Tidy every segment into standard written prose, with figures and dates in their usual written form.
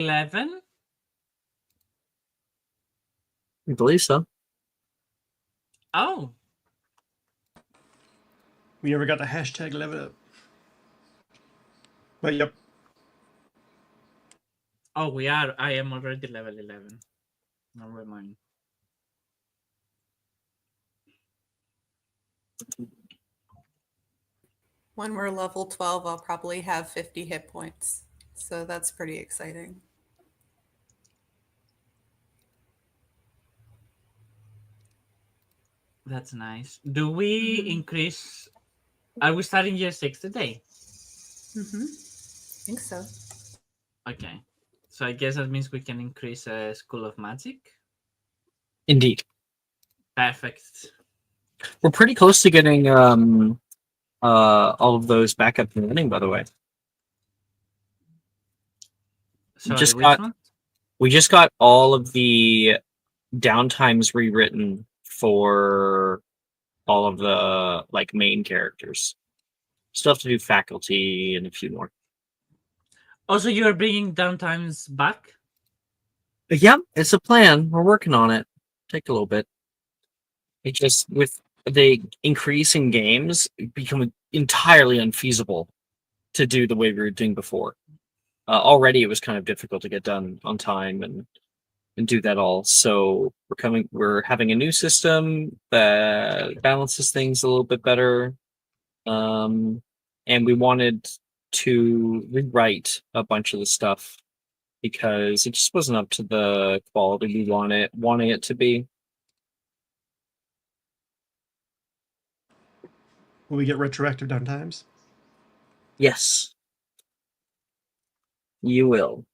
11? I believe so. Oh. We never got the hashtag level up. But yep. Oh, we are. I am already level 11. Never mind. When we're level 12, I'll probably have 50 hit points. So that's pretty exciting. That's nice. Do we increase? Are we starting year 6 today? I think so. Okay. So I guess that means we can increase School of Magic. Indeed. Perfect. We're pretty close to getting all of those back up and running, by the way. Sorry, we just got all of the downtimes rewritten for all of the main characters. Still have to do faculty and a few more. Also, you are bringing downtimes back? Yeah, it's a plan. We're working on it. Take a little bit. It just, with the increase in games, become entirely unfeasible to do the way we were doing before. Already, it was kind of difficult to get done on time and do that all. So we're having a new system that balances things a little bit better. And we wanted to rewrite a bunch of the stuff because it just wasn't up to the quality we wanting it to be. Will we get retroactive downtimes? Yes. You will.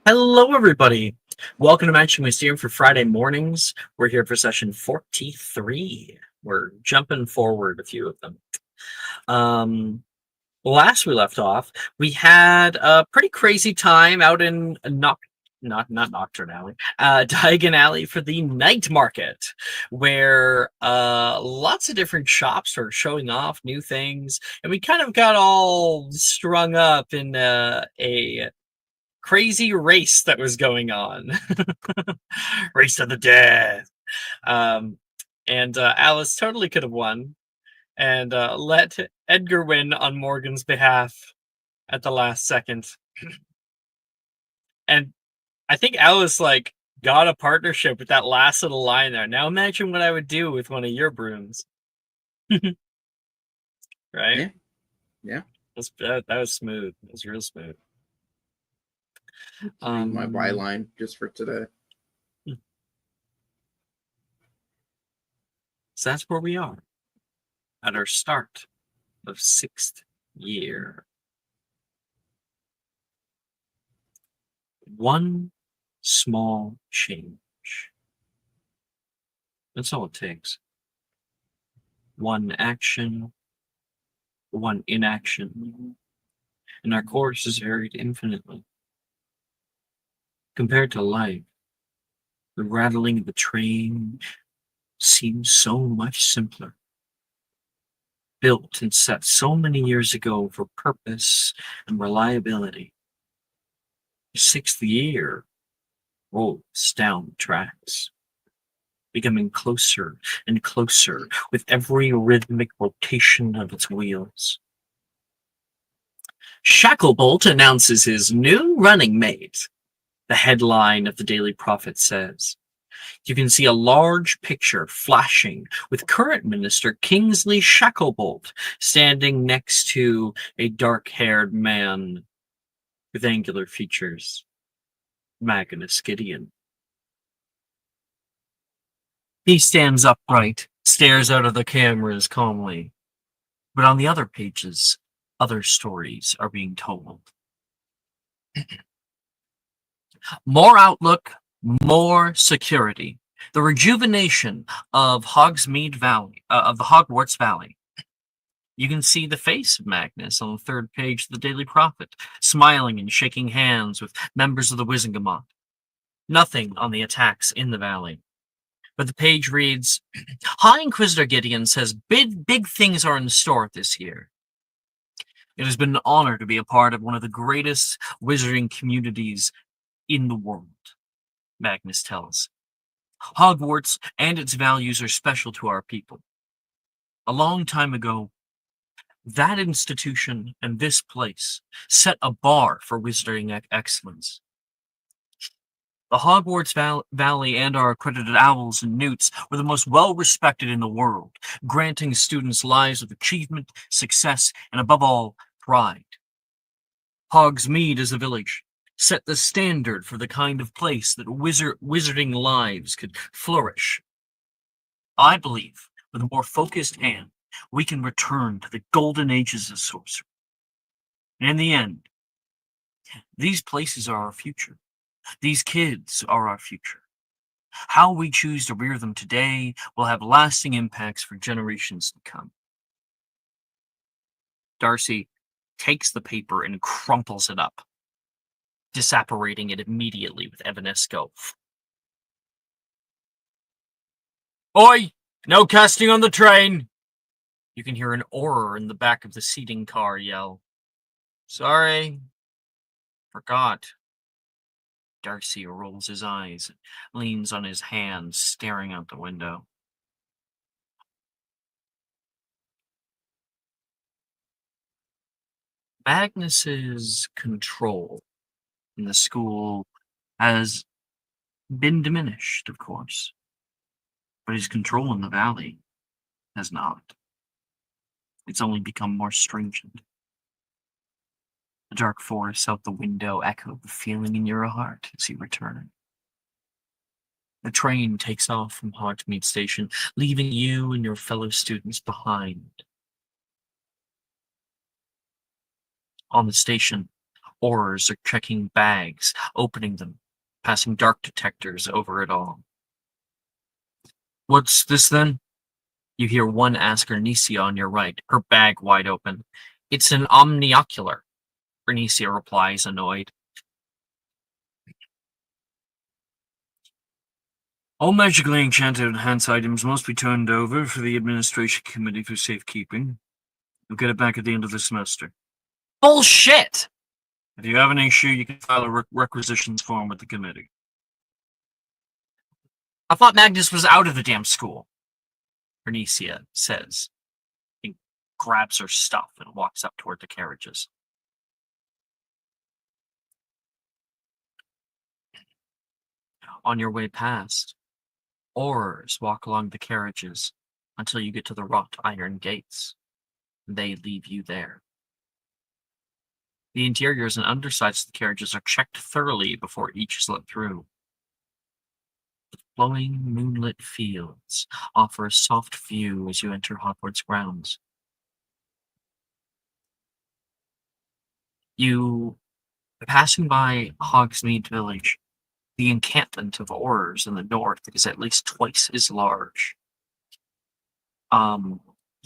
Hello, everybody. Welcome to Magic Mysterium for Friday mornings. We're here for session 43. We're jumping forward a few of them. Last we left off, we had a pretty crazy time out in not Nocturne Alley, Diagon Alley for the night market, where lots of different shops are showing off new things, and we kind of got all strung up in a crazy race that was going on. Race to the death. And Alice totally could have won and let Edgar win on Morgan's behalf at the last second. And I think Alice got a partnership with that last little line there. Now imagine what I would do with one of your brooms. Right? Yeah. That was smooth. It was real smooth. My byline just for today. So that's where we are at our start of 6th year. One small change. That's all it takes. One action, one inaction, and our course is varied infinitely. Compared to life, the rattling of the train seems so much simpler. Built and set so many years ago for purpose and reliability. The 6th year rolls down the tracks, becoming closer and closer with every rhythmic rotation of its wheels. Shacklebolt announces his new running mate. The headline of the Daily Prophet says, You can see a large picture flashing with current minister Kingsley Shacklebolt standing next to a dark-haired man with angular features, Magnus Gideon. He stands upright, stares out of the cameras calmly. But on the other pages, other stories are being told. More outlook, more security. The rejuvenation of Hogsmeade Valley, of the Hogwarts Valley. You can see the face of Magnus on the third page of the Daily Prophet, smiling and shaking hands with members of the Wizengamot. Nothing on the attacks in the valley. But the page reads, High Inquisitor Gideon says big things are in store this year. It has been an honor to be a part of one of the greatest wizarding communities in the world, Magnus tells. Hogwarts and its values are special to our people. A long time ago, that institution and this place set a bar for wizarding excellence. The Hogwarts Valley and our accredited owls and newts were the most well-respected in the world, granting students lives of achievement, success, and above all, pride. Hogsmeade as a village set the standard for the kind of place that wizarding lives could flourish. I believe, with a more focused hand, we can return to the golden ages of sorcery. And in the end, these places are our future. These kids are our future. How we choose to rear them today will have lasting impacts for generations to come. Darcy takes the paper and crumples it up, disapparating it immediately with Evanesco. Oi! No casting on the train! You can hear an Auror in the back of the seating car yell. Sorry. Forgot. Darcy rolls his eyes and leans on his hands, staring out the window. Magnus's control in the school has been diminished, of course, but his control in the valley has not. It's only become more stringent. The dark forests out the window echo the feeling in your heart as you return. The train takes off from Hogsmeade Station, leaving you and your fellow students behind. On the station, Aurors are checking bags, opening them, passing dark detectors over it all. What's this then? You hear one ask Bernicia on your right, her bag wide open. It's an omniocular. Bernicia replies, annoyed. All magically enchanted enhanced items must be turned over for the administration committee for safekeeping. You'll get it back at the end of the semester. Bullshit! If you have an issue, you can file a requisitions form with the committee. I thought Magnus was out of the damn school, Bernicia says. He grabs her stuff and walks up toward the carriages. On your way past, Aurors walk along the carriages until you get to the wrought iron gates. They leave you there. The interiors and undersides of the carriages are checked thoroughly before each is let through. The flowing moonlit fields offer a soft view as you enter Hogwarts grounds. You, passing by Hogsmeade Village, the encampment of Aurors in the north is at least twice as large.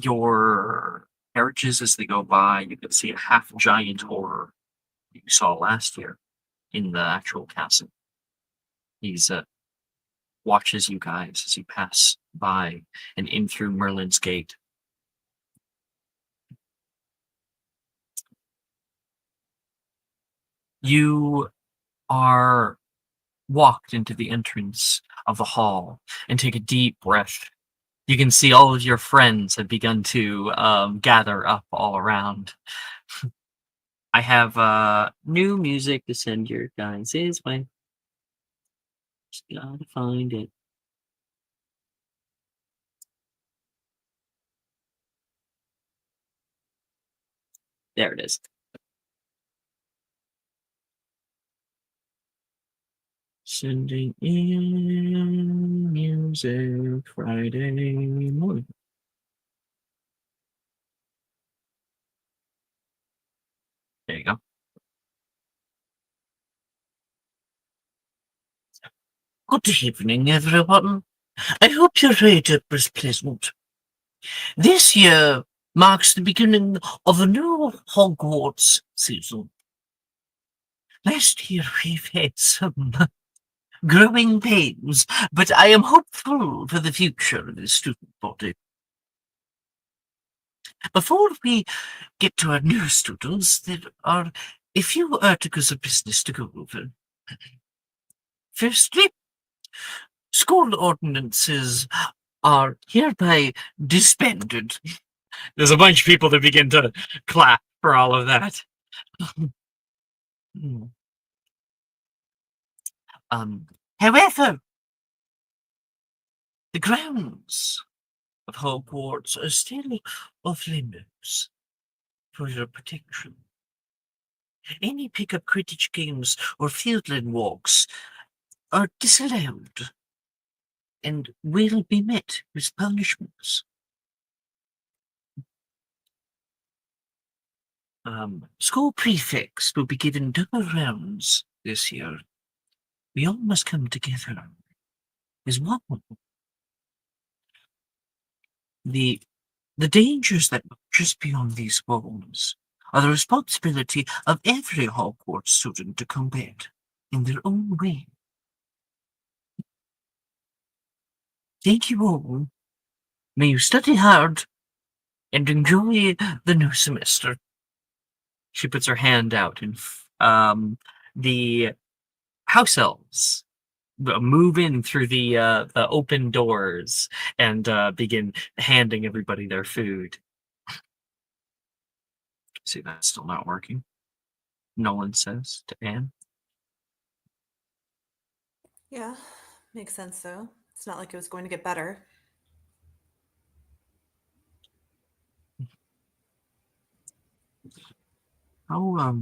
Your carriages, as they go by, you can see a half-giant Auror you saw last year in the actual castle. He's watches you guys as you pass by and in through Merlin's Gate. You are walked into the entrance of the hall and take a deep breath. You can see all of your friends have begun to gather up all around. I have new music to send your guys' way. Just gotta find it. There it is. Sending in music Friday morning. There you go. Good evening, everyone. I hope your ride was pleasant. This year marks the beginning of a new Hogwarts season. Last year we've had some growing pains, but I am hopeful for the future of the student body. Before we get to our new students, there are a few articles of business to go over. Firstly, school ordinances are hereby disbanded. There's a bunch of people that begin to clap for all of that. However, the grounds of Hogwarts are still off limits for your protection. Any pick-up Quidditch games or fieldland walks are disallowed and will be met with punishments. School prefects will be given double rounds this year. We all must come together as one. The dangers that are just beyond these walls are the responsibility of every Hogwarts student to combat in their own way. Thank you all. May you study hard and enjoy the new semester. She puts her hand out, and the house elves move in through the open doors and begin handing everybody their food. See, that's still not working. Nolan says to Anne. Yeah, makes sense though. It's not like it was going to get better. How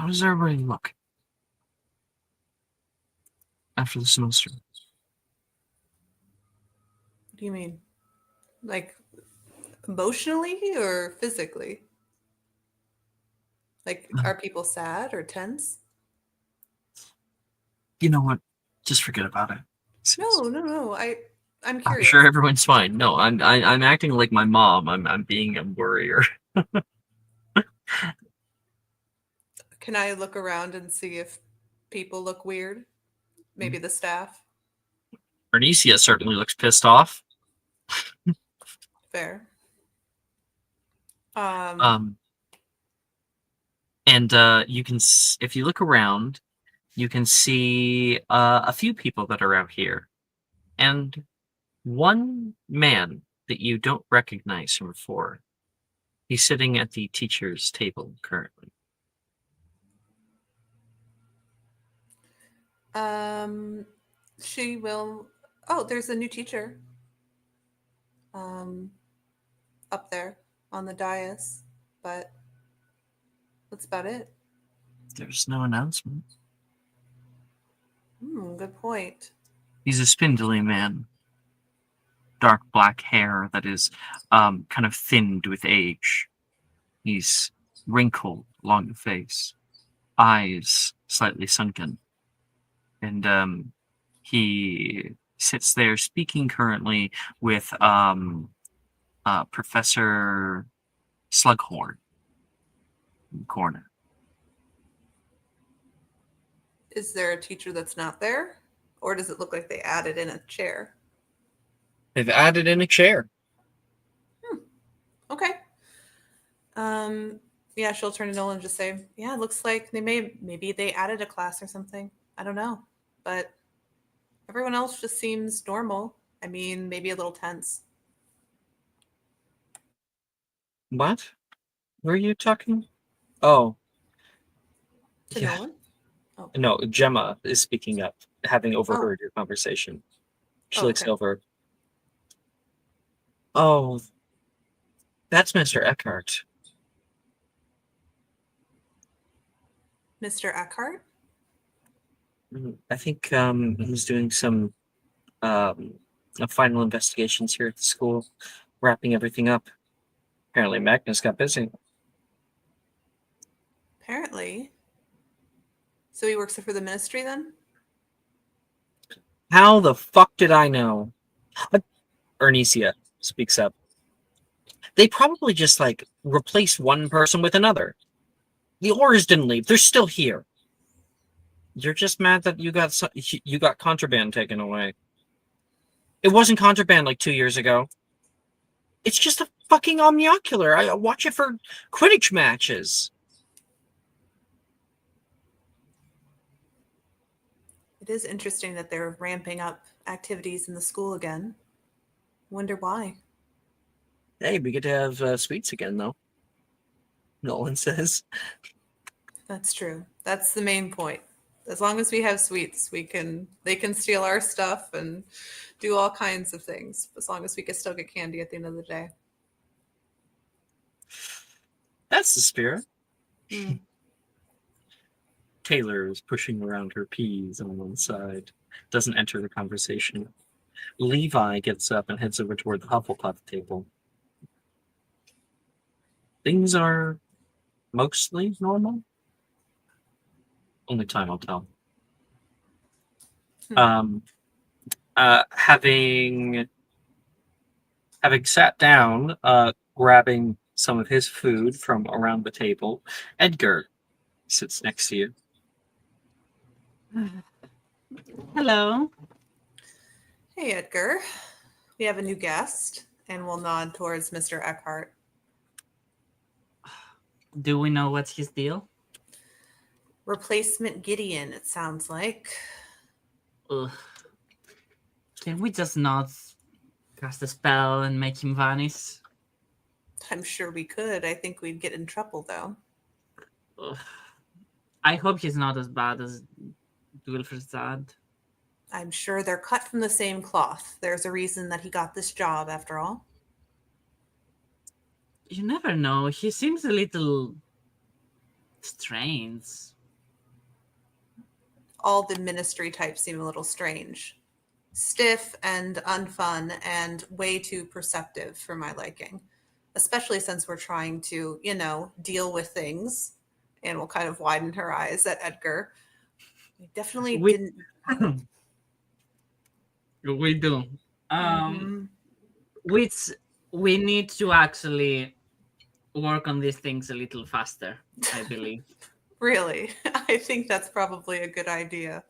does everybody look after the semester? What do you mean? Like emotionally or physically? Like, are people sad or tense? You know what? Just forget about it. No. I'm I'm curious. sure everyone's fine. No, I'm acting like my mom. I'm being a worrier. Can I look around and see if people look weird? Maybe the staff. Bernicia certainly looks pissed off. Fair. And you can, if you look around, you can see a few people that are out here, and one man that you don't recognize from before. He's sitting at the teacher's table currently. She will. Oh, there's a new teacher. Up there on the dais, but that's about it. There's no announcement. Good point. He's a spindly man. Dark black hair that is kind of thinned with age. He's wrinkled along the face, eyes slightly sunken. And he sits there speaking currently with Professor Slughorn in the corner. Is there a teacher that's not there? Or does it look like they added in a chair? They've added in a chair. Okay. Yeah, she'll turn to Nolan and just say, yeah, it looks like maybe they added a class or something. I don't know. But everyone else just seems normal. I mean, maybe a little tense. What? Were you talking? Oh. To Yeah. Nolan? Oh. No, Gemma is speaking up, having overheard your conversation. She looks okay. over. Oh, that's Mr. Eckhart. Mr. Eckhart? I think he's doing some final investigations here at the school, wrapping everything up. Apparently, Magnus got busy. Apparently. So he works for the ministry then? How the fuck did I know? Ernisia speaks up. They probably just replaced one person with another. The Aurors didn't leave; they're still here. You're just mad that you got contraband taken away. It wasn't contraband 2 years ago. It's just a fucking omniocular. I watch it for Quidditch matches. It is interesting that they're ramping up activities in the school again. Wonder why. Hey, we get to have sweets again, though. Nolan says. That's true. That's the main point. As long as we have sweets, they can steal our stuff and do all kinds of things. As long as we can still get candy at the end of the day. That's the spirit. Mm. Taylor is pushing around her peas on one side. Doesn't enter the conversation. Levi gets up and heads over toward the Hufflepuff table. Things are mostly normal. Only time will tell. Having sat down, grabbing some of his food from around the table, Edgar sits next to you. Hello. Hey, Edgar. We have a new guest, and we'll nod towards Mr. Eckhart. Do we know what's his deal? Replacement Gideon, it sounds like. Ugh. Can we just not cast a spell and make him vanish? I'm sure we could. I think we'd get in trouble, though. Ugh. I hope he's not as bad as Wilfred's dad. I'm sure they're cut from the same cloth. There's a reason that he got this job, after all. You never know. He seems a little strange. All the ministry types seem a little strange. Stiff and unfun and way too perceptive for my liking. Especially since we're trying to, deal with things. And we'll kind of widen her eyes at Edgar. We definitely didn't... We do. Which we need to actually work on these things a little faster, I believe. Really? I think that's probably a good idea.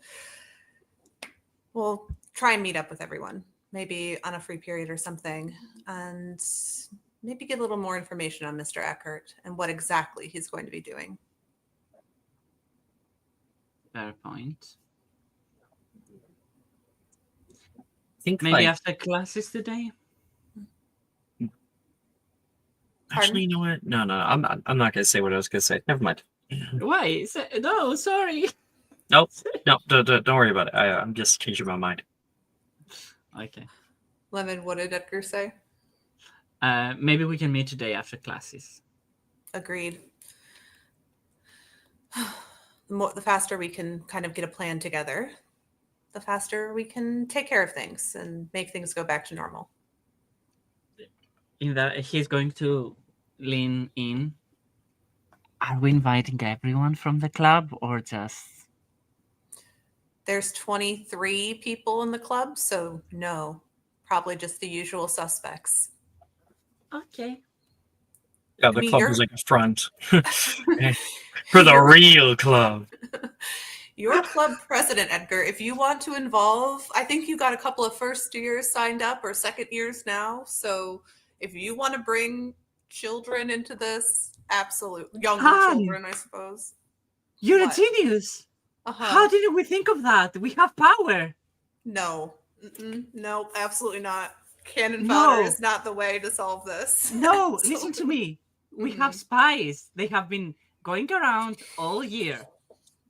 We'll try and meet up with everyone, maybe on a free period or something, and maybe get a little more information on Mr. Eckhart and what exactly he's going to be doing. Fair point. Think Maybe after classes today? Actually, you know what? No, I'm not gonna say what I was gonna say. Never mind. Why? No, sorry. Nope. No, don't worry about it. I'm just changing my mind. Okay. Lemon, what did Edgar say? Maybe we can meet today after classes. Agreed. The faster we can kind of get a plan together, the faster we can take care of things and make things go back to normal. In that he's going to lean in. Are we inviting everyone from the club or just... There's 23 people in the club, so no, probably just the usual suspects. Okay. Yeah, the club is like a front for the real club. Your club president, Edgar, if you want to involve, I think you got a couple of first years signed up or second years now. So if you want to bring children into this, absolutely. Younger children, I suppose. You're What? a genius. Uh-huh. How didn't we think of that? We have power. No. No, absolutely not. Cannon fodder is not the way to solve this. No, listen to me. We have spies. They have been going around all year.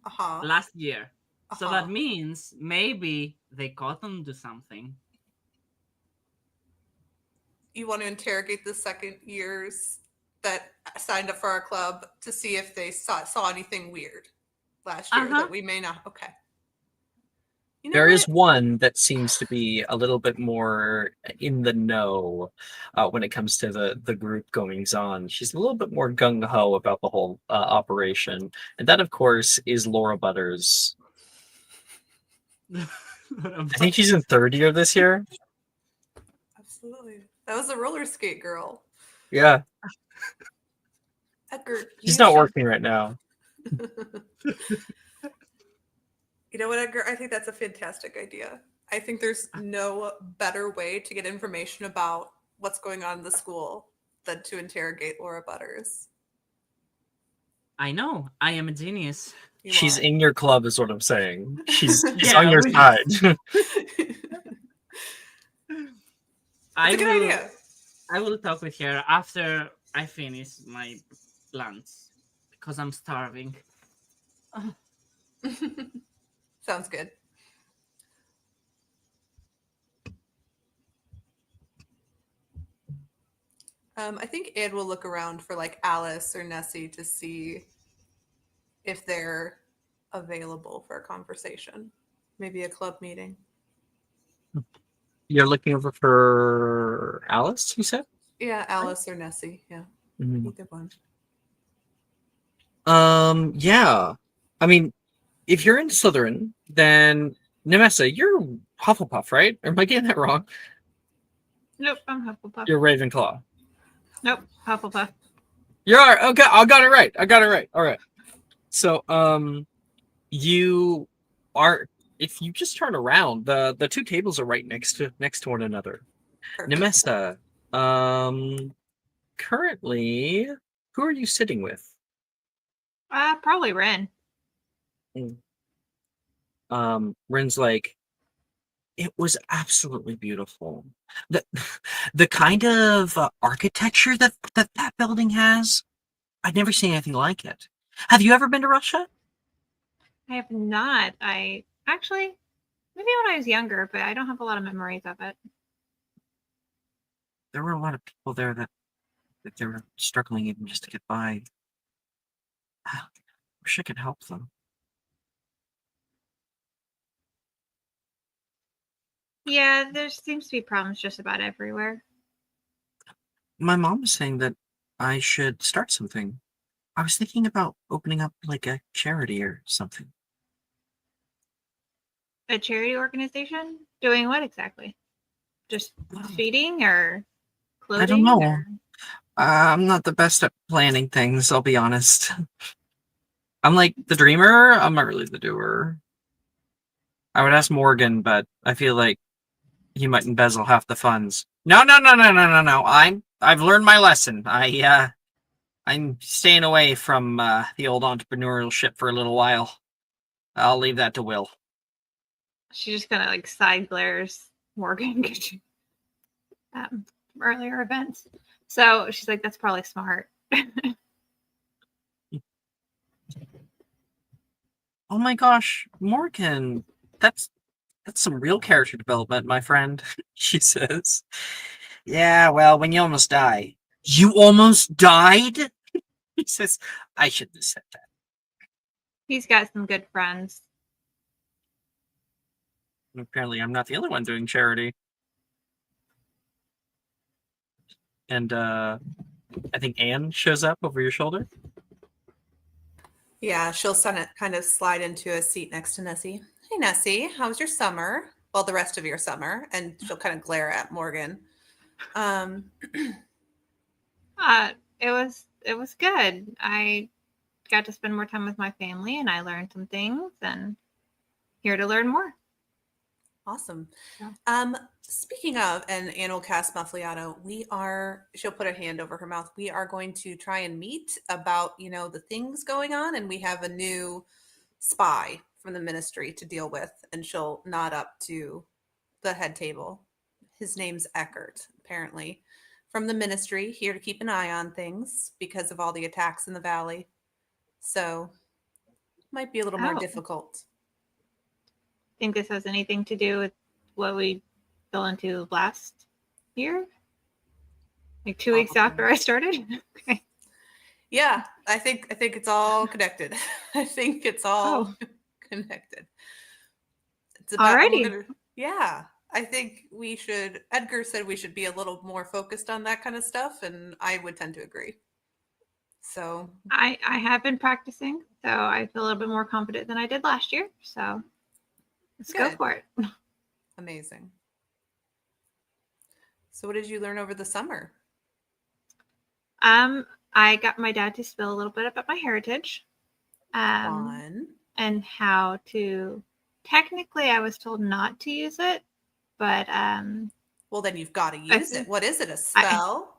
Uh-huh. last year. So Uh-huh. that means maybe they caught them do something. You want to interrogate the second years that signed up for our club to see if they saw anything weird last year Uh-huh. that we may not. Okay. You know There is what? one that seems to be a little bit more in the know when it comes to the group goings on. She's a little bit more gung ho about the whole operation, and that, of course, is Laura Butters. I think she's in third year this year. Absolutely. That was a roller skate girl. Yeah, Edgar, she's you not should. working right now. You know what, Edgar? I think that's a fantastic idea. I think there's no better way to get information about what's going on in the school than to interrogate Laura Butters. I know. I am a genius. You She's are. in your club, is what I'm saying. She's Yeah, on your we- side. I It's a good will. idea. I will talk with her after I finish my lunch because I'm starving. Sounds good. I think Ed will look around for like Alice or Nessie to see if they're available for a conversation. Maybe a club meeting. You're looking over for Alice, you said? Yeah, Alice or Nessie. Yeah, Mhm. either one. Yeah. I mean, if you're in Slytherin, then Nemessa, you're Hufflepuff, right? Or am I getting that wrong? Nope, I'm Hufflepuff. You're Ravenclaw. Nope, Hufflepuff. You're okay. I got it right. I got it right. All right. So, you are. If you just turn around, the two tables are right next to one another. Perfect. Nemessa, currently, who are you sitting with? Probably Ren. Ren's like, it was absolutely beautiful. The the kind of architecture that building has, I'd never seen anything like it. Have you ever been to Russia? I have not. I actually, maybe when I was younger, but I don't have a lot of memories of it. There were a lot of people there that they were struggling even just to get by. Wish I could help them. Yeah, there seems to be problems just about everywhere. My mom was saying that I should start something. I was thinking about opening up like a charity or something. A charity organization? Doing what exactly? Just feeding or clothing? I don't know. or- I'm not the best at planning things, I'll be honest. I'm like the dreamer, I'm not really the doer. I would ask Morgan, but I feel like he might embezzle half the funds. No. I've learned my lesson. I'm staying away from the old entrepreneurial ship for a little while. I'll leave that to Will. She just kind of like side glares Morgan from earlier events. So she's like, that's probably smart. Oh my gosh, Morgan, that's some real character development, my friend. She says. Yeah, well, when you almost die. You almost died? He says, I shouldn't have said that. He's got some good friends. Apparently, I'm not the only one doing charity. And I think Anne shows up over your shoulder. Yeah, she'll kind of slide into a seat next to Nessie. Hey, Nessie, how was your summer? Well, the rest of your summer. And she'll kind of glare at Morgan. It was good. I got to spend more time with my family and I learned some things and here to learn more. Awesome. Yeah. Speaking of, and Anne will cast Muffliato, she'll put a hand over her mouth. We are going to try and meet about, the things going on. And we have a new spy from the ministry to deal with. And she'll nod up to the head table. His name's Eckert, apparently, from the ministry, here to keep an eye on things because of all the attacks in the valley. So Might be a little more Oh. difficult. Think this has anything to do with what we fell into last year? Like 2 weeks after I started? Okay. Yeah, I think it's all connected. I think it's all connected. It's about Alrighty. yeah. I think we should. Edgar said we should be a little more focused on that kind of stuff, and I would tend to agree. So I have been practicing, so I feel a little bit more confident than I did last year. So let's go Good. for it. amazing. So what did you learn over the summer? I got my dad to spill a little bit about my heritage. Fun. And how to, technically I was told not to use it, but Well, then you've got to use it. What is it? A spell?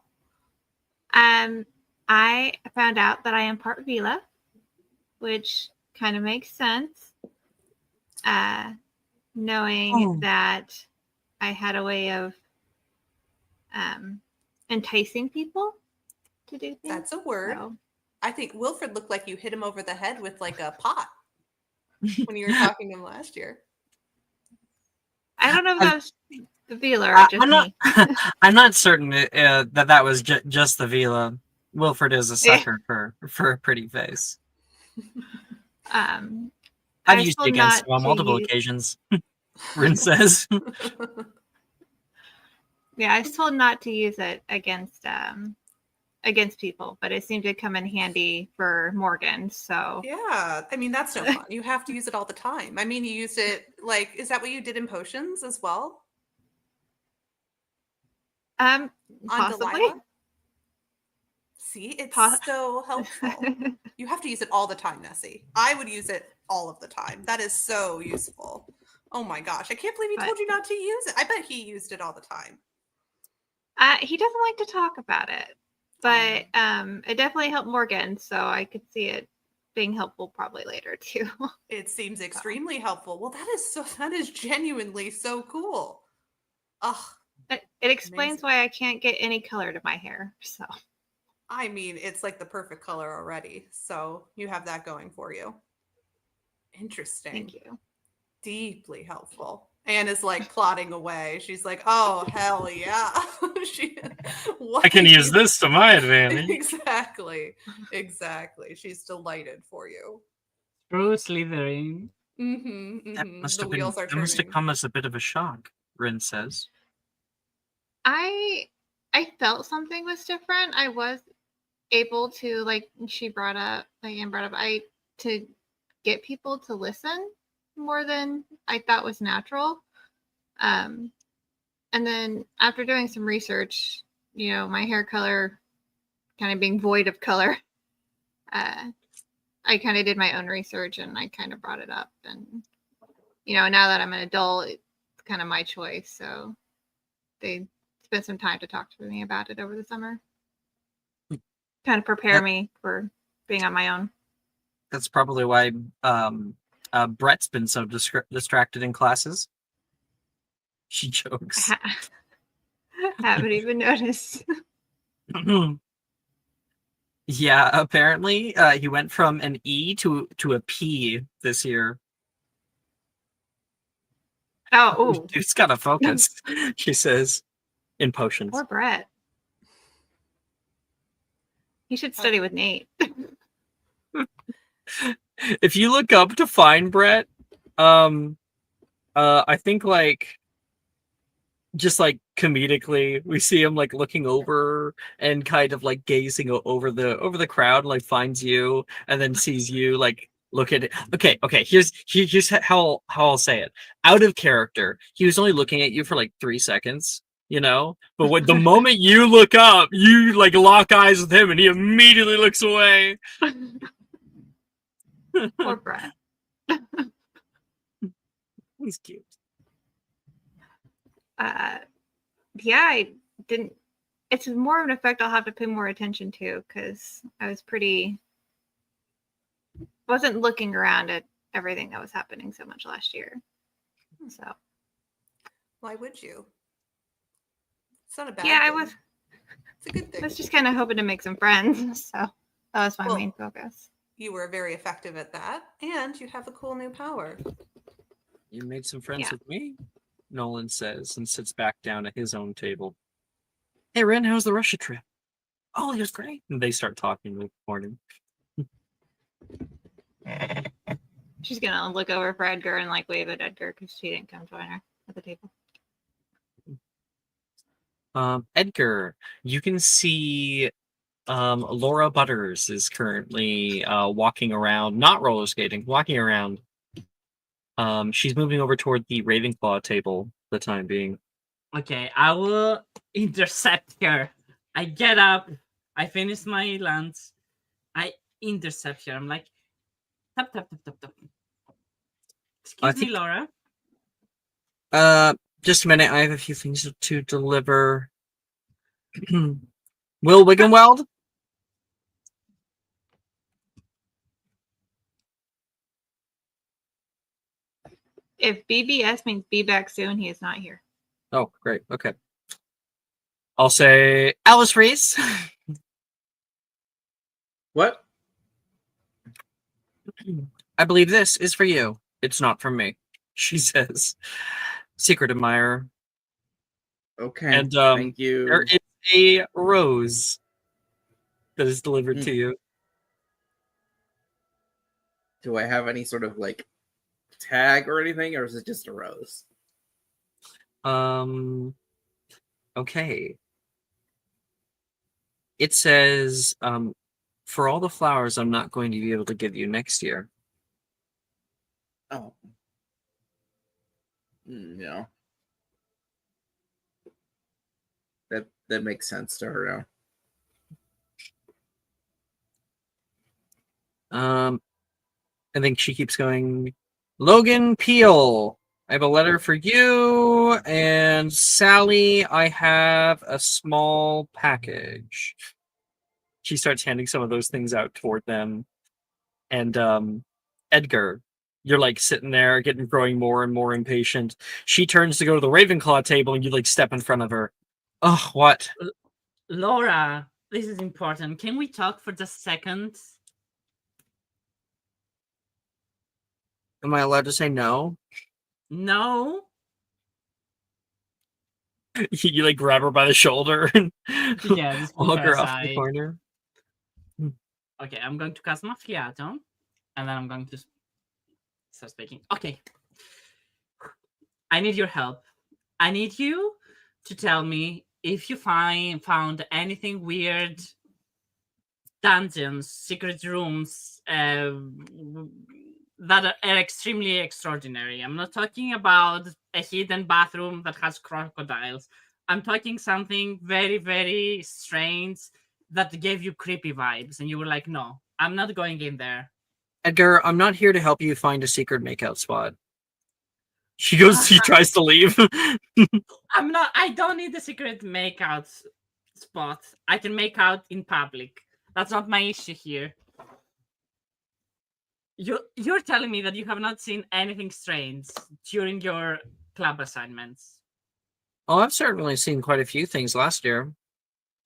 I found out that I am part Vila, which kind of makes sense. Knowing that I had a way of enticing people to do things. That's a word. So. I think Wilfred looked like you hit him over the head with like a pot when you were talking to him last year. I don't know if that was the Vila or just me. I'm not certain that was just the Vila. Wilfred is a sucker for a pretty face. I've used it against him on multiple occasions. Rin says. Yeah, I was told not to use it against people, but it seemed to come in handy for Morgan. So yeah, I mean that's no fun. You have to use it all the time. I mean, you use it like, is that what you did in potions as well? Possibly. Delilah? See, it's so helpful. You have to use it all the time, Nessie. I would use it all of the time. That is so useful. Oh my gosh, I can't believe he told you not to use it. I bet he used it all the time. He doesn't like to talk about it, but it definitely helped Morgan, so I could see it being helpful probably later too. It seems extremely helpful. Well, that is genuinely so cool. Ugh. It explains why I can't get any color to my hair. So I mean, it's like the perfect color already. So you have that going for you. Interesting. Thank you. Deeply helpful. Anne is like plodding away. She's like, oh, hell yeah. I can use this to my advantage. Exactly. She's delighted for you. True Slytherin. That must have come as a bit of a shock, Rin says. I felt something was different. I was able to, like Anne brought up, to get people to listen more than I thought was natural. And then after doing some research, my hair color kind of being void of color, I kind of did my own research and I kind of brought it up. And, now that I'm an adult, it's kind of my choice. So they spent some time to talk to me about it over the summer. Kind of prepare me for being on my own. That's probably why Brett's been so distracted in classes. She jokes. Haven't even noticed. Yeah, apparently he went from an E to a P this year. Oh, dude's gotta focus. She says, in potions. Poor Brett. He should study with Nate. If you look up to find Brett, I think just comedically, we see him looking over and kind of gazing over the crowd, finds you and then sees you look at it. Okay. Here's how I'll say it. Out of character, he was only looking at you for 3 seconds. But the moment you look up, you lock eyes with him and he immediately looks away. Poor Brett. He's cute. Yeah, I didn't. It's more of an effect I'll have to pay more attention to because I wasn't looking around at everything that was happening so much last year. So why would you? It's not a bad thing. It's a good thing. I was just kind of hoping to make some friends, so that was my main focus. You were very effective at that, and you have a cool new power. You made some friends Yeah. with me, Nolan says, and sits back down at his own table. Hey, Ren, how's the Russia trip? Oh, it was great. And they start talking this morning. She's gonna look over for Edgar and like wave at Edgar because she didn't come join her at the table. Edgar, you can see Laura Butters is currently walking around, not roller skating, walking around. She's moving over toward the Ravenclaw table for the time being. Okay, I will intercept her. I get up. I finish my lunch. I intercept her. I'm like, tap, tap, tap, tap, tap. Excuse me, think- Laura. Just a minute. I have a few things to deliver. Will Wiggenweld? If BBS means be back soon, he is not here. Oh, great. Okay. I'll say Alice Reese. What? I believe this is for you. It's not from me, she says. Secret admirer. Okay. And Thank you. there is a rose that is delivered to you. Do I have any sort of like tag or anything, or is it just a rose? Okay. It says, for all the flowers I'm not going to be able to give you next year. Oh. Yeah. That makes sense to her now. I think she keeps going, Logan Peel, I have a letter for you, and Sally, I have a small package. She starts handing some of those things out toward them. And Edgar, you're like sitting there, growing more and more impatient. She turns to go to the Ravenclaw table, and you like step in front of her. Oh, what? Laura, this is important. Can we talk for just a second? Am I allowed to say no? No? You like grab her by the shoulder and Yeah, just pull walk her her off the aside. corner. Okay, I'm going to cast Macchiato, and then I'm going to start speaking. Okay. I need your help. I need you to tell me if you found anything weird, dungeons, secret rooms, that are extremely extraordinary. I'm not talking about a hidden bathroom that has crocodiles. I'm talking something very, very strange that gave you creepy vibes, and you were like, no, I'm not going in there. Edgar, I'm not here to help you find a secret makeout spot. She tries to leave. I don't need a secret makeout spot. I can make out in public. That's not my issue here. You're telling me that you have not seen anything strange during your club assignments. Oh, I've certainly seen quite a few things last year.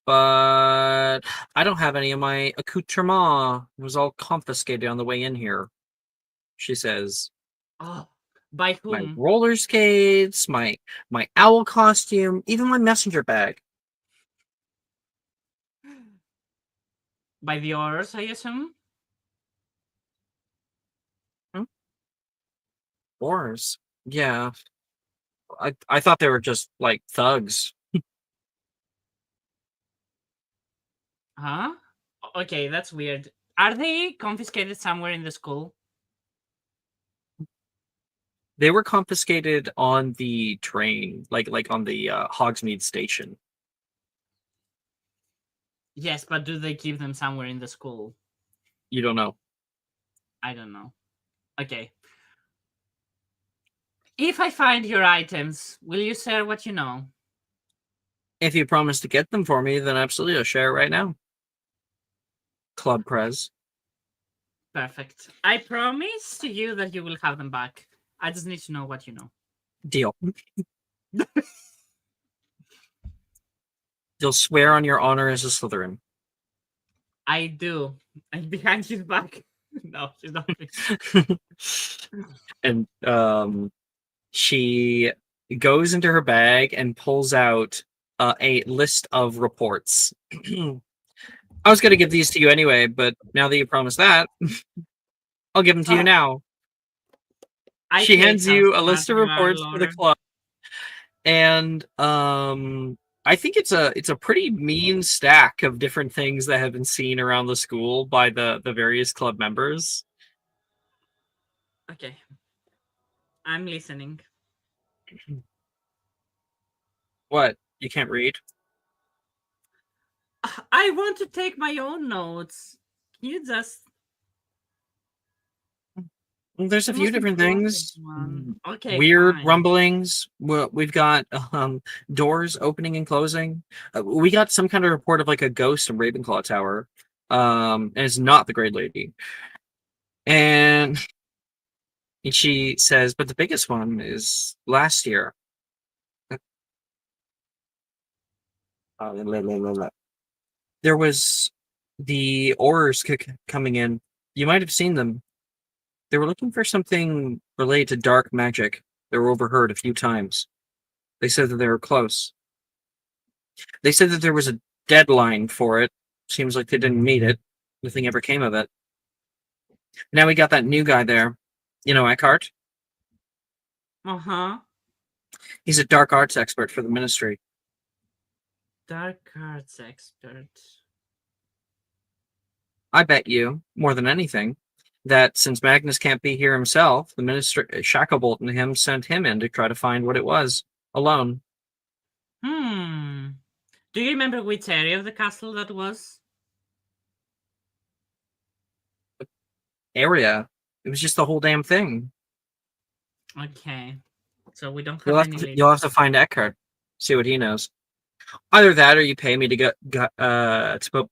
But I don't have any of my accoutrement. It was all confiscated on the way in here, she says. Oh, by My whom? roller skates, my owl costume, even my messenger bag. By the Aurors, I assume? Wars. Yeah. I thought they were just like thugs. Huh? Okay, that's weird. Are they confiscated somewhere in the school? They were confiscated on the train, like on the Hogsmeade station. Yes, but do they keep them somewhere in the school? You don't know. I don't know. Okay. If I find your items, will you share what you know? If you promise to get them for me, then absolutely, I'll share it right now. Club Prez. Perfect. I promise to you that you will have them back. I just need to know what you know. Deal. You'll swear on your honor as a Slytherin. I do. And behind his back. No, she's not. And she goes into her bag and pulls out a list of reports. I was going to give these to you anyway, but now that you promised that, I'll give them to you Oh, now. I She hate hands how you a smart list of you are, reports for the Laura. club, and I think it's a pretty mean stack of different things that have been seen around the school by the various club members. Okay. I'm listening. What? You can't read? I want to take my own notes. Can you just Well, there's a the few most different important things. one? Okay, Weird fine. rumblings. We've got doors opening and closing. We got some kind of report of like a ghost in Ravenclaw Tower. And it's not the Great Lady. And she says, but the biggest one is last year. There was the Aurors coming in. You might have seen them. They were looking for something related to dark magic. They were overheard a few times. They said that they were close. They said that there was a deadline for it. Seems like they didn't meet it. Nothing ever came of it. Now we got that new guy there. You know, Eckhart? Uh-huh. He's a dark arts expert for the ministry. Dark arts expert. I bet you, more than anything, that since Magnus can't be here himself, the minister Shacklebolt and him sent him in to try to find what it was, alone. Do you remember which area of the castle that was? Area. It was just the whole damn thing. Okay. So we don't have You'll have any to, leads. you'll have to find Eckhart, see what he knows. Either that, or you pay me to put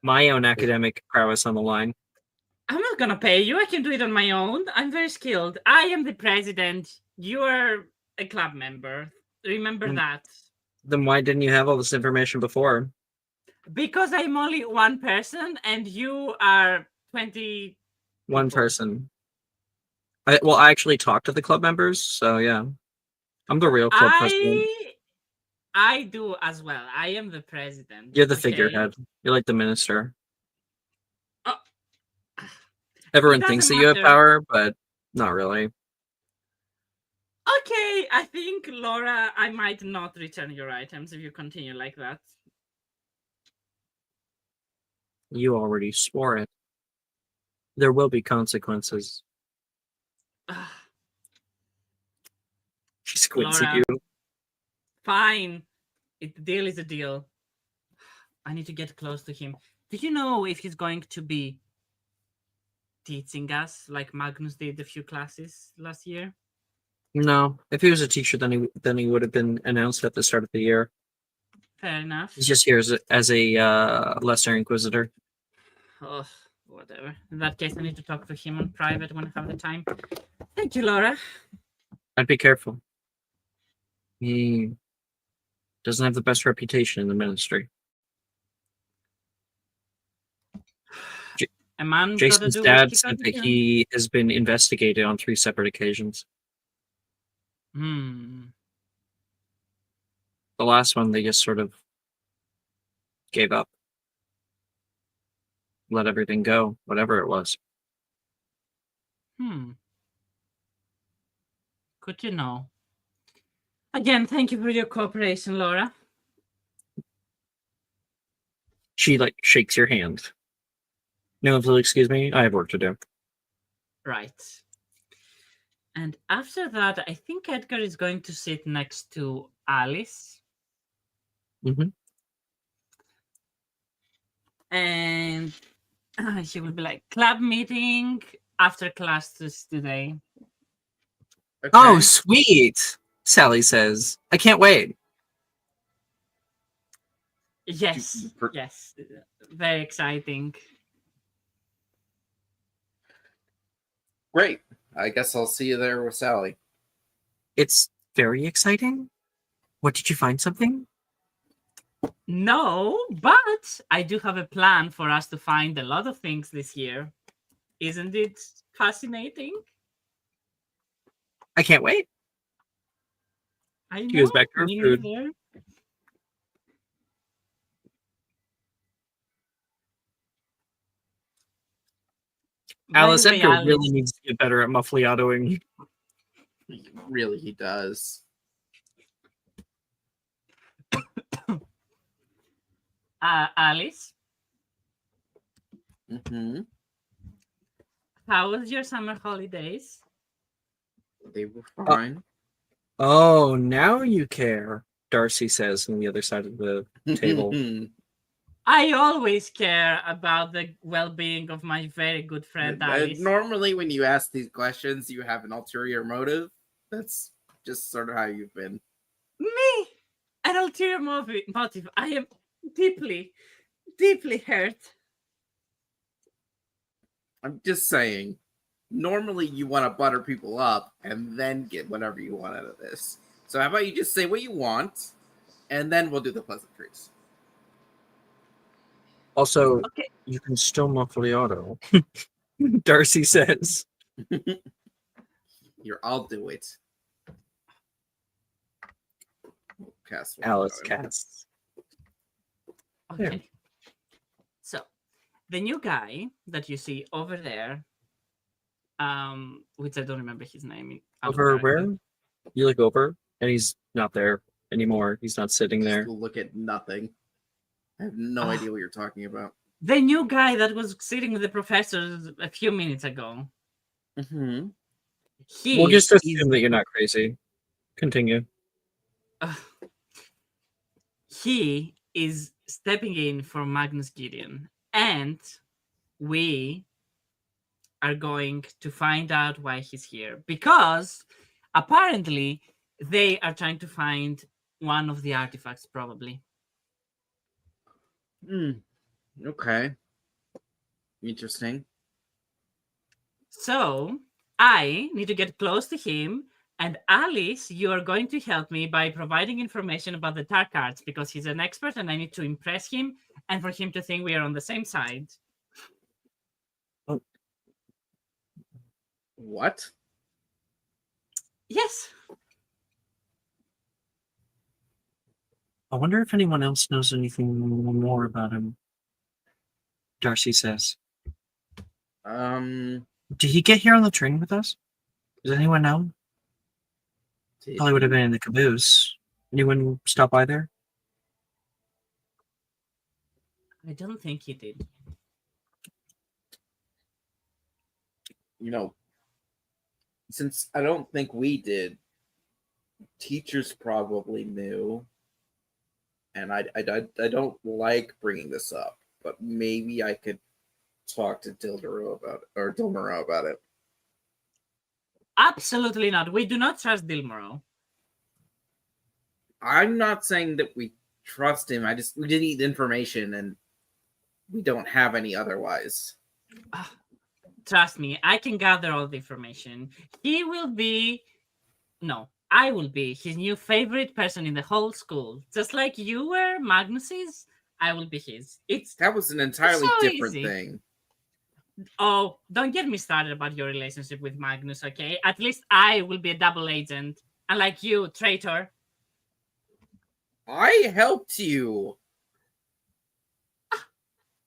my own academic prowess on the line. I'm not gonna pay you. I can do it on my own. I'm very skilled. I am the president. You are a club member. Remember Mm. that. Then why didn't you have all this information before? Because I'm only one person and you are 20 One people. person. I actually talked to the club members, so yeah. I'm the real club president. I do as well. I am the president. You're the okay? figurehead. You're like the minister. Oh, Everyone it thinks that doesn't you have matter. power, but not really. Okay, I think, Laura, I might not return your items if you continue like that. You already swore it. There will be consequences. She squints at Laura. you. Fine. The deal is a deal. I need to get close to him. Do you know if he's going to be teaching us like Magnus did a few classes last year? No, if he was a teacher, then he would have been announced at the start of the year. Fair enough. He's just here as a lesser inquisitor. Oh, whatever. In that case, I need to talk to him in private when I have the time. Thank you, Laura. I'd be careful. He doesn't have the best reputation in the ministry. A man Jason's gotta do dad what said gotta that do. he has been investigated on 3 separate occasions. Hmm. The last one, they just sort of gave up. Let everything go, whatever it was. Good to know. Again, thank you for your cooperation, Laura. She, shakes your hand. No, if you'll excuse me, I have work to do. Right. And after that, I think Edgar is going to sit next to Alice. Mm-hmm. And she will be like, club meeting after classes today. Okay. Oh, sweet! Sally says. I can't wait. Yes, yes. Very exciting. Great. I guess I'll see you there with Sally. It's very exciting. What, did you find something? No, but I do have a plan for us to find a lot of things this year. Isn't it fascinating? I can't wait. I know. She goes back to her me food. neither. By Alice, the way, Edgar Alice, really needs to get better at muffliatoing. Really, he does. Alice, Mm-hmm. how was your summer holidays? They were fine. Oh, now you care, Darcy says on the other side of the table. I always care about the well-being of my very good friend Alice. Normally, when you ask these questions, you have an ulterior motive. That's just sort of how you've been. Me, an ulterior motive. I am deeply, deeply hurt. I'm just saying. Normally, you want to butter people up and then get whatever you want out of this. So how about you just say what you want, and then we'll do the pleasantries. Also, Okay. you can still muffliato, Darcy says. Here, I'll do it. Cast one Alice on. casts. Okay. So, the new guy that you see over there, which I don't remember his name. Over where? You look over, and he's not there anymore. He's not sitting there. Just look at nothing. I have no idea what you're talking about. The new guy that was sitting with the professor a few minutes ago. Mm-hmm. We'll just is- assume that you're not crazy. Continue. he is stepping in for Magnus Gideon, and we are going to find out why he's here, because apparently they are trying to find one of the artifacts, probably. Okay. Interesting. So I need to get close to him, and Alice, you are going to help me by providing information about the tar cards, because he's an expert and I need to impress him and for him to think we are on the same side. What? Yes. I wonder if anyone else knows anything more about him. Darcy says. Did he get here on the train with us? Does anyone know? Probably would have been in the caboose. Anyone stop by there? I don't think he did. You know, since I don't think we did, teachers probably knew. And I don't like bringing this up, but maybe I could talk to Dilmero about it. Absolutely not. We do not trust Dilmero. I'm not saying that we trust him. We did need information, and we don't have any otherwise. Trust me, I can gather all the information. He will be... No, I will be his new favorite person in the whole school. Just like you were Magnus's, I will be his. That was an entirely so different easy. thing. Oh, don't get me started about your relationship with Magnus, okay? At least I will be a double agent. Unlike you, traitor. I helped you.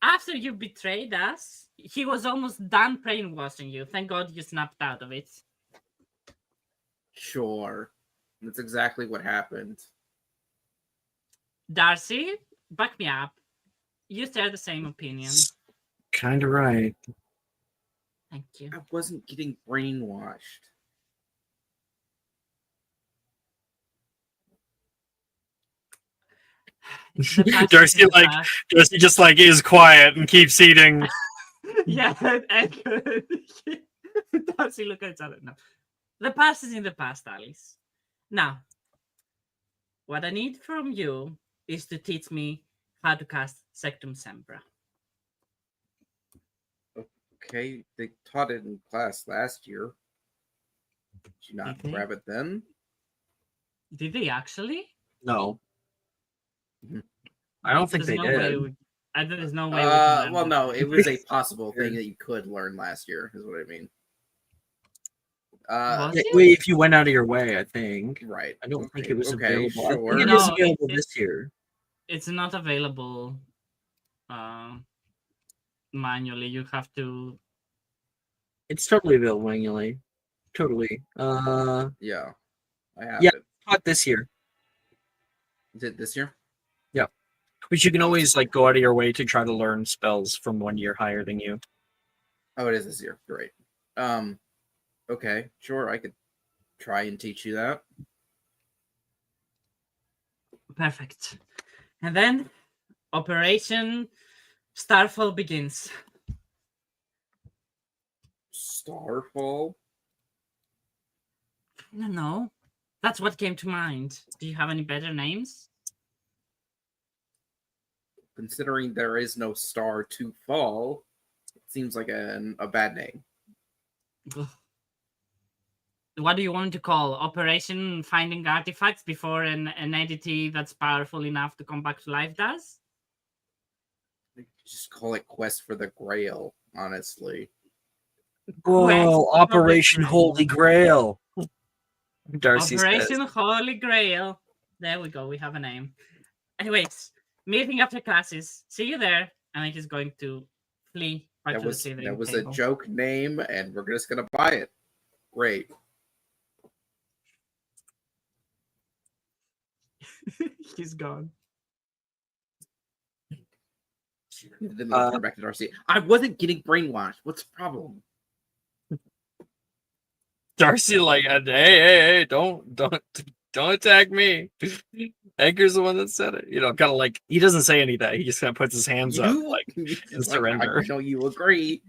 After you betrayed us, he was almost done brainwashing you. Thank God you snapped out of it. Sure. That's exactly what happened. Darcy, back me up. You share the same opinion. Kind of right. Thank you. I wasn't getting brainwashed. The past Darcy, is the like- past. Darcy just like is quiet and keeps eating. Yeah, and good. Darcy, look at each other. No. The past is in the past, Alice. Now, what I need from you is to teach me how to cast Sectum Sempra. Okay, they taught it in class last year. Did you not Did they? grab it then? Did they actually? No. Mhm. I don't think There's they no way did. we- There's no way we can learn Well, that. no, it was a possible thing that you could learn last year, is what I mean. Was it? If you went out of your way, I think. Right. I don't think Okay, it was okay, available. I sure. think You it is know, available this year. It's not available manually. You have to. It's totally available manually. Totally. Yeah, I have Yeah. it. Not this year. Is it this year? Yeah. But you can always like go out of your way to try to learn spells from 1 year higher than you. Oh, it is this year. Great. Okay, sure. I could try and teach you that. Perfect. And then Operation Starfall begins. Starfall. I don't know. That's what came to mind. Do you have any better names? Considering there is no star to fall, it seems like a bad name. Ugh. What do you want to call Operation Finding Artifacts before an entity that's powerful enough to come back to life does? Just call it Quest for the Grail, honestly. Whoa, Quest Operation for the Holy Grail. Darcy Operation says. Holy Grail. There we go. We have a name. Anyways, meeting after classes. See you there. And he's going to flee back That to was the that was table. a joke name, and we're just gonna buy it. Great. He's gone. Then they'll turn back to Darcy. I wasn't getting brainwashed. What's the problem? Darcy, like, hey, don't attack me. Edgar's the one that said it. You know, kind of like he doesn't say anything. He just kind of puts his hands up, like in surrender. I know you agree.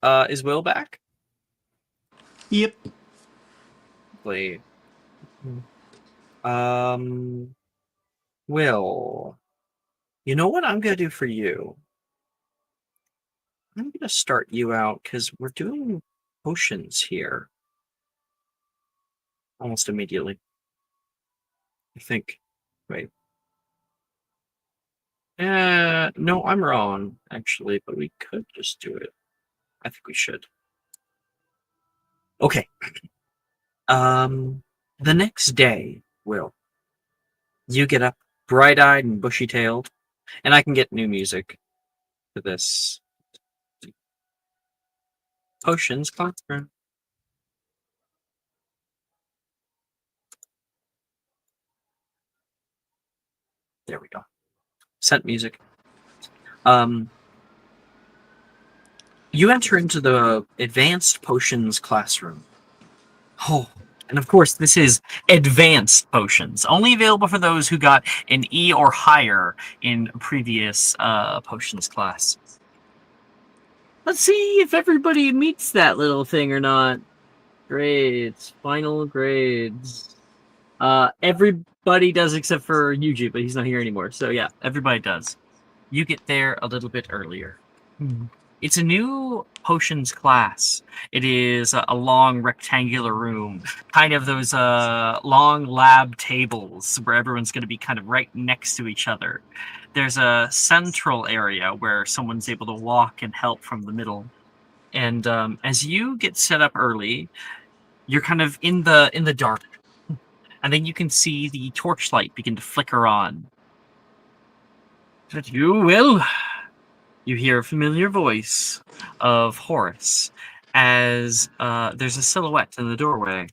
Is Will back? Yep. Wait. Will, you know what I'm gonna do for you? I'm gonna start you out because we're doing potions here. Almost immediately. I think. Wait. No, I'm wrong, actually, but we could just do it. I think we should. Okay. The next day, Will, you get up bright-eyed and bushy-tailed, and I can get new music for this potions classroom. There we go. Set music. You enter into the advanced potions classroom. Oh, and of course, this is advanced potions, only available for those who got an E or higher in previous potions class. Let's see if everybody meets that little thing or not. Grades, final grades. Everybody does except for Yuji, but he's not here anymore. So yeah, everybody does. You get there a little bit earlier. It's a new potions class. It is a long rectangular room, kind of those long lab tables where everyone's going to be kind of right next to each other. There's a central area where someone's able to walk and help from the middle. And as you get set up early, you're kind of in the dark, and then you can see the torchlight begin to flicker on. But you will. You hear a familiar voice of Horace as there's a silhouette in the doorway.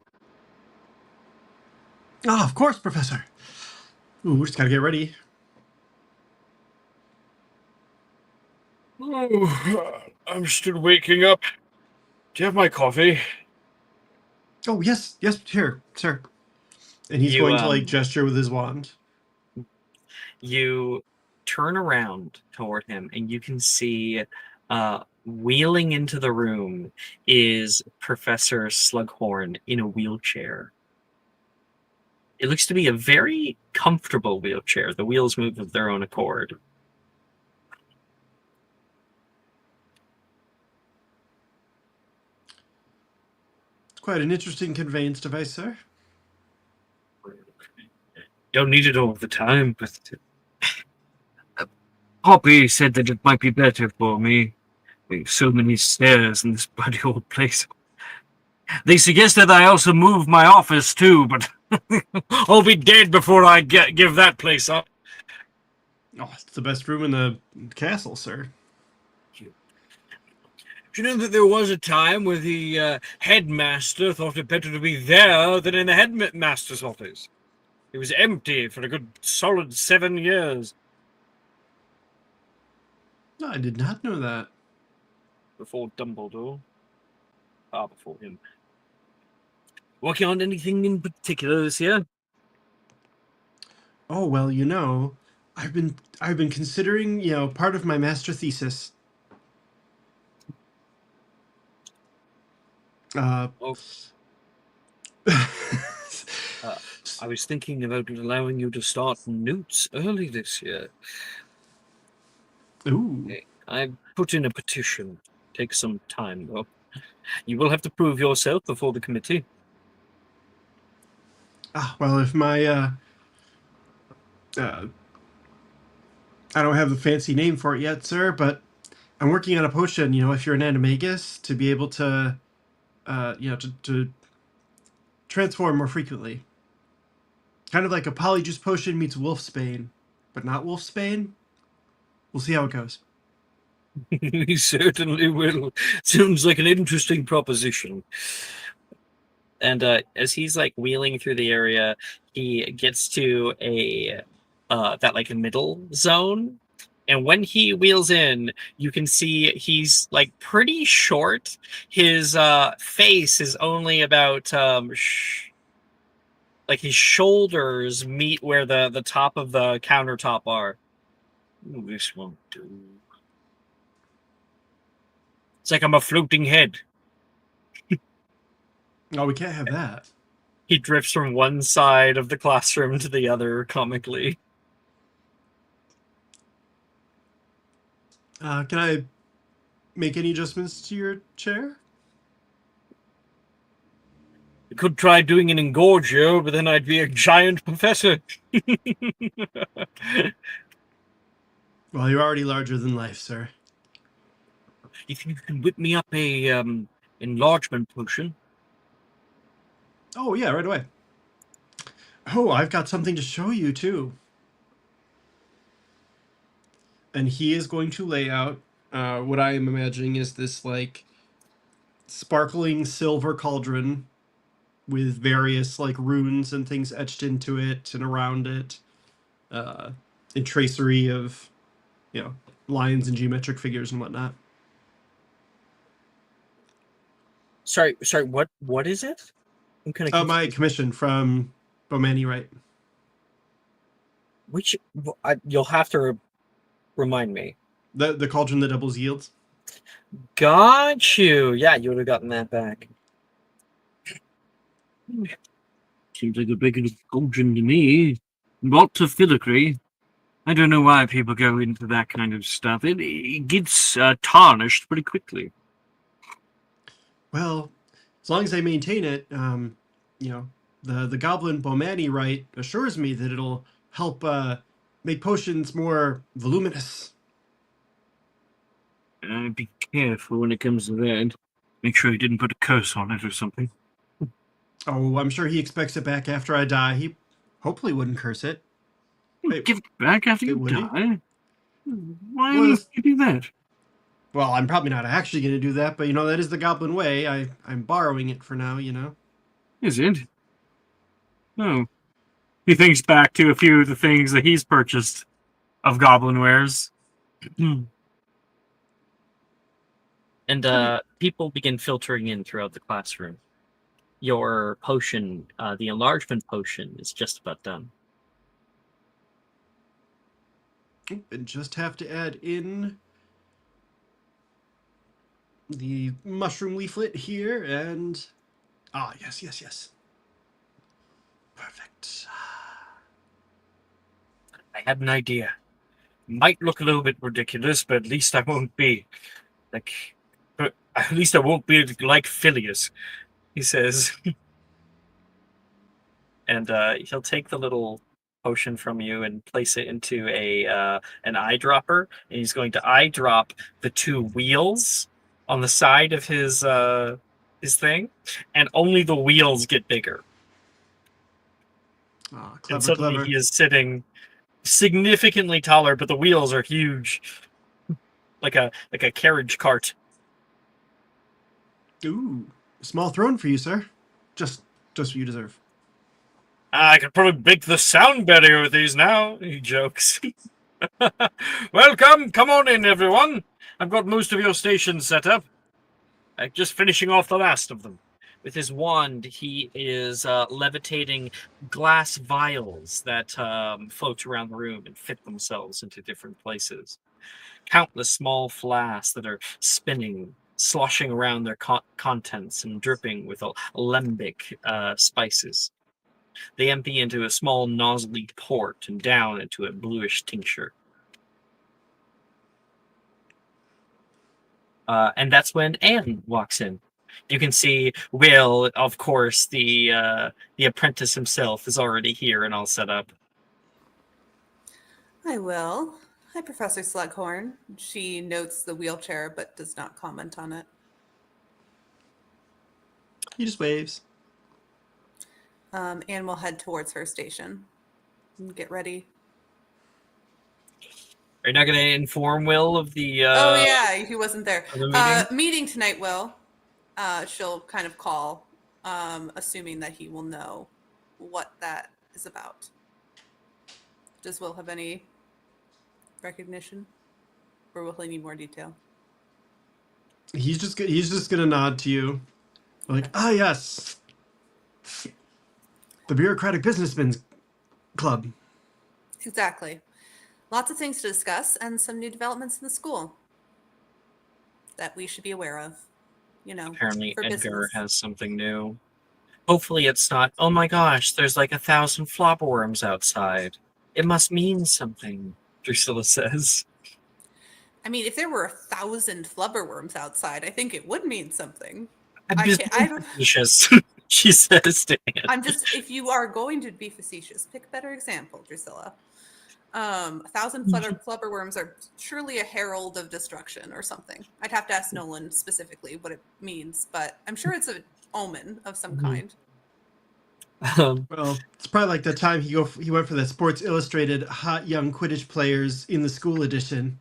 Oh, of course, Professor. Ooh, we just gotta get ready. Oh, I'm still waking up. Do you have my coffee? Oh, yes, here, sir. And he's You, going to like gesture with his wand. You turn around toward him, and you can see wheeling into the room is Professor Slughorn in a wheelchair. It looks to be a very comfortable wheelchair. The wheels move of their own accord. It's quite an interesting conveyance device, sir. Don't need it all the time, but Poppy said that it might be better for me. There's so many stairs in this bloody old place. They suggested I also move my office too, but I'll be dead before I give that place up. Oh, it's the best room in the castle, sir. Do you know that there was a time where the headmaster thought it better to be there than in the headmaster's office? It was empty for a good solid 7 years. No, I did not know that. Before Dumbledore. Before him. Working on anything in particular this year? Oh well, I've been considering, part of my master thesis. Oh, I was thinking about allowing you to start newts early this year. Ooh. I put in a petition. Takes some time, though. You will have to prove yourself before the committee. Well, if my I don't have a fancy name for it yet, sir, but I'm working on a potion. If you're an animagus, to be able to, to transform more frequently. Kind of like a polyjuice potion meets wolfsbane, but not wolfsbane. We'll see how it goes. We certainly will. Sounds like an interesting proposition. And as he's like wheeling through the area, he gets to a middle zone. And when he wheels in, you can see he's like pretty short. His face is only about like his shoulders meet where the top of the countertop are. Ooh, this won't do. It's like I'm a floating head. Oh, we can't have that. He drifts from one side of the classroom to the other comically. Can I make any adjustments to your chair? I could try doing an engorgio, but then I'd be a giant professor. Well, you're already larger than life, sir. If you can whip me up a enlargement potion. Oh, yeah, right away. Oh, I've got something to show you, too. And he is going to lay out what I am imagining is this, like, sparkling silver cauldron with various, like, runes and things etched into it and around it. And tracery of, lines and geometric figures and whatnot. Sorry, what is it? I'm kind of My commission from Bomani, right? Which you'll have to remind me. The cauldron that doubles yields. Got you. Yeah, you would have gotten that back. Seems like a big enough cauldron to me. Lots of filigree. I don't know why people go into that kind of stuff. It gets tarnished pretty quickly. Well, as long as I maintain it, the goblin Bomani right assures me that it'll help make potions more voluminous. Be careful when it comes to that. Make sure he didn't put a curse on it or something. Oh, I'm sure he expects it back after I die. He hopefully wouldn't curse it. Wait, Give it back after you would he? die? Why Well, would you do that? Well, I'm probably not actually going to do that, but that is the goblin way. I'm borrowing it for now. Is it? Oh. He thinks back to a few of the things that he's purchased of goblin wares. And people begin filtering in throughout the classroom. Your potion, the enlargement potion, is just about done. And just have to add in the mushroom leaflet here and yes. Perfect. I had an idea. Might look a little bit ridiculous, but at least I won't be like Phileas, he says. And he'll take the little potion from you and place it into an eyedropper, and he's going to eyedrop the two wheels on the side of his thing, and only the wheels get bigger. Oh, And clever, suddenly clever. he is sitting significantly taller, but the wheels are huge, like a carriage cart. Ooh, small throne for you, sir. Just what you deserve. I could probably make the sound better with these now, he jokes. Welcome, come on in, everyone. I've got most of your stations set up. I'm just finishing off the last of them. With his wand, he is levitating glass vials that float around the room and fit themselves into different places. Countless small flasks that are spinning, sloshing around their contents and dripping with alembic spices. They empty into a small nozzly port and down into a bluish tincture. And that's when Anne walks in. You can see Will, of course, the apprentice himself, is already here and all set up. Hi, Will. Hi, Professor Slughorn. She notes the wheelchair but does not comment on it. He just waves. Anne will head towards her station and get ready. Are you not going to inform Will of the? Oh yeah, he wasn't there. of the meeting? Meeting tonight, Will. She'll kind of call, assuming that he will know what that is about. Does Will have any recognition, or will he need more detail? He's just gonna nod to you, like, ah, yes, the bureaucratic businessmen's club. Exactly. Lots of things to discuss and some new developments in the school that we should be aware of. You know, Apparently, for Edgar business. has something new. Hopefully, it's not. Oh my gosh, there's like 1,000 flopperworms outside. It must mean something. Drusilla says. I mean, if there were 1,000 flubberworms outside, I think it would mean something. I'm I just can't- being I don't- facetious, she says to Anne. I'm just, if you are going to be facetious, pick a better example, Drusilla. 1,000 flubberworms are surely a herald of destruction or something. I'd have to ask Nolan specifically what it means, but I'm sure it's an omen of some kind. Well, it's probably like the time he went for the Sports Illustrated hot young Quidditch players in the school edition.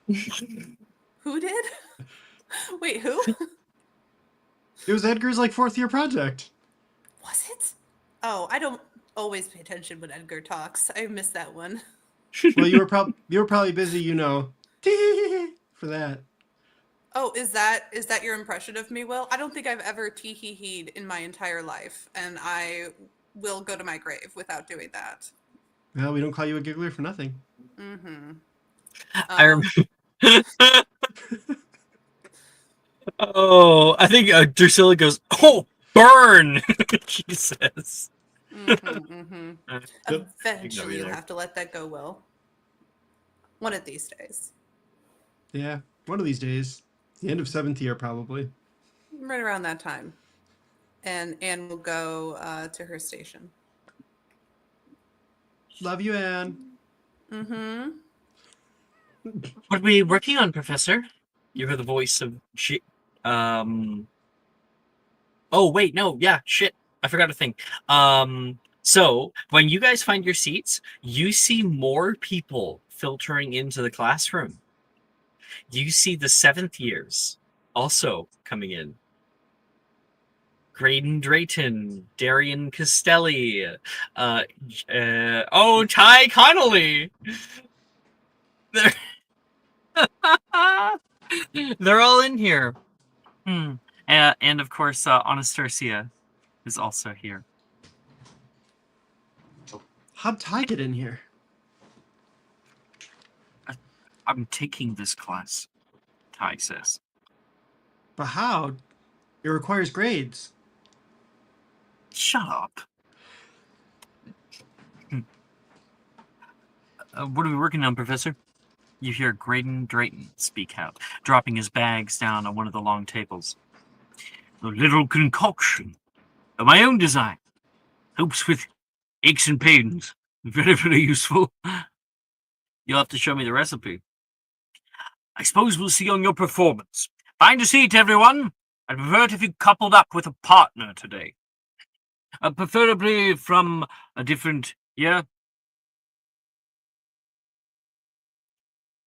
Who did? Wait, who? It was Edgar's like 4th year project. Was it? Oh, I don't always pay attention when Edgar talks. I missed that one. Well, you were probably busy, for that. Oh, is that your impression of me, Will? I don't think I've ever tee-hee-heed in my entire life, and I will go to my grave without doing that. Well, we don't call you a giggler for nothing. Mm-hmm. I remember. Oh, I think Drusilla goes, "Oh, burn!" she says. Eventually, you have to let that go, Will. One of these days. Yeah, one of these days. The end of 7th year, probably. Right around that time. And Anne will go to her station. Love you, Anne. Mm-hmm. What are we working on, Professor? You hear the voice of Oh wait, no, yeah, shit. I forgot a thing. So when you guys find your seats, you see more people filtering into the classroom. You see the 7th years also coming in. Graydon Drayton, Darian Costelli, Ty Connolly. They're all in here. And of course, Anastasia is also here. How'd Ty get in here? I'm taking this class, Ty says. But how? It requires grades. Shut up. What are we working on, Professor? You hear Graydon Drayton speak out, dropping his bags down on one of the long tables. A little concoction of my own design. Helps with Aches and pains. Very, very useful. You'll have to show me the recipe. I suppose we'll see on your performance. Find a seat, everyone. I'd prefer it if you coupled up with a partner today. Preferably from a different year.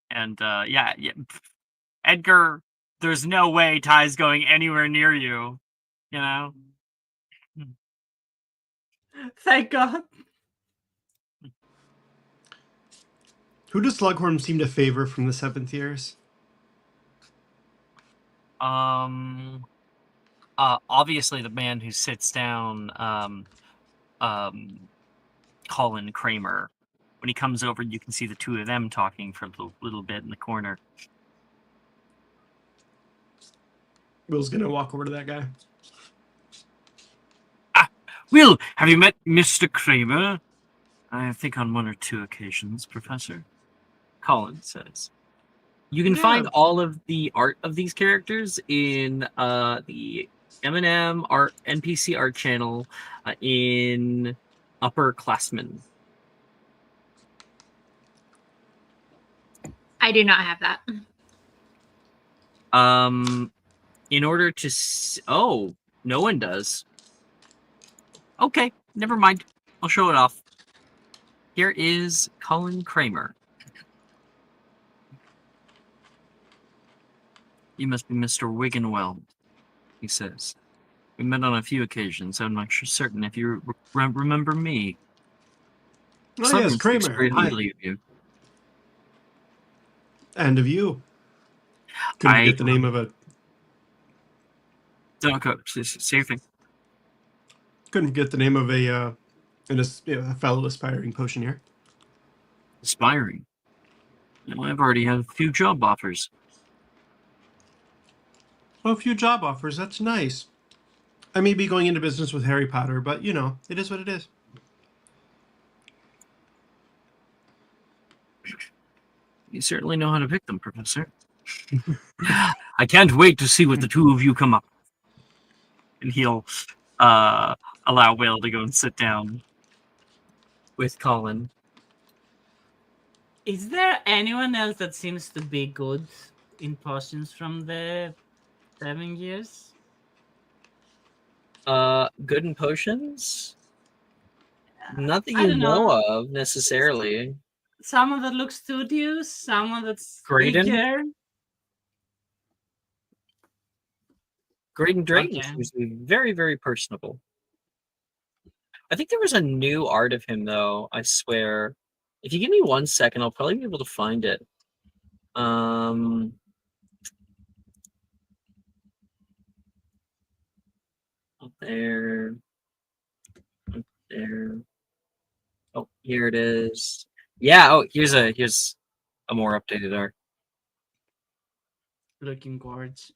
And, yeah. Edgar, there's no way Ty's going anywhere near you. You know? Thank God. Who does Slughorn seem to favor from the seventh years? Obviously the man who sits down, Colin Kramer. When he comes over, you can see the two of them talking for a little bit in the corner. Will's gonna walk over to that guy. Will, have you met Mr. Kramer? I think on one or two occasions, Professor. Colin says. You can find all of the art of these characters in the M&M art NPC art channel in Upperclassmen. I do not have that. In order to oh, no one does. Okay, never mind. I'll show it off. Here is Colin Kramer. You must be Mr. Wigginweld, he says. We met on a few occasions. I'm not certain if you remember me. Oh yes, Someone speaks Kramer. very Hi. highly of you. And of you. Couldn't get the name of a. Don't go. Say your thing. Couldn't get the name of a fellow aspiring potioneer. Aspiring. Well, I've already had a few job offers. Oh, a few job offers. That's nice. I may be going into business with Harry Potter, but you know, it is what it is. You certainly know how to pick them, Professor. I can't wait to see what the two of you come up. And he'll allow Will to go and sit down with Colin. Is there anyone else that seems to be good in potions from the 7 years? Good in potions? Nothing I you don't know know. of necessarily. Someone that looks studious, someone that's Graydon? eager. Graydon Drayton Okay. seems to be very, very personable. I think there was a new art of him, though, I swear. If you give me 1 second, I'll probably be able to find it. Up there. Up there. Oh, here it is. Yeah, oh, here's a more updated art. Looking gorge.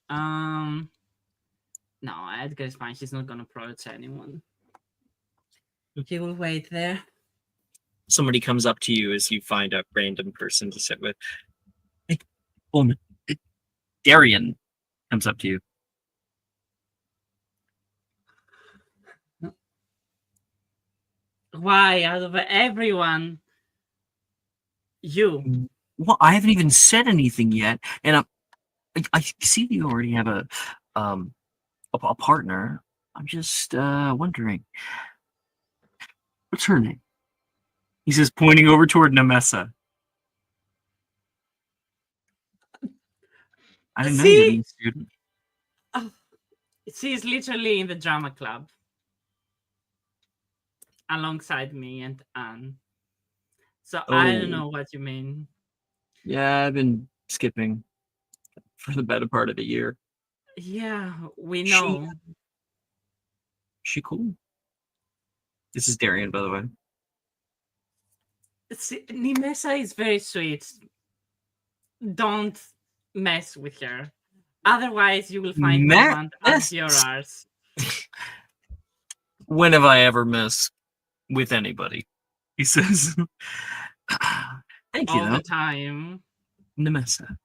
No, Edgar's fine. She's not gonna approach anyone. He will wait there. Somebody comes up to you as you find a random person to sit with. Hey, woman. Darian comes up to you. Why, out of everyone, you? Well, I haven't even said anything yet, and I see you already have a partner. I'm just wondering, what's her name? He says, pointing over toward Nemessa. I didn't know you were a student. She's literally in the drama club alongside me and Anne. So I don't know what you mean. Yeah, I've been skipping for the better part of the year. Yeah, we know. She cool. This is Darian, by the way. Nimesa is very sweet. Don't mess with her. Otherwise, you will find someone up your arse. When have I ever messed with anybody? He says. Thank you, all though. the time. Nemessa.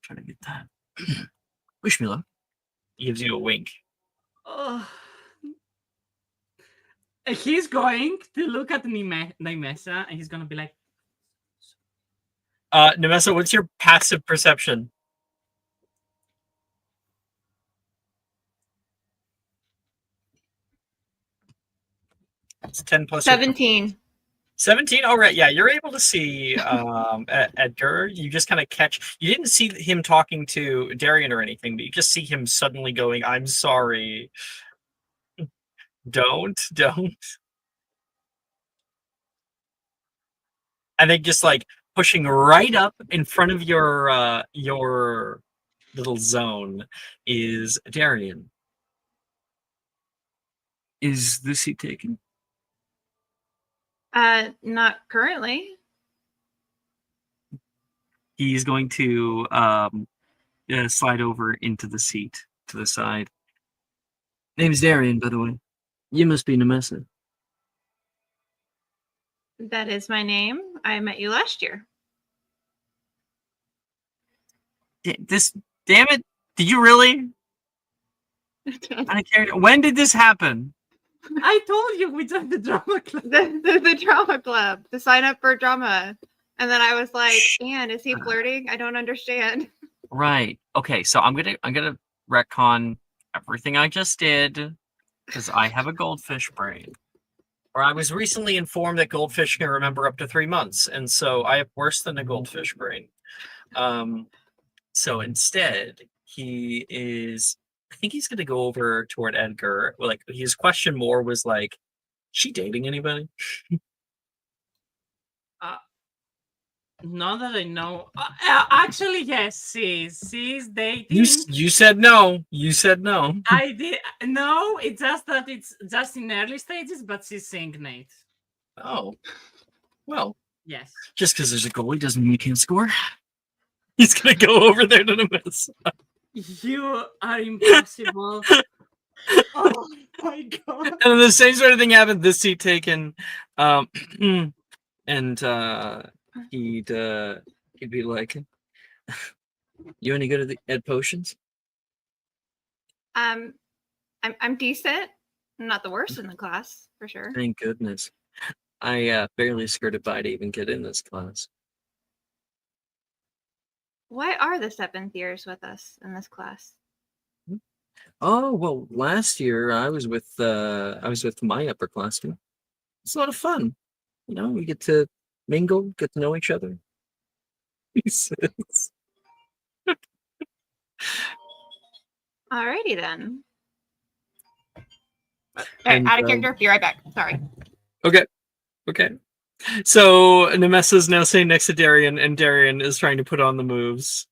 Trying to get that. Wish me luck. He gives you a wink. he's going to look at Nemessa and he's gonna be like, Nemessa, what's your passive perception? It's 10 plus 17. 17. All right, yeah, you're able to see Edgar. You just kind of catch. You didn't see him talking to Darian or anything, but you just see him suddenly going, "I'm sorry. Don't." And then just like pushing right up in front of your little zone is Darian. Is the seat taken? Not currently. He's going to slide over into the seat to the side. Name's Darian, by the way. You must be Nemessa. That is my name. I met you last year. Damn it! Did you really? I can't. When did this happen? I told you we joined the drama club. The drama club, to sign up for drama. And then I was like, Anne, is he flirting? I don't understand. Right. Okay, so I'm gonna retcon everything I just did because I have a goldfish brain. Or I was recently informed that goldfish can remember up to 3 months, and so I have worse than a goldfish brain. So instead, he is. I think he's going to go over toward Edgar. Like his question more was like, "She dating anybody?" Not that I know. Actually, yes, she's dating. You said no. You said no. I did. No, it's just that it's just in early stages, but she's seeing Nate. Oh, well. Yes. Just because there's a goalie doesn't mean you can't score. He's gonna go over there to the miss. You are impossible. Oh my god. And the same sort of thing happened. This seat taken, and he'd be like, "You any good at potions?" I'm decent. I'm not the worst in the class, for sure. Thank goodness. I barely skirted by to even get in this class. Why are the 7th years with us in this class? Oh well, last year I was with my upperclassmen. It's a lot of fun. You know, we get to mingle, get to know each other. He says. Alrighty then. And, Out of character. Be right back. Sorry. Okay. So Nemessa's now sitting next to Darian, and Darian is trying to put on the moves.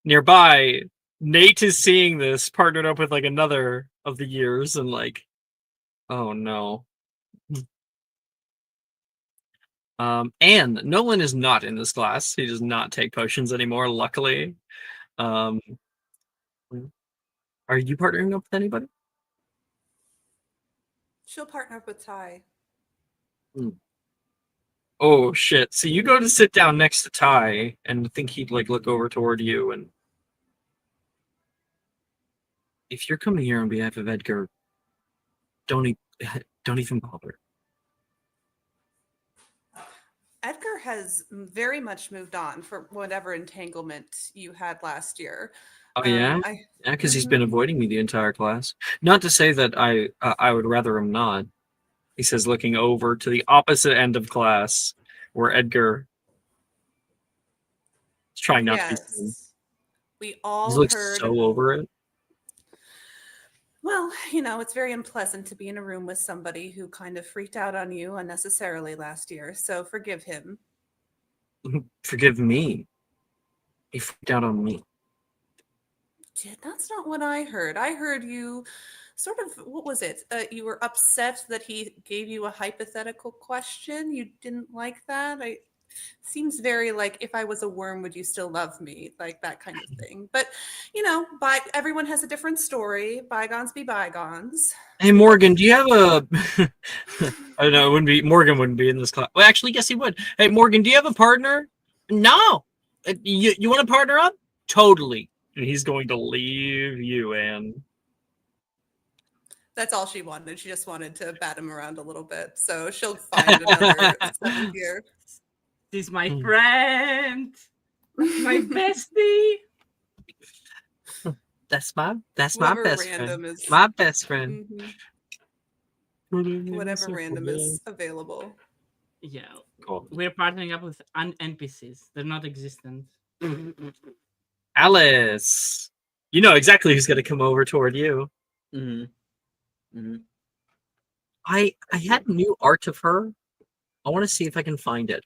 Nearby, Nate is seeing this, partnered up with like another of the years, and like, oh no. And Nolan is not in this class. He does not take potions anymore, luckily. Are you partnering up with anybody? She'll partner up with Ty. Oh shit. So you go to sit down next to Ty and think he'd like look over toward you, and if you're coming here on behalf of Edgar, don't even bother. Edgar has very much moved on from whatever entanglement you had last year. Oh yeah? Yeah, because he's been avoiding me the entire class. Not to say that I would rather him not. He says, looking over to the opposite end of class, where Edgar is trying not to be seen. We all He looks heard so over it. Well, you know, it's very unpleasant to be in a room with somebody who kind of freaked out on you unnecessarily last year. So forgive him. Forgive me. He freaked out on me. That's not what I heard. I heard you sort of, what was it? You were upset that he gave you a hypothetical question. You didn't like that. Seems very like, if I was a worm, would you still love me? Like that kind of thing. But, you know, everyone has a different story. Bygones be bygones. Hey, Morgan, do you have a... I don't know, Morgan wouldn't be in this class. Well, actually, yes, he would. Hey, Morgan, do you have a partner? No. You want to partner up? Totally. And he's going to leave you, Anne. That's all she wanted. She just wanted to bat him around a little bit. So she'll find another 7 here. She's my Hmm. friend, my bestie. That's my Whoever best random friend. is My best friend. whatever random is available. Yeah, Cool. we're partnering up with NPCs. They're not existent. Alice, you know exactly who's gonna come over toward you. I had new art of her. I want to see if I can find it.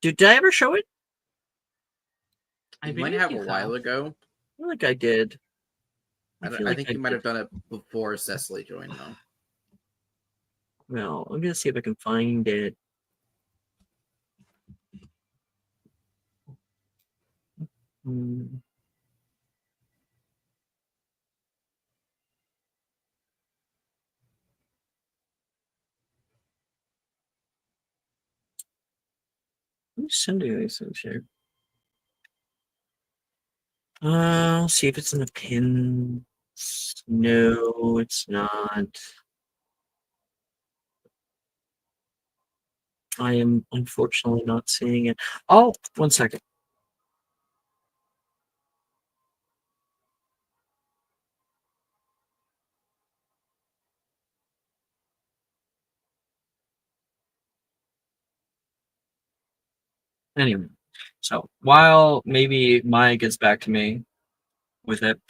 Did I ever show it? I You might believe have you a while ago. I feel like I did. I feel like think you might have done it before Cecily joined, though. Well, I'm gonna see if I can find it. Hmm. Let me send you these things here. See if it's in the pins. No, it's not. I am unfortunately not seeing it. Oh, 1 second. Anyway, so while maybe Maya gets back to me with it,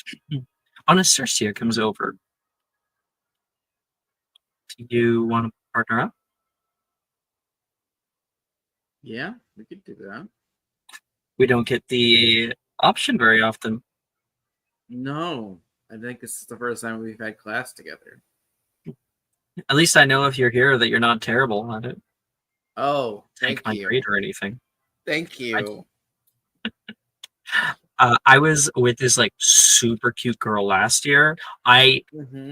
Anastasia comes over. Do you want to partner up? Yeah, we could do that. We don't get the option very often. No, I think this is the first time we've had class together. At least I know if you're here that you're not terrible at it. Oh, Take thank my you. grade or anything. Thank you. I was with this like super cute girl last year. I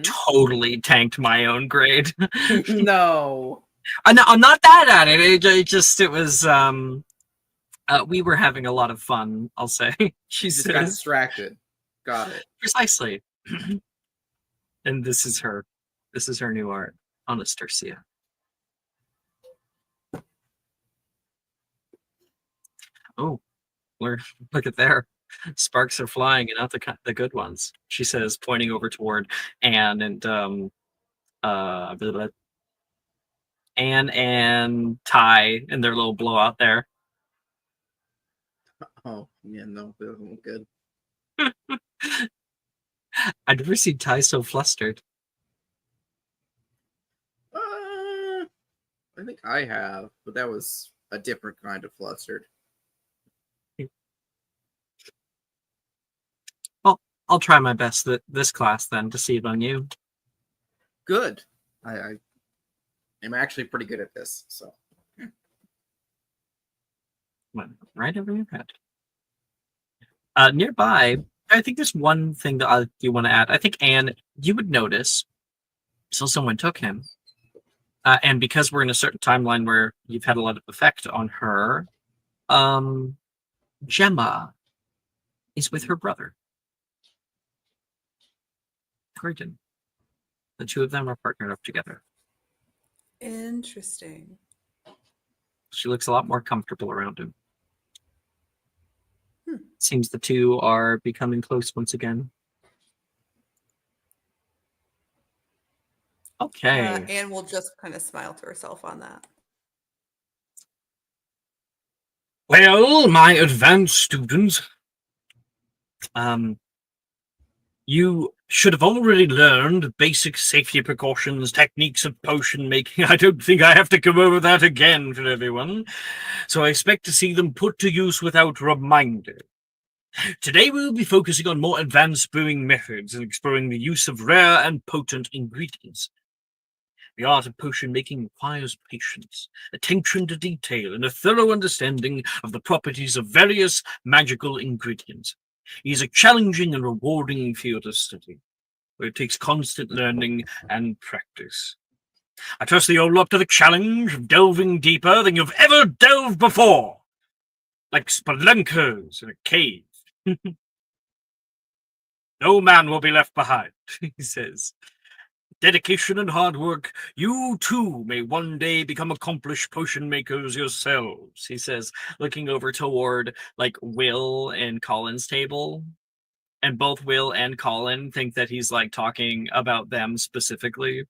totally tanked my own grade. No. I'm not bad at it. It was we were having a lot of fun, I'll say. She Just got says distracted. Got it. precisely. And this is her. This is her new art, Anastasia. Oh, look at there. Sparks are flying and not the good ones, she says, pointing over toward Anne and Anne and Ty and their little blowout there. Oh, yeah, no, that doesn't look good. I'd never seen Ty so flustered. I think I have, but that was a different kind of flustered. Well, I'll try my best this class then to see it on you. Good. I am actually pretty good at this, so. Went right over your head. Nearby, I think there's one thing that you want to add. I think, Anne, you would notice, so someone took him. And because we're in a certain timeline where you've had a lot of effect on her, Gemma is with her brother, Curtin. The two of them are partnered up together. Interesting. She looks a lot more comfortable around him. Seems the two are becoming close once again. Okay. Anne will just kind of smile to herself on that. Well, my advanced students, you should have already learned basic safety precautions, techniques of potion making. I don't think I have to come over that again for everyone, so I expect to see them put to use without reminder. Today we'll be focusing on more advanced brewing methods and exploring the use of rare and potent ingredients. The art of potion making requires patience, attention to detail, and a thorough understanding of the properties of various magical ingredients. It is a challenging and rewarding field of study, where it takes constant learning and practice. I trust that you're up to the challenge of delving deeper than you've ever delved before, like spelunkers in a cave. No man will be left behind, he says. dedication and hard work, you too may one day become accomplished potion makers yourselves, he says, looking over toward like Will and Colin's table. And both Will and Colin think that he's like talking about them specifically.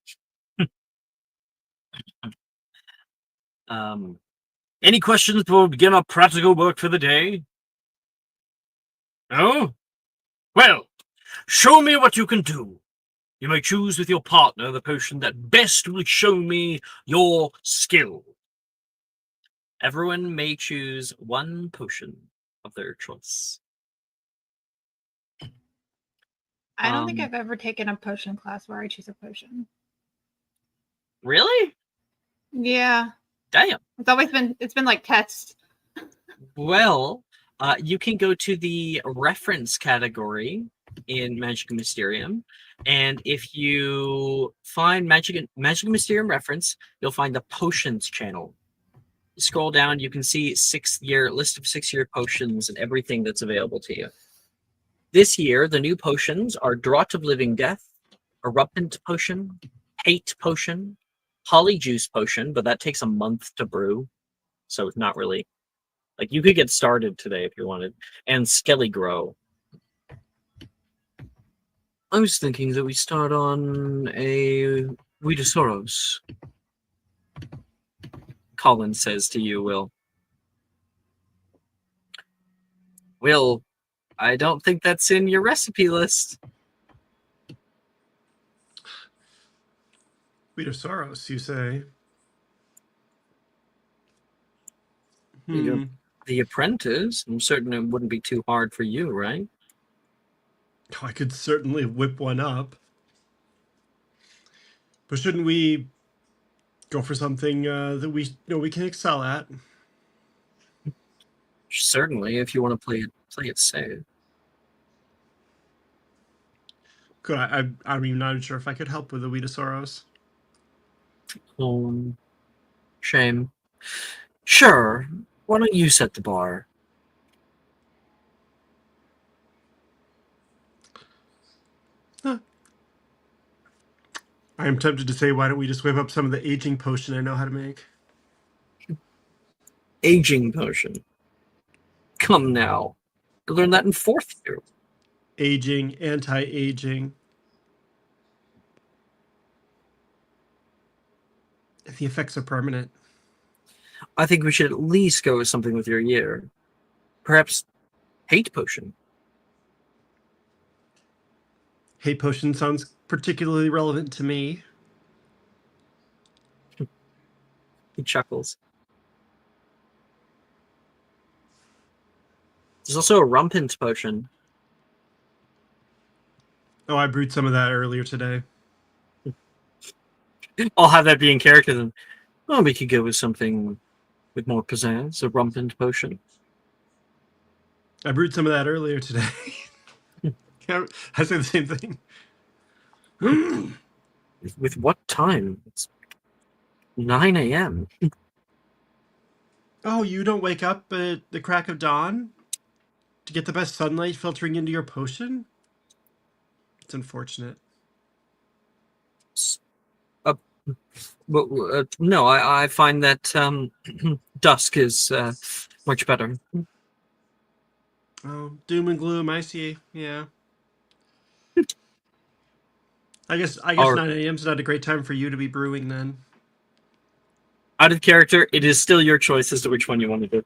Any questions before we begin our practical work for the day? No? Well, show me what you can do. You may choose with your partner the potion that best will show me your skill. Everyone may choose one potion of their choice. I don't think Um, I've ever taken a potion class where I choose a potion. Really? Yeah, Damn. it's been like tests. Well, you can go to the reference category in Magic and Mysterium, and if you find Magic and Mysterium reference, you'll find the potions channel. Scroll down, you can see list of 6-year potions and everything that's available to you. This year, the new potions are Draught of Living Death, Eruptant Potion, Hate Potion, Polyjuice Potion, but that takes a month to brew, so it's not really... Like, you could get started today if you wanted. And Skelly Grow. I was thinking that we start on a Weed of Sorrows. Colin says to you, Will. Will, I don't think that's in your recipe list. Weed of Sorrows, you say? You're the apprentice. I'm certain it wouldn't be too hard for you, right? I could certainly whip one up. But shouldn't we go for something that we can excel at? Certainly, if you want to play it safe. Could I'm even not sure if I could help with the Weed of Sorrows. Shame. Sure. Why don't you set the bar? Huh. I am tempted to say, why don't we just whip up some of the aging potion I know how to make? Aging potion. Come now. You learned that in 4th year. Aging, anti-aging. The effects are permanent. I think we should at least go with something with your year. Perhaps hate potion. Hate potion sounds particularly relevant to me. He chuckles. There's also a rumpant potion. Oh, I brewed some of that earlier today. I'll have that be in character then. Oh, we could go with something with more pizzazz, a rumpant potion. I brewed some of that earlier today. I say the same thing. With what time? It's 9 a.m. Oh, you don't wake up at the crack of dawn to get the best sunlight filtering into your potion? It's unfortunate. No, I find that dusk is much better. Oh, doom and gloom. I see. Yeah. I guess 9 a.m. is not a great time for you to be brewing then. Out of character, it is still your choice as to which one you want to do.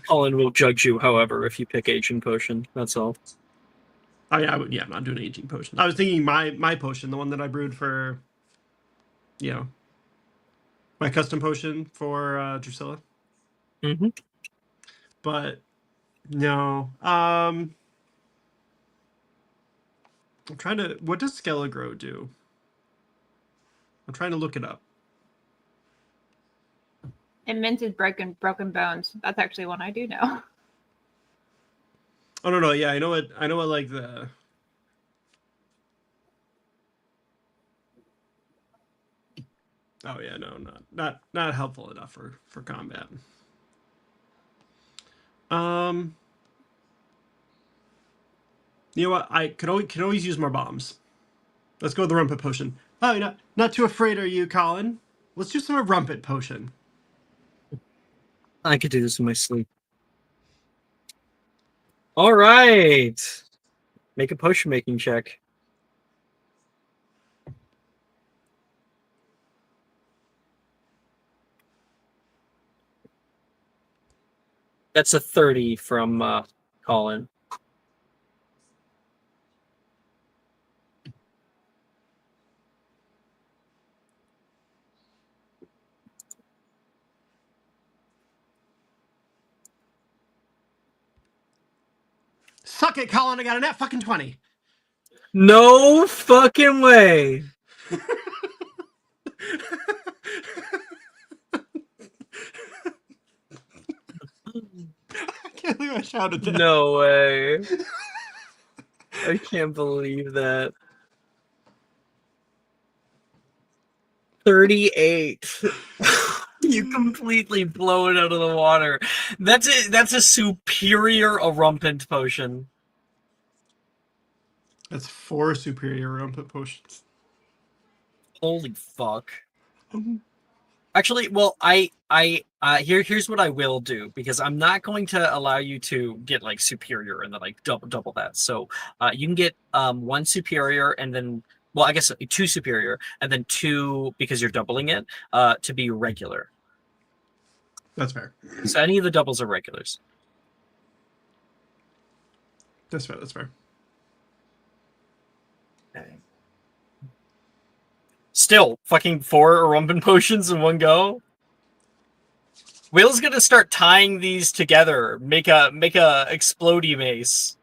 Colin will judge you, however, if you pick aging potion. That's all. Oh yeah, I'm not doing aging potion. I was thinking my potion, the one that I brewed for, my custom potion for Drusilla. Mm-hmm. But no, I'm trying to. What does Skelligro do? I'm trying to look it up. It minces broken bones. That's actually one I do know. Oh no, yeah, I know it. I know it like the. Oh yeah, no, not helpful enough for combat. You know what? I can always use more bombs. Let's go with the rumpet potion. Oh, you're not too afraid, are you, Colin? Let's do some rumpet potion. I could do this in my sleep. All right. Make a potion making check. That's a 30 from Colin. Suck it, Colin. I got a nat fucking 20. No fucking way. I can't believe I shouted that. No way. I can't believe that. 38. You completely blow it out of the water. That's a superior rumpet potion. That's 4 superior rumpet potions. Holy fuck. Actually, well, here's what I will do, because I'm not going to allow you to get like superior and then like double that. So you can get 1 superior and then, well, I guess 2 superior and then 2, because you're doubling it, to be regular. That's fair. So any of the doubles are regulars. That's fair. That's fair. Still, fucking 4 Rumpin potions in one go. Will's gonna start tying these together. Make a explodey mace.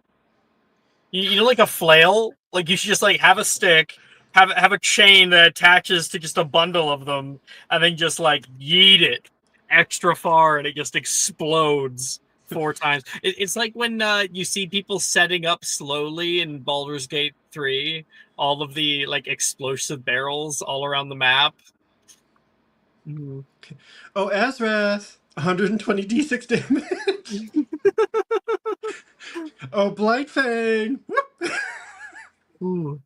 You know, like a flail. Like you should just like have a stick, have a chain that attaches to just a bundle of them, and then just like yeet it extra far, and it just explodes 4 times. It's like when you see people setting up slowly in Baldur's Gate 3. All of the like explosive barrels all around the map. Mm. Oh, Azrath, 120 d6 damage. Oh, Blightfang. Ooh.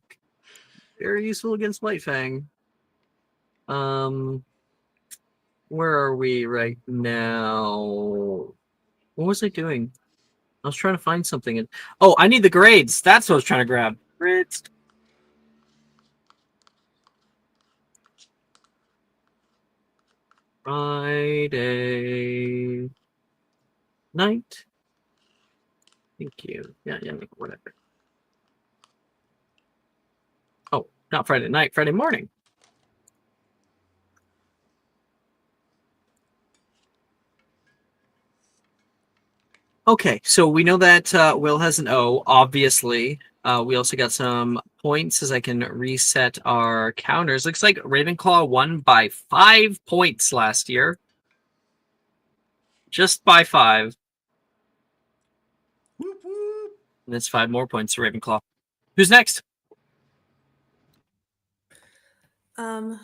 Very useful against Blightfang. Where are we right now? What was I doing? I was trying to find something. Oh, I need the grades. That's what I was trying to grab. Grades. Friday night. Thank you. Yeah, whatever. Oh, not Friday night, Friday morning. Okay, so we know that Will has an O, obviously. We also got some points as I can reset our counters. Looks like Ravenclaw won by 5 points last year. Just by 5. Whoop, whoop. And that's 5 more points to Ravenclaw. Who's next? Anne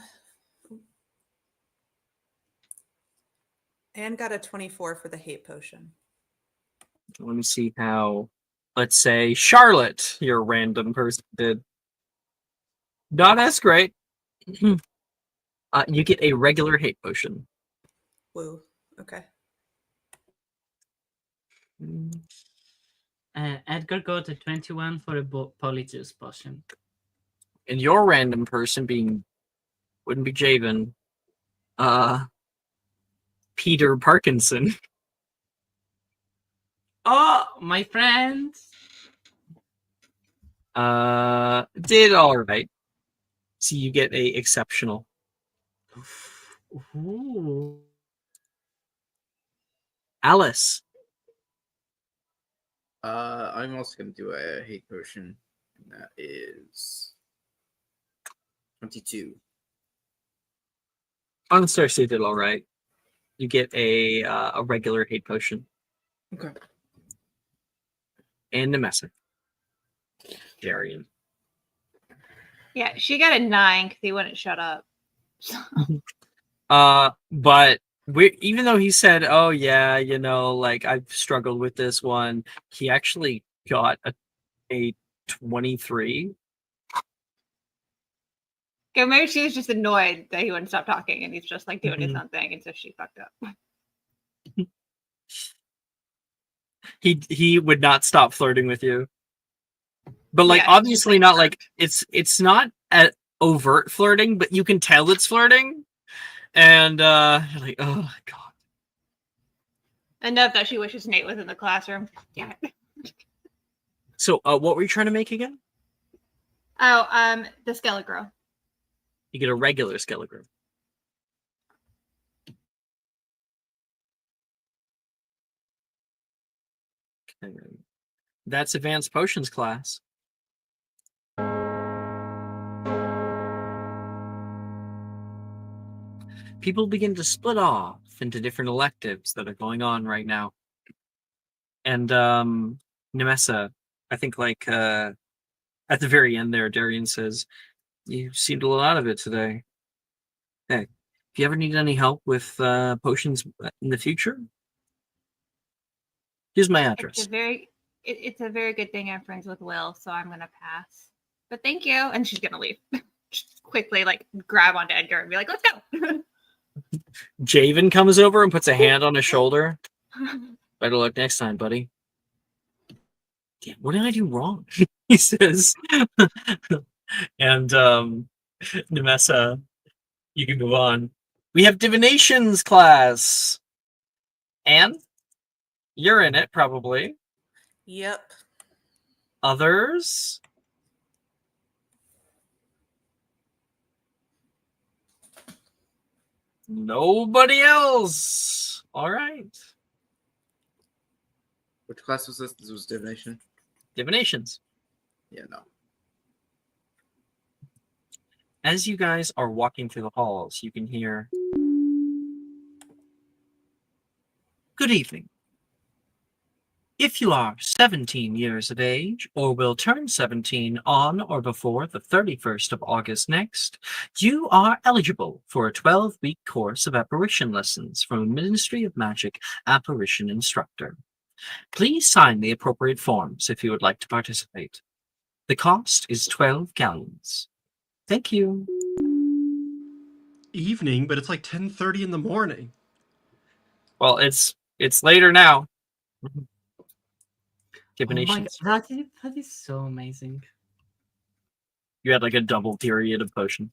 got a 24 for the hate potion. Let me see how, let's say, Charlotte, your random person, did. Not as great. You get a regular hate potion. Woo. Okay. Edgar got a 21 for a Polyjuice potion. And your random person wouldn't be Javen. Peter Parkinson. Oh, my friend. Did all right. So you get a exceptional. Ooh. Alice. I'm also gonna do a hate potion, and that is 22. Anastasia did all right. You get a regular hate potion. Okay. And Nemessa. Darian. Yeah, she got a 9 because he wouldn't shut up. But even though he said, "Oh yeah, you know, like I've struggled with this one," he actually got a 23. Okay, maybe she was just annoyed that he wouldn't stop talking, and he's just like doing his Mhm. own thing, and so she fucked up. He would not stop flirting with you. But like Yeah, she's just, obviously like, not like it's not at overt flirting, but you can tell it's flirting. And you're like, oh god. enough that she wishes Nate was in the classroom. Yeah. So what were you trying to make again? Oh, the Skeleton Girl. You get a regular skeleton. Okay. That's advanced potions class. People begin to split off into different electives that are going on right now. And Nemessa, I think like at the very end there, Darian says, you seemed a little out of it today. Hey, if you ever need any help with potions in the future, here's my address. It's a very good thing I'm friends with Will, so I'm gonna pass. But thank you, and she's gonna leave. Just quickly, like grab onto Edgar and be like, "Let's go." Javen comes over and puts a hand on his shoulder. Better luck next time, buddy. Damn, what did I do wrong? He says. And Nemessa, you can move on. We have divinations class. Anne, you're in it probably. Yep. Others? Nobody else. All right. Which class was this? This was divination. Divinations. Yeah, no. As you guys are walking through the halls, you can hear, good evening. If you are 17 years of age or will turn 17 on or before the 31st of August next, you are eligible for a 12-week course of apparition lessons from a Ministry of Magic apparition instructor. Please sign the appropriate forms if you would like to participate. The cost is 12 galleons. Thank you. Evening, but it's like 10:30 in the morning. Well, it's later now. Oh my Divinations. god, that is so amazing. You had like a double period of potion.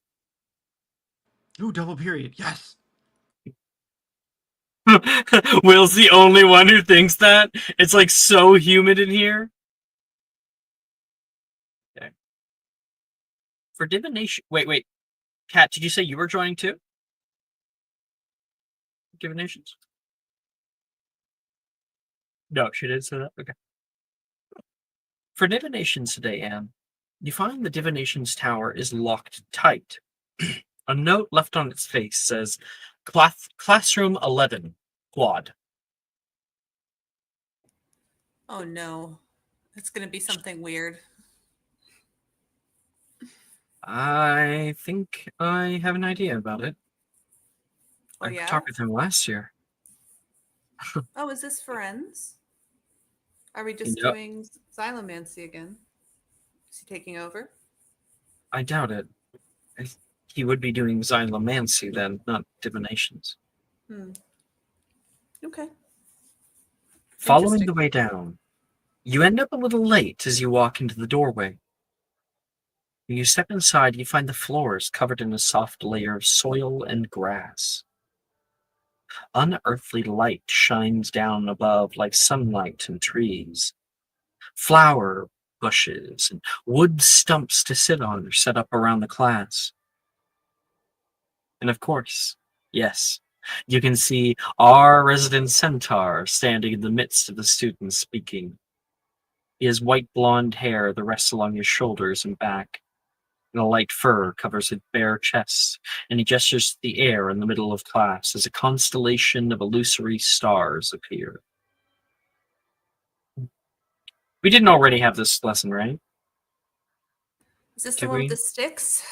Ooh, double period. Yes. Will's the only one who thinks that. It's like so humid in here. Okay. For divination, wait. Kat, did you say you were joining too? Divinations? No, she didn't say that. Okay. For divinations today, Anne, you find the divinations tower is locked tight. A note left on its face says, Classroom 11, quad. Oh no. It's gonna be something weird. I think I have an idea about it. Oh I yeah? talked with him last year. Oh, is this friends? Are we just Yep. doing xylomancy again? Is he taking over? I doubt it. He would be doing xylomancy then, not divinations. Okay. Following Interesting. the way down, you end up a little late as you walk into the doorway. When you step inside, you find the floors covered in a soft layer of soil and grass. Unearthly light shines down above like sunlight and trees. Flower bushes and wood stumps to sit on are set up around the class. And of course, yes, you can see our resident centaur standing in the midst of the students speaking. He has white blonde hair that rests along his shoulders and back, and a light fur covers his bare chest, and he gestures to the air in the middle of class as a constellation of illusory stars appear. We didn't already have this lesson, right? Is this Did the one we? with the sticks?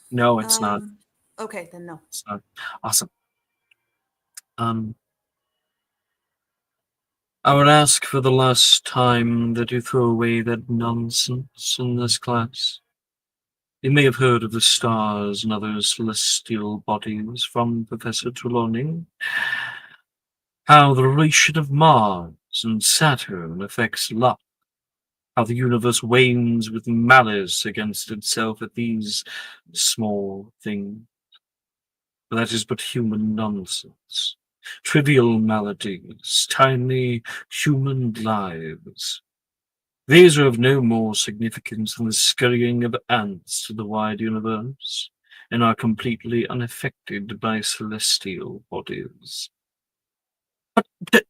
No, it's not. Okay, then no. It's not. Awesome. I would ask for the last time that you throw away that nonsense in this class. You may have heard of the stars and other celestial bodies from Professor Trelawney. How the relation of Mars and Saturn affects luck. How the universe wanes with malice against itself at these small things. But that is but human nonsense. Trivial maladies, tiny human lives. These are of no more significance than the scurrying of ants to the wide universe, and are completely unaffected by celestial bodies. But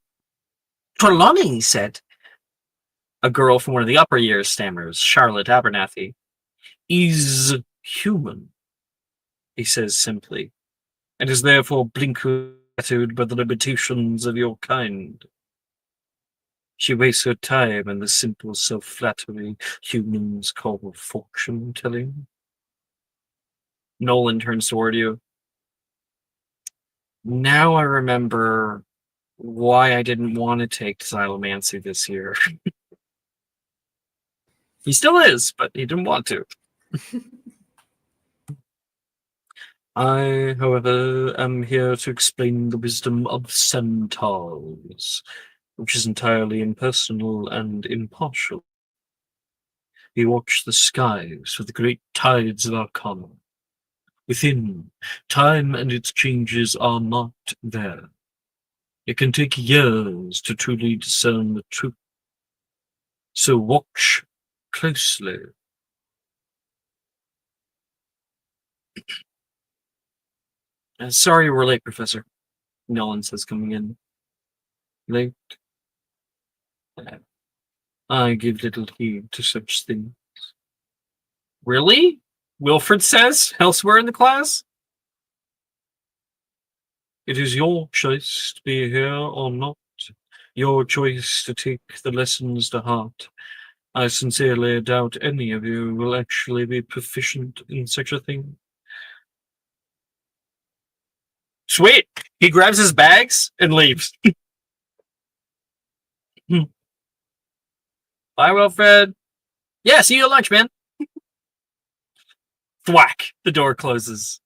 Trelawney said, a girl from one of the upper years stammers, Charlotte Abernathy, is human, he says simply, and is therefore blinkered by the limitations of your kind. She wastes her time in the simple self-flattery humans call fortune-telling. Nolan turns toward you. Now I remember why I didn't want to take Xylomancy this year. He still is, but he didn't want to. I, however, am here to explain the wisdom of centaurs, which is entirely impersonal and impartial. We watch the skies for the great tides of Arcana. Within, time and its changes are not there. It can take years to truly discern the truth. So watch closely. Sorry we're late, Professor. Nolan says, coming in. Late? I give little heed to such things. Really? Wilfred says, elsewhere in the class? It is your choice to be here or not. Your choice to take the lessons to heart. I sincerely doubt any of you will actually be proficient in such a thing. Sweet! He grabs his bags and leaves. Bye, Wilfred. Yeah, see you at lunch, man. Thwack! The door closes.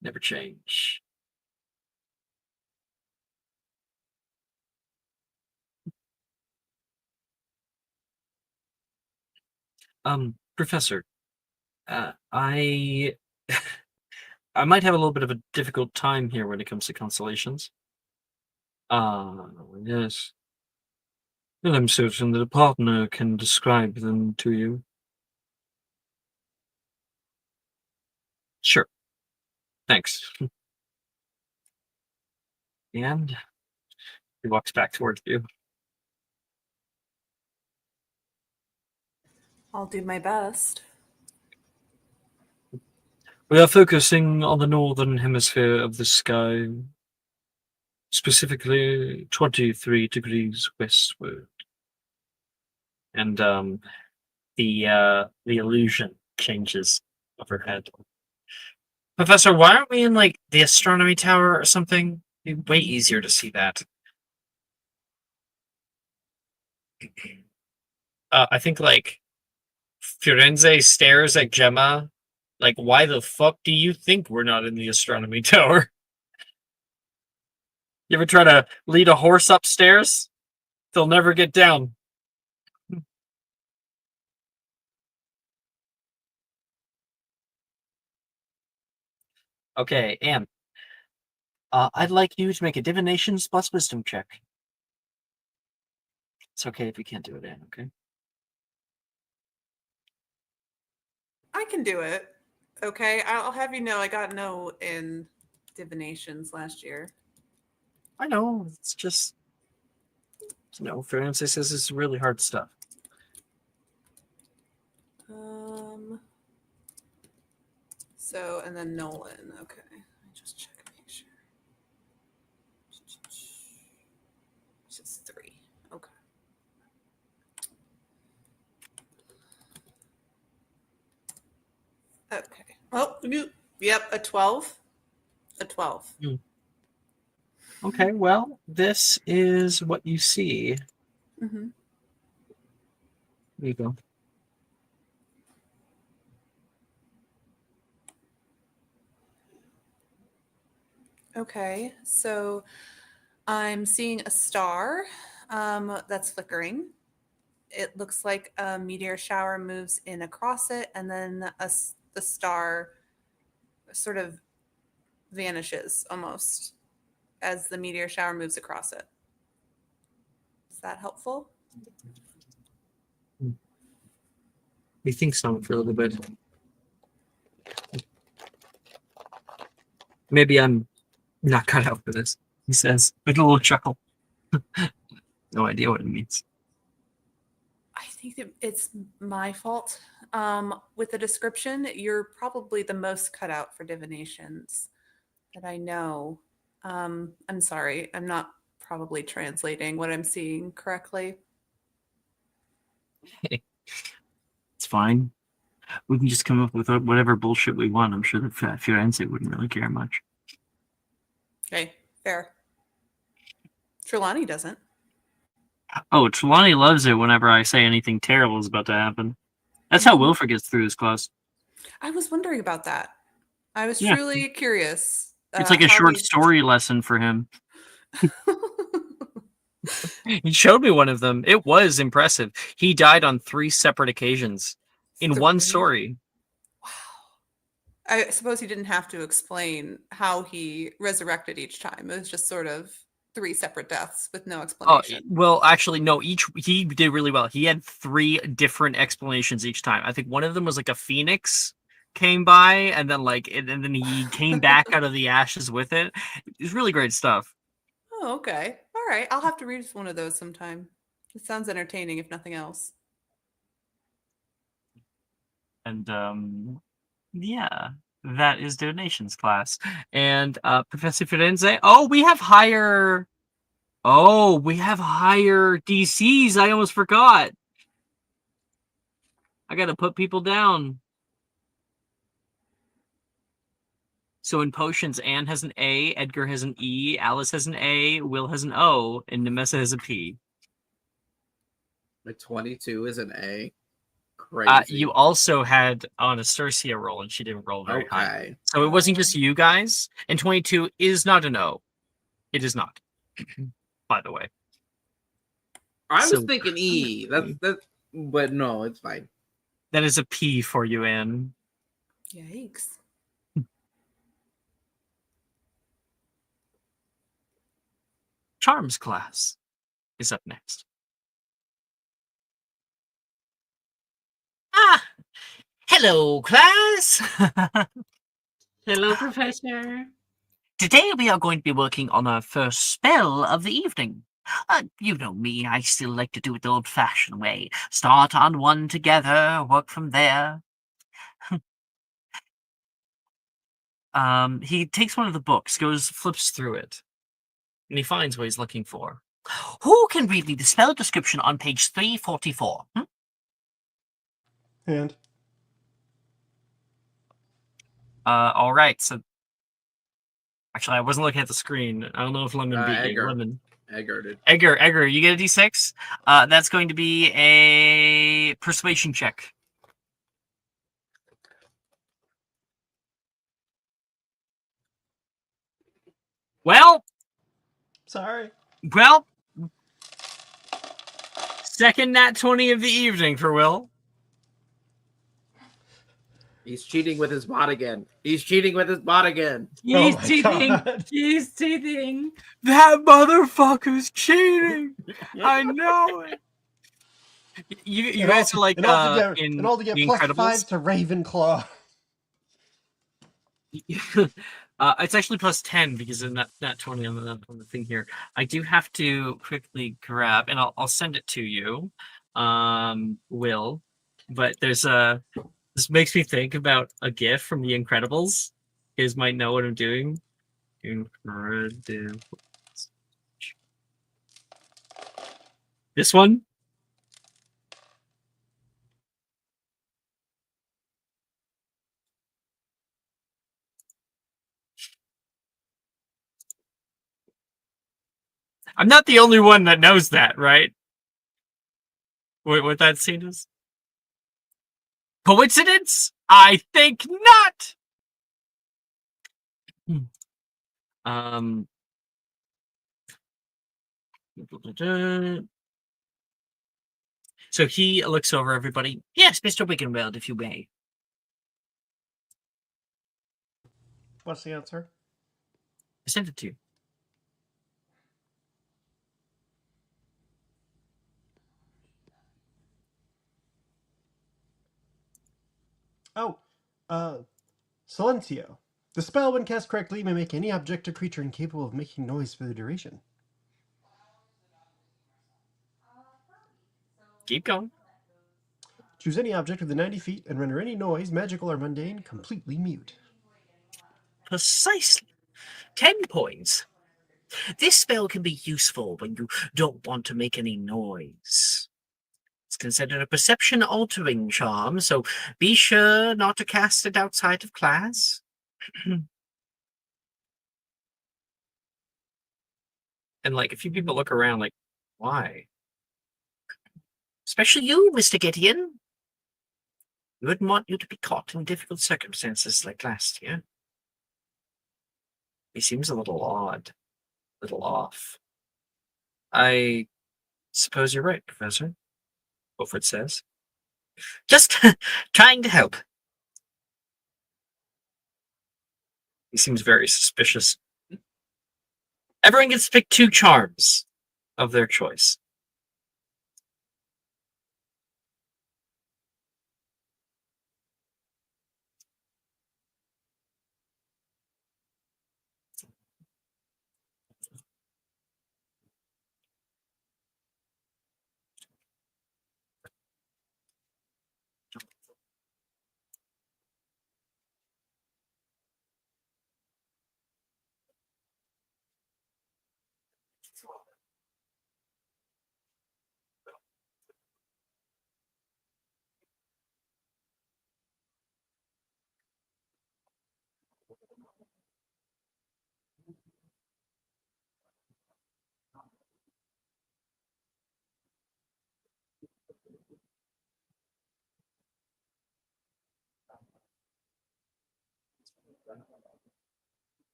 Never change. Professor, I I might have a little bit of a difficult time here when it comes to constellations. Yes. And I'm certain that a partner can describe them to you. Sure. Thanks. And he walks back towards you. I'll do my best. We are focusing on the northern hemisphere of the sky, specifically 23 degrees westward. And the illusion changes overhead. Professor, why aren't we in like the astronomy tower or something? It'd be way easier to see that. I think like Firenze stares at Gemma. Like, why the fuck do you think we're not in the astronomy tower? You ever try to lead a horse upstairs? They'll never get down. Okay, Anne. I'd like you to make a divinations plus wisdom check. It's okay if you can't do it, Anne, okay? I can do it. Okay, I'll have you know I got no in divinations last year. I know, it's just... Firenze says it's really hard stuff. So, and then Nolan. Okay, let me just check and make sure. Just 3. Okay. Okay. Oh, yep, a 12. A 12. Okay, well, this is what you see. Mm-hmm. There you go. Okay, so I'm seeing a star that's flickering. It looks like a meteor shower moves in across it, and then the star sort of vanishes almost as the meteor shower moves across it. Is that helpful? He thinks on it for a little bit. Maybe I'm not cut out for this, he says with a little chuckle. No idea what it means. I think that it's my fault. With the description, you're probably the most cut out for divinations that I know. I'm sorry, I'm not probably translating what I'm seeing correctly. It's fine. We can just come up with whatever bullshit we want. I'm sure that Firenze wouldn't really care much. Okay, fair. Trelawney doesn't. Oh, Trelawney loves it whenever I say anything terrible is about to happen. That's how Wilford gets through his class. I was wondering about that. I was Yeah. truly curious. It's like a how short he- story lesson for him. He showed me one of them. It was impressive. He died on 3 separate occasions in one 3? story. Wow. I suppose he didn't have to explain how he resurrected each time. It was just sort of 3 separate deaths with no Oh, explanation. well, actually, no. He did really well. He had 3 different explanations each time. I think one of them was like a phoenix came by, and then and then he came back out of the ashes with it. It's really great stuff. Oh, okay. All right. I'll have to read one of those sometime. It sounds entertaining, if nothing else. And yeah, that is donations class. And Professor Firenze. Oh, we have higher DCs. I almost forgot. I gotta put people down. So in potions, Anne has an A, Edgar has an E, Alice has an A, Will has an O, and Nemessa has a P. My 22 is an A. Crazy. You also had Anastasia roll, and she didn't roll very high. Okay. So it wasn't just you guys. And 22 is not an O. It is not. By the way. I was So- thinking E. That's but no, it's fine. That is a P for you, Anne. Yikes. Charms class is up next. Hello, class. Hello, Professor. Today we are going to be working on our first spell of the evening. You know me, I still like to do it the old-fashioned way. Start on one together, work from there. He takes one of the books, flips through it, and he finds what he's looking for. Who can read me the spell description on page 344? And All right. So, actually, I wasn't looking at the screen. I don't know if Lemon beat you. Edgar. Lemon. Edgar did. Edgar, you get a D6. That's going to be a persuasion check. Well, sorry. second nat 20 of the evening for Will. He's cheating with his bot again. He's cheating with his bot again. He's Oh my cheating. God. He's cheating. That motherfucker's cheating. I know it. You guys are like and all to get, in and all to get The plus Incredibles. 5 to Ravenclaw. It's actually plus 10 because of that 20 on the thing here. I do have to quickly grab, and I'll send it to you, Will. But there's this makes me think about a GIF from The Incredibles. You guys might know what I'm doing. Incredibles. This one. I'm not the only one that knows that, right? What that scene is? Coincidence? I think not! Um, so he looks over everybody. Yes, Mr. Wiggenweld, if you may. What's the answer? I sent it to you. Oh, Silencio. The spell, when cast correctly, may make any object or creature incapable of making noise for the duration. Keep going. Choose any object within 90 feet and render any noise, magical or mundane, completely mute. Precisely. 10 points. This spell can be useful when you don't want to make any noise. It's considered a perception-altering charm, so be sure not to cast it outside of class. And, like, a few people look around like, why? Especially you, Mr. Gideon. We wouldn't want you to be caught in difficult circumstances like last year. He seems a little odd. A little off. I suppose you're right, Professor. Wilfred says. Just trying to help. He seems very suspicious. Everyone gets to pick 2 charms of their choice.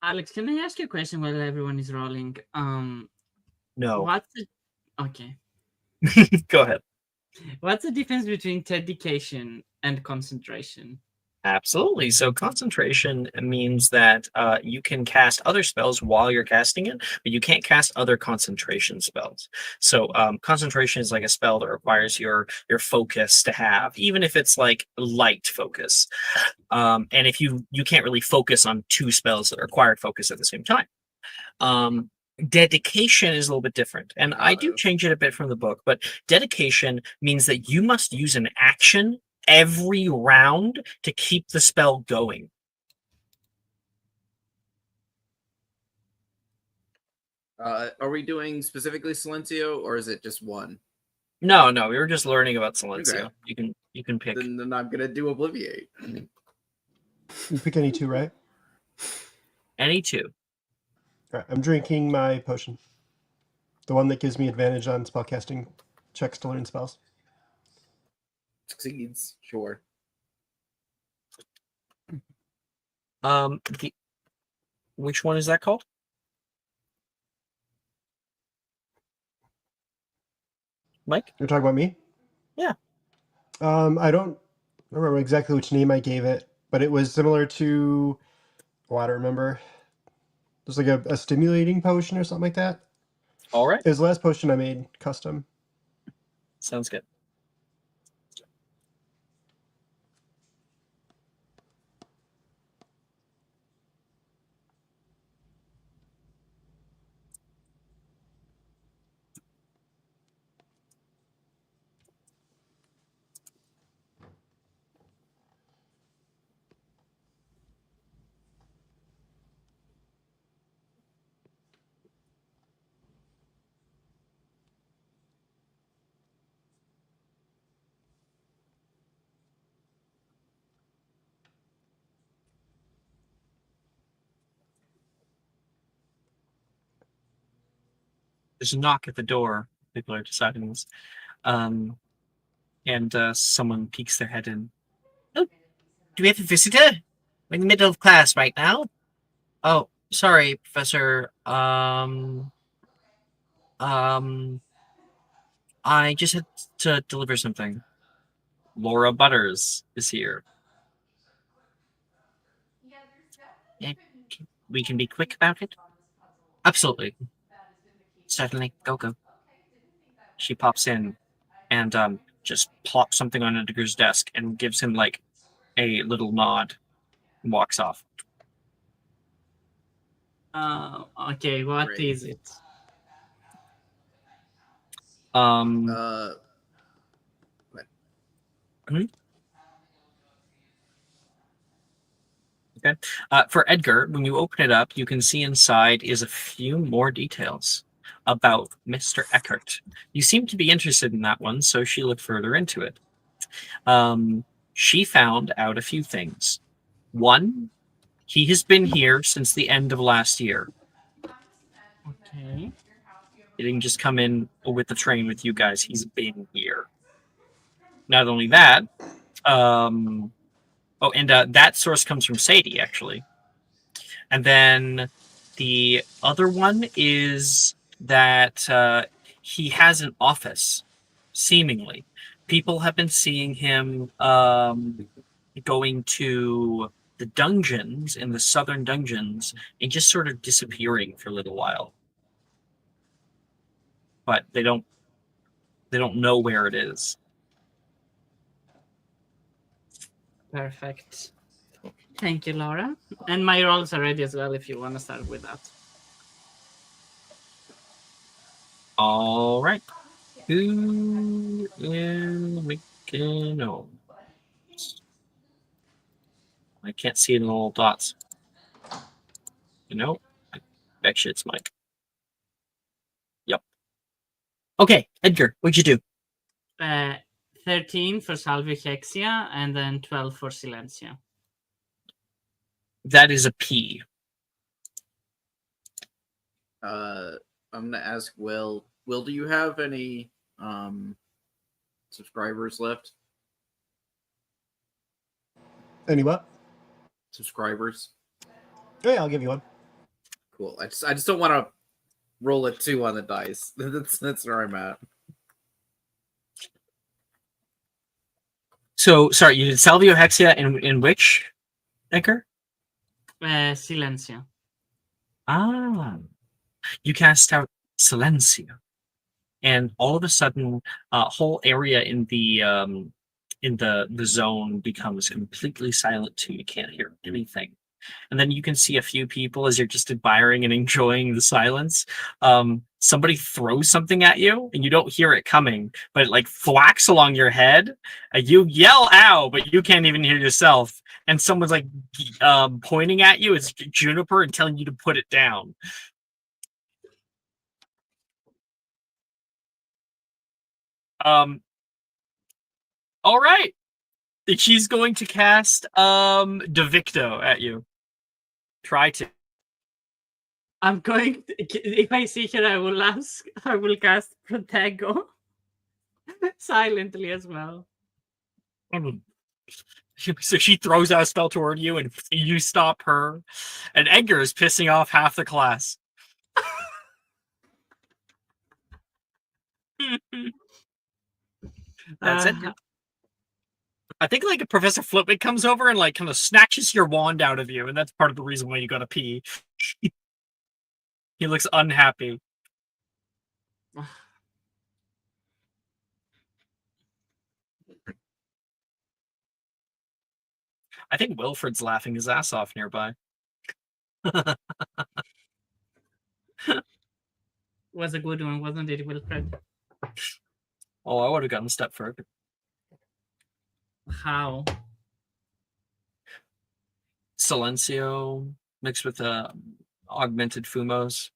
Alex, can I ask you a question while everyone is rolling? No. What's the okay? Go ahead. What's the difference between dedication and concentration? Absolutely. So concentration means that you can cast other spells while you're casting it, but you can't cast other concentration spells. So concentration is like a spell that requires your focus to have, even if it's like light focus. And if you can't really focus on 2 spells that require focus at the same time. Dedication is a little bit different, and I do change it a bit from the book, but dedication means that you must use an action every round to keep the spell going. Are we doing specifically Silencio, or is it just one? No, we were just learning about Silencio. Okay. You can pick. Then I'm gonna do Obliviate. You pick any 2, right? Any 2. All right, I'm drinking my potion. The one that gives me advantage on spellcasting checks to learn spells. Succeeds, sure. Which one is that called? Mike? You're talking about me? Yeah. I don't remember exactly which name I gave it, but it was similar to. Oh, I don't remember. It was like a stimulating potion or something like that. All right. It was the last potion I made custom. Sounds good. There's a knock at the door. People are deciding this. and someone peeks their head in. Oh, do we have a visitor? We're in the middle of class right now. Oh, sorry, Professor. I just had to deliver something. Laura Butters is here. Yeah, we can be quick about it? Absolutely. Certainly. Go. She pops in and just plops something on Edgar's desk and gives him like a little nod and walks off. Okay, what Great. is it? What? For Edgar, when you open it up, you can see inside is a few more details about Mr. Eckert. You seem to be interested in that one, so she looked further into it. She found out a few things. One, he has been here since the end of last year. Okay. He didn't just come in with the train with you guys. He's been here. Not only that, that source comes from Sadie, actually. And then the other one is that he has an office, seemingly. People have been seeing him going to the dungeons, in the southern dungeons, and just sort of disappearing for a little while. But they don't know where it is. Perfect. Thank you, Laura. And my rolls are ready as well if you want to start with that. All right. Who is making on? I can't see the little dots. You know? I bet you it's Mike. Yep. Okay, Edgar, what'd you do? 13 for Salvihexia and then 12 for Silencia. That is a P. I'm gonna ask Will. Will, do you have any subscribers left? Any what? Subscribers. Oh, yeah, I'll give you one. Cool. I just don't want to roll a 2 on the dice. That's where I'm at. So, sorry, you did Salvihexia in which, Edgar? Silencia. Ah. You cast out Silencia. And all of a sudden, a whole area in the zone becomes completely silent too. You can't hear anything. And then you can see a few people as you're just admiring and enjoying the silence. Somebody throws something at you and you don't hear it coming, but it like thwacks along your head. You yell ow, but you can't even hear yourself. And someone's like pointing at you. It's Juniper and telling you to put it down. All right. She's going to cast Devicto at you. Try to. I'm going to, if I see her, I will cast Protego silently as well. So she throws out a spell toward you and you stop her. And Edgar is pissing off half the class. That's it. I think like Professor Flipwick comes over and like kind of snatches your wand out of you, and that's part of the reason why you got to pee. He looks unhappy. I think Wilfred's laughing his ass off nearby. Was a good one, wasn't it, Wilfred? Oh, I would have gone a step further. How? Silencio mixed with augmented Fumos.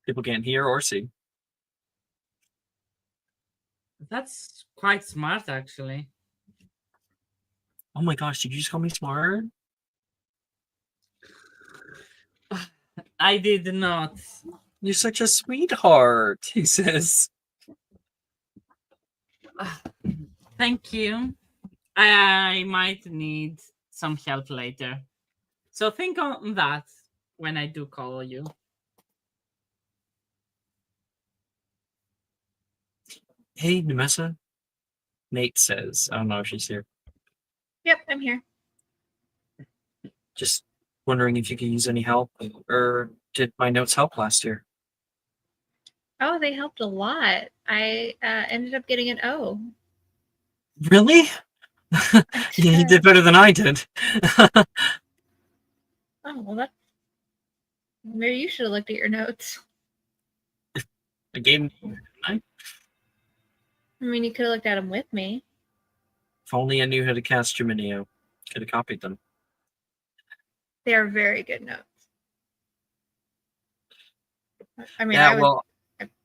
People can't hear or see. That's quite smart, actually. Oh my gosh, did you just call me smart? I did not. You're such a sweetheart, he says. Thank you. I might need some help later. So think on that when I do call you. Hey, Nemessa. Nate says, I don't know if she's here. Yep, I'm here. Just wondering if you could use any help, or did my notes help last year? Oh, they helped a lot. I ended up getting an O. Really? Yeah, you did better than I did. Oh, well, that's... Maybe you should have looked at your notes. I gave. I mean, you could have looked at them with me. If only I knew how to cast Geminio. Could have copied them. They are very good notes. I mean, Yeah, I was well,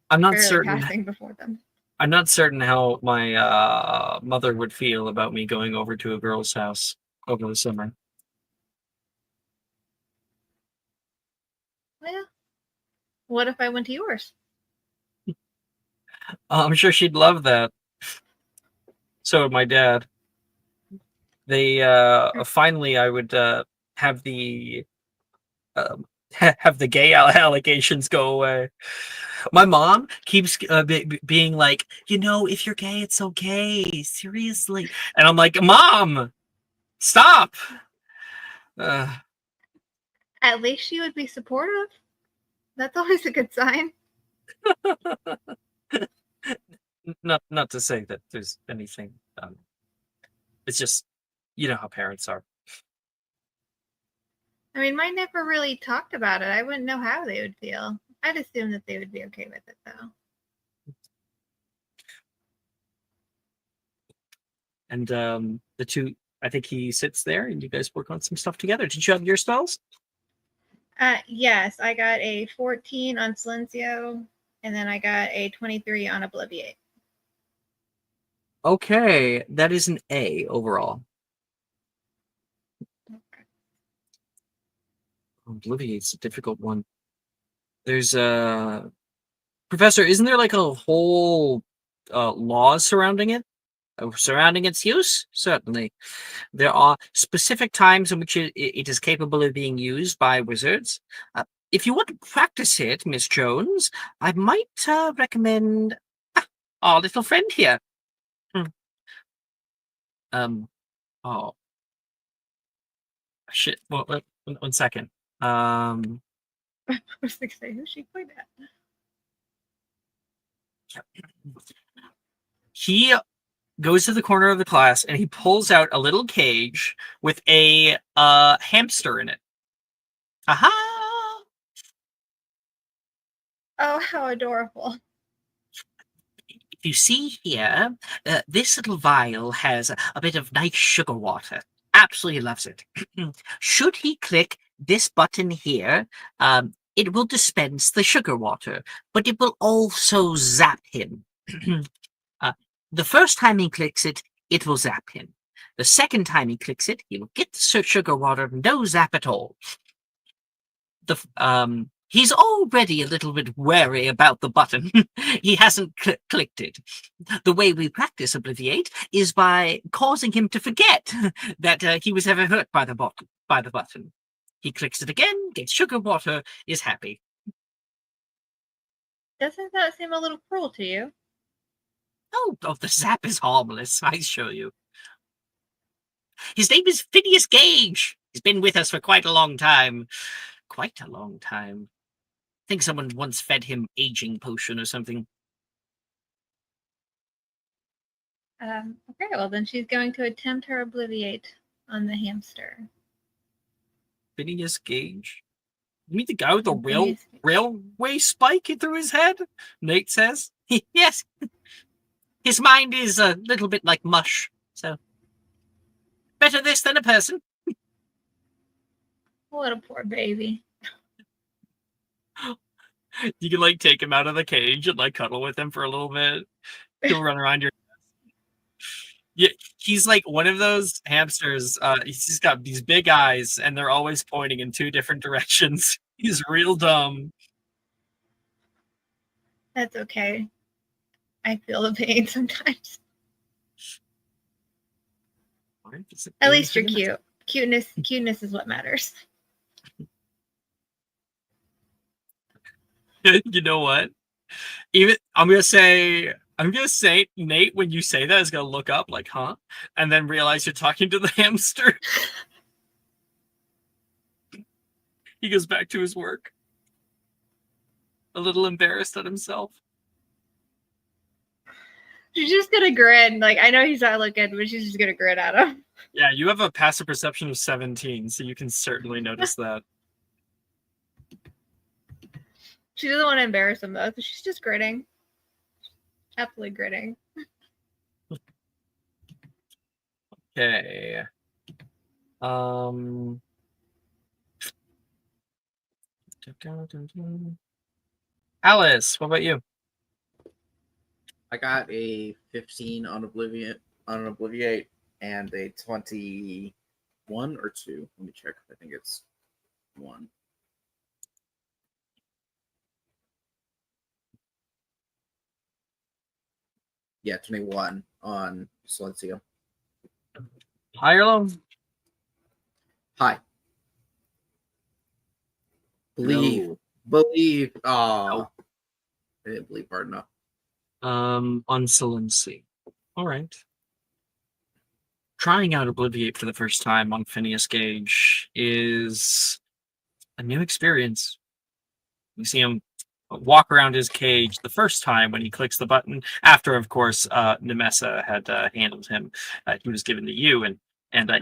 I'm not barely certain. passing before them. I'm not certain how my mother would feel about me going over to a girl's house over the summer. Well, what if I went to yours? I'm sure she'd love that. So would my dad. They finally, I would have the have the gay allegations go away. My mom keeps being like, if you're gay, it's okay. Seriously, and I'm like, Mom, stop. At least she would be supportive. That's always a good sign. Not to say that there's anything. It's just, how parents are. I mean, mine never really talked about it. I wouldn't know how they would feel. I'd assume that they would be okay with it, though. And the two, I think he sits there and you guys work on some stuff together. Did you have your spells? Yes, I got a 14 on Silencio, and then I got a 23 on Obliviate. Okay, that is an A overall. Okay. Obliviate's a difficult one. There's Professor, isn't there like a whole law surrounding it? Surrounding its use? Certainly. There are specific times in which it is capable of being used by wizards. If you want to practice it, Miss Jones, I might recommend our little friend here. Oh. Shit. One second. I was going to say, who's she point at? He goes to the corner of the class and he pulls out a little cage with a hamster in it. Aha! Oh, how adorable. If you see here, this little vial has a bit of nice sugar water. Absolutely loves it. Should he click this button here, it will dispense the sugar water, but it will also zap him. The first time he clicks it, it will zap him. The second time he clicks it, he will get the sugar water, no zap at all. He's already a little bit wary about the button. He hasn't clicked it. The way we practice Obliviate is by causing him to forget that he was ever hurt by the button. He clicks it again, gets sugar water, is happy. Doesn't that seem a little cruel to you? Oh, the zap is harmless, I show you. His name is Phineas Gage. He's been with us for quite a long time. Quite a long time. I think someone once fed him aging potion or something. Okay, well then she's going to attempt her Obliviate on the hamster. Phineas Gage? You mean the guy with the Phineas Gage. railway spike through his head? Nate says. Yes. His mind is a little bit like mush, so better this than a person. What a poor baby. You can like take him out of the cage and like cuddle with him for a little bit. He'll run around your Yeah, he's like one of those hamsters. He's got these big eyes and they're always pointing in two different directions. He's real dumb. That's okay. I feel the pain sometimes. right, is it At least you're anything? cute. Cuteness is what matters. You know what? Even I'm gonna say Nate, when you say that, is gonna look up like, huh? And then realize you're talking to the hamster. He goes back to his work. A little embarrassed at himself. She's just gonna grin. Like, I know he's not looking, but she's just gonna grin at him. Yeah, you have a passive perception of 17, so you can certainly notice that. She doesn't want to embarrass him though, so she's just grinning. Happily grinning. Okay. Alice, what about you? I got a 15 on Obliviate and a 21 or 2. Let me check. I think it's 1. Yeah, 21 on Silencio. High or low? Hi. Believe. Believe. Oh. I didn't believe hard enough. On Silency. All right. Trying out Obliviate for the first time on Phineas Gage is a new experience. You see him walk around his cage the first time when he clicks the button, after, of course, Nemessa had handled him. He was given to you, and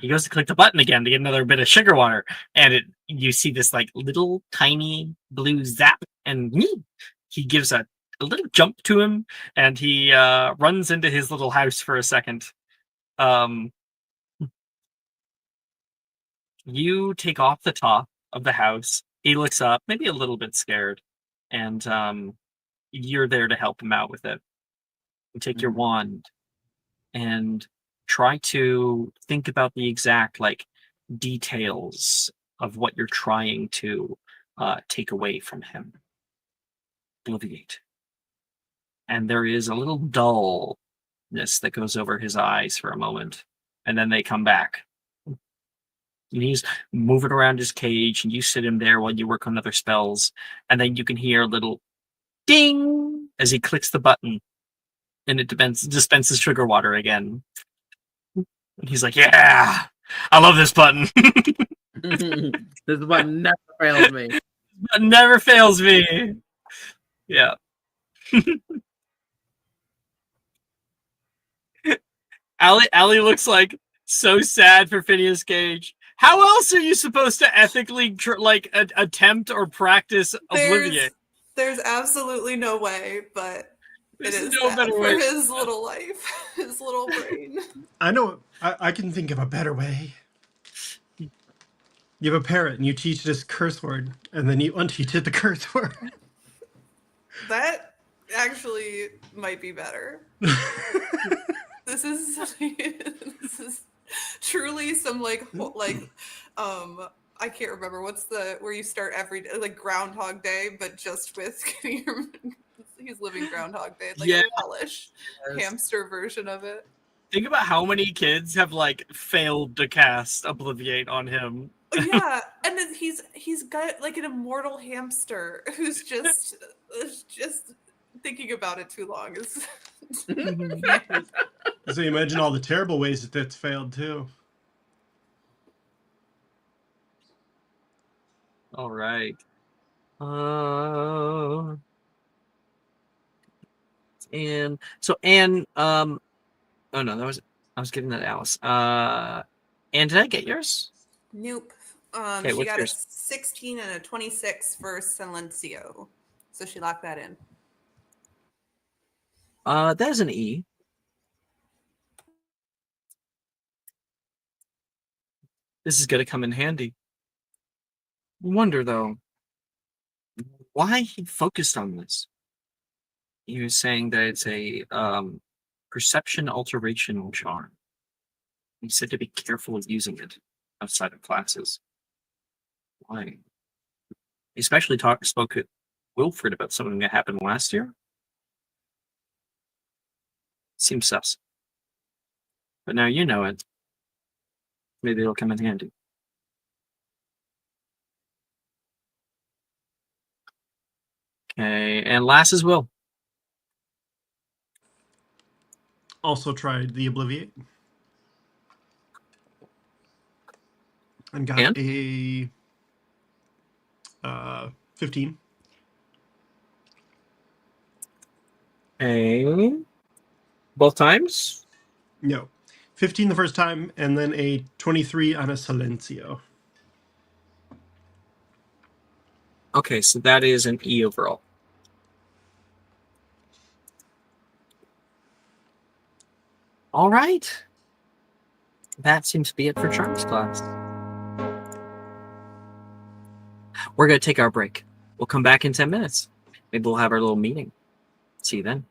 he goes to click the button again to get another bit of sugar water, and you see this like little tiny blue zap, and he gives a little jump to him, and he runs into his little house for a second. You take off the top of the house. He looks up, maybe a little bit scared, and you're there to help him out with it. You take your wand and try to think about the exact details of what you're trying to take away from him. Obliviate. And there is a little dullness that goes over his eyes for a moment, and then they come back. And he's moving around his cage, and you sit him there while you work on other spells, and then you can hear a little ding as he clicks the button, and it dispenses sugar water again. And he's like, "Yeah, I love this button. This button never fails me. It never fails me." Yeah. Allie looks like so sad for Phineas Gage. How else are you supposed to ethically attempt or practice Obliviate? There's absolutely no way, but There's it is no sad better for way. his little life, his little brain. I know. I can think of a better way. You have a parrot and you teach this curse word, and then you unteach it the curse word. That actually might be better. This is truly some I can't remember what's where you start every day, like Groundhog Day, but just with he's living Groundhog Day, like Yeah. a hellish hamster version of it. Think about how many kids have failed to cast Obliviate on him. Yeah, and then he's got like an immortal hamster who's just thinking about it too long. So you imagine all the terrible ways that that's failed too. All right. And so Anne, oh no, I was giving that to Alice. Anne, did I get yours? Nope. Okay, She what's got yours? a 16 and a 26 for Silencio, so she locked that in. That is an E. This is gonna come in handy. I wonder though, why he focused on this. He was saying that it's a perception alteration charm. He said to be careful of using it outside of classes. Why? He especially spoke to Wilfred about something that happened last year. Seems sus. But now you know it. Maybe it'll come in handy. Okay, and last as well. Also tried the Obliviate. And got And? a 15. Okay. Both times? No. 15 the first time, and then a 23 on a Silencio. Okay, so that is an E overall. All right. That seems to be it for Charms class. We're going to take our break. We'll come back in 10 minutes. Maybe we'll have our little meeting. See you then.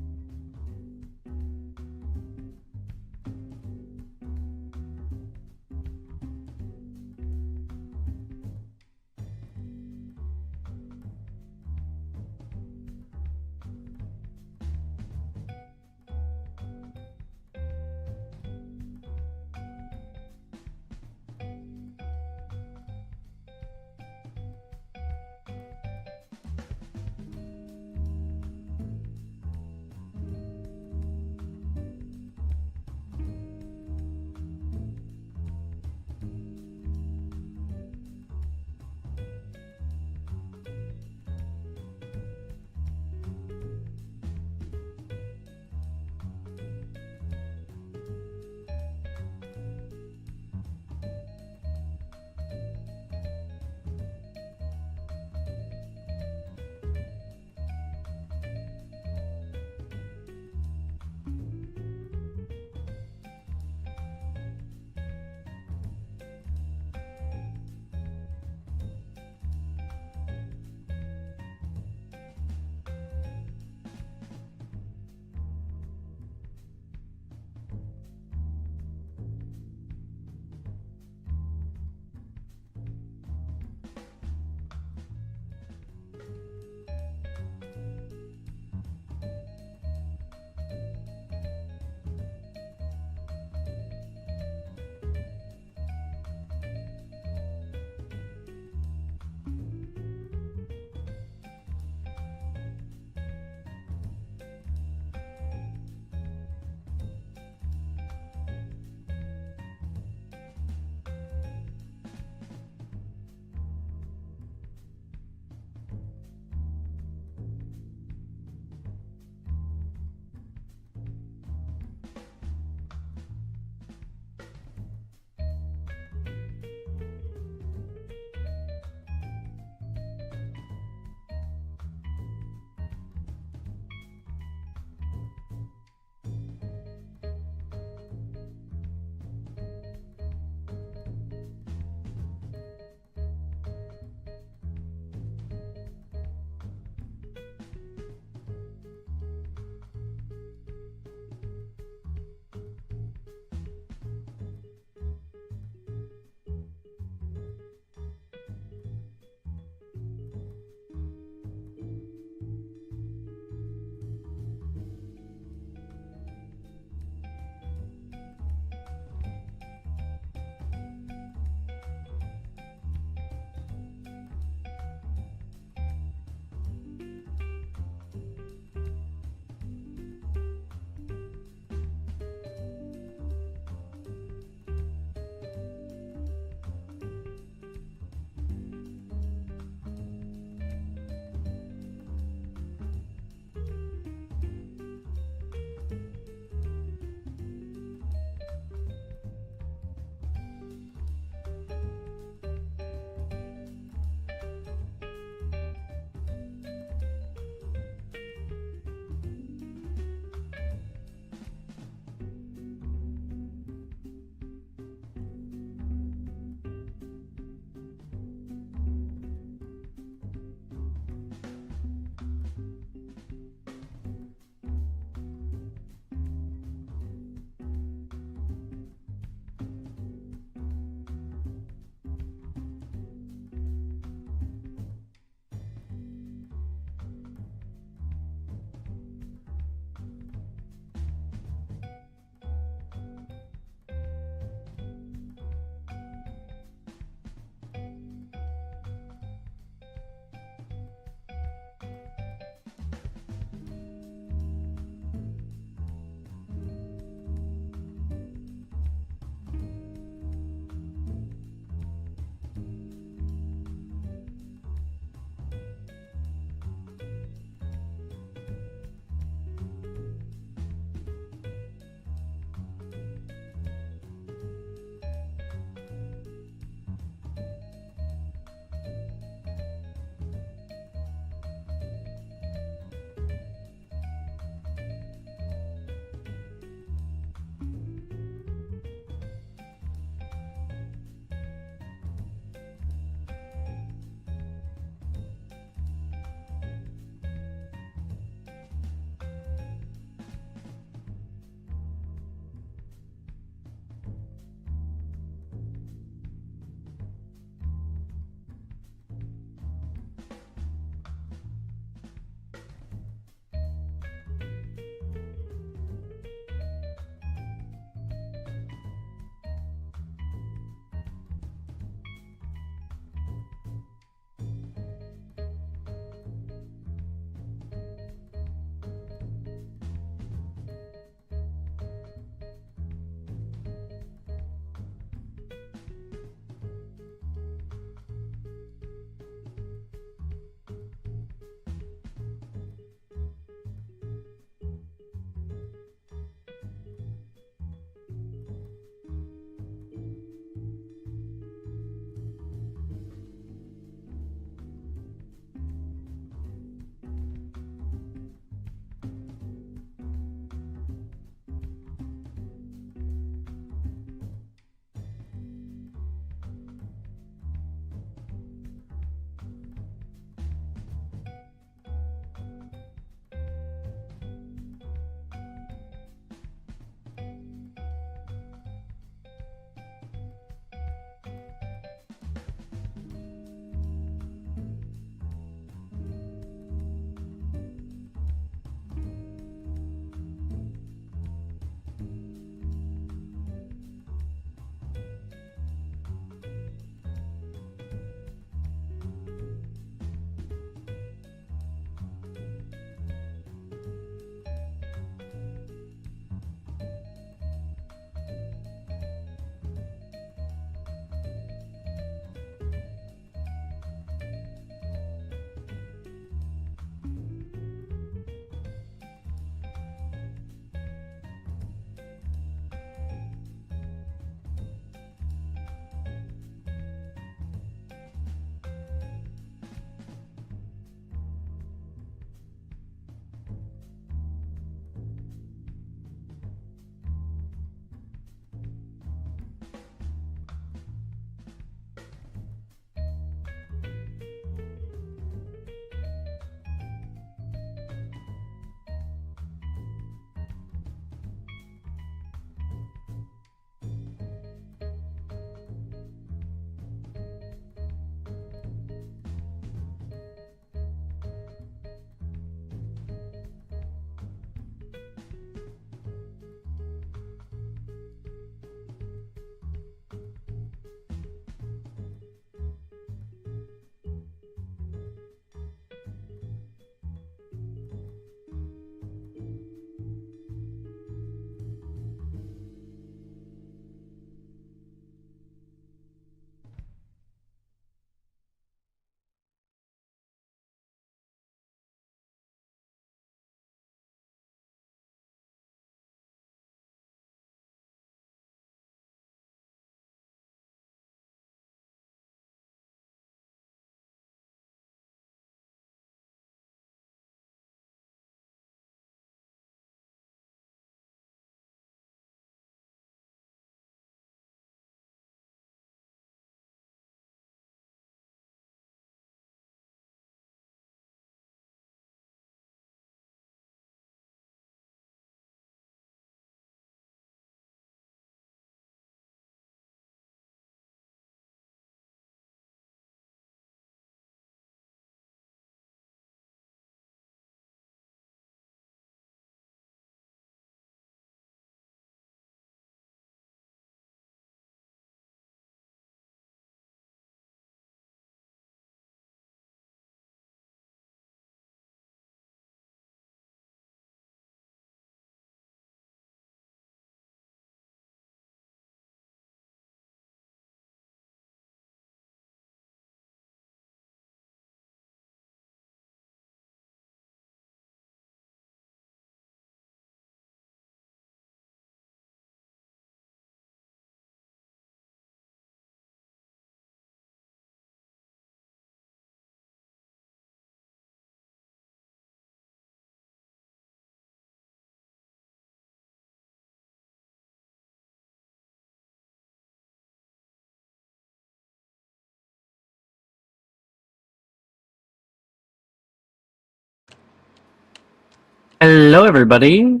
Hello, everybody.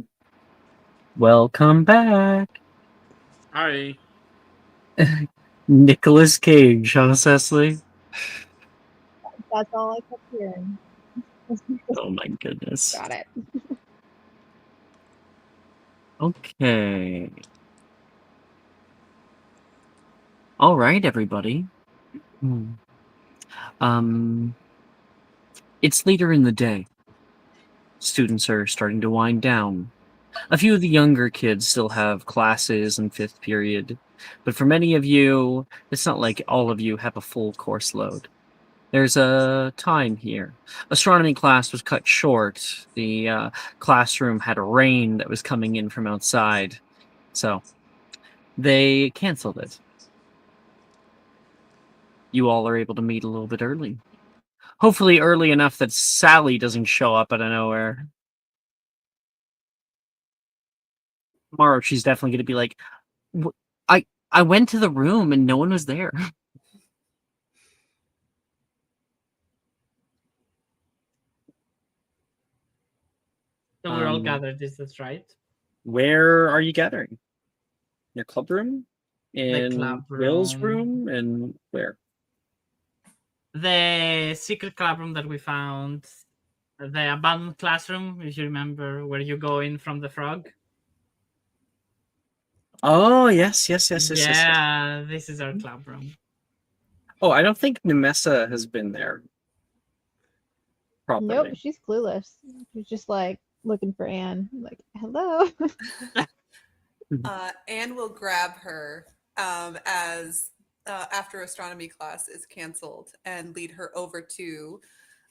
Welcome back. Hi. Nicolas Cage, huh, Cecily? That's all I kept hearing. Oh my goodness. Got it. Okay. All right, everybody. It's later in the day. Students are starting to wind down. A few of the younger kids still have classes in fifth period, but for many of you, it's not like all of you have a full course load. There's a time here. Astronomy class was cut short. The classroom had rain that was coming in from outside, so they canceled it. You all are able to meet a little bit early. Hopefully early enough that Sally doesn't show up out of nowhere. Tomorrow she's definitely going to be like, I went to the room and no one was there. So we're all gathered, is that right? Where are you gathering? Your club room? In club Will's room. room? And where? The secret club room that we found. The abandoned classroom, if you remember, where you go in from the frog. Oh, yes. Yes. Yeah, this is our club room. Oh, I don't think Nemessa has been there. Properly. Nope, she's clueless. She's just like looking for Anne. Like, hello. Anne will grab her as after astronomy class is canceled and lead her over to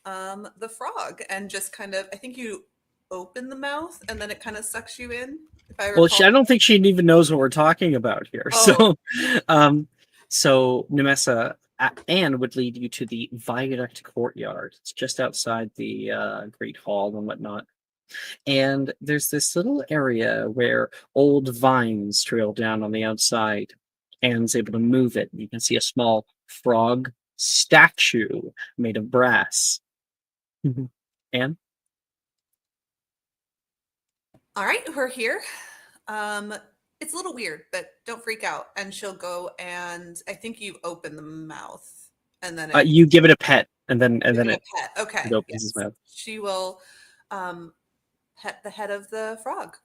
the frog and just kind of, I think you open the mouth and then it kind of sucks you in. If I Well, recall. I don't think she even knows what we're talking about here. Oh. So Nemessa, Anne would lead you to the viaduct courtyard. It's just outside the Great Hall and whatnot. And there's this little area where old vines trail down on the outside. Anne's able to move it. You can see a small frog statue made of brass. Anne? All right, we're here. It's a little weird, but don't freak out. And she'll go and I think you open the mouth and then You give it a pet and then it it pet. Okay. it opens its mouth. She will pet the head of the frog.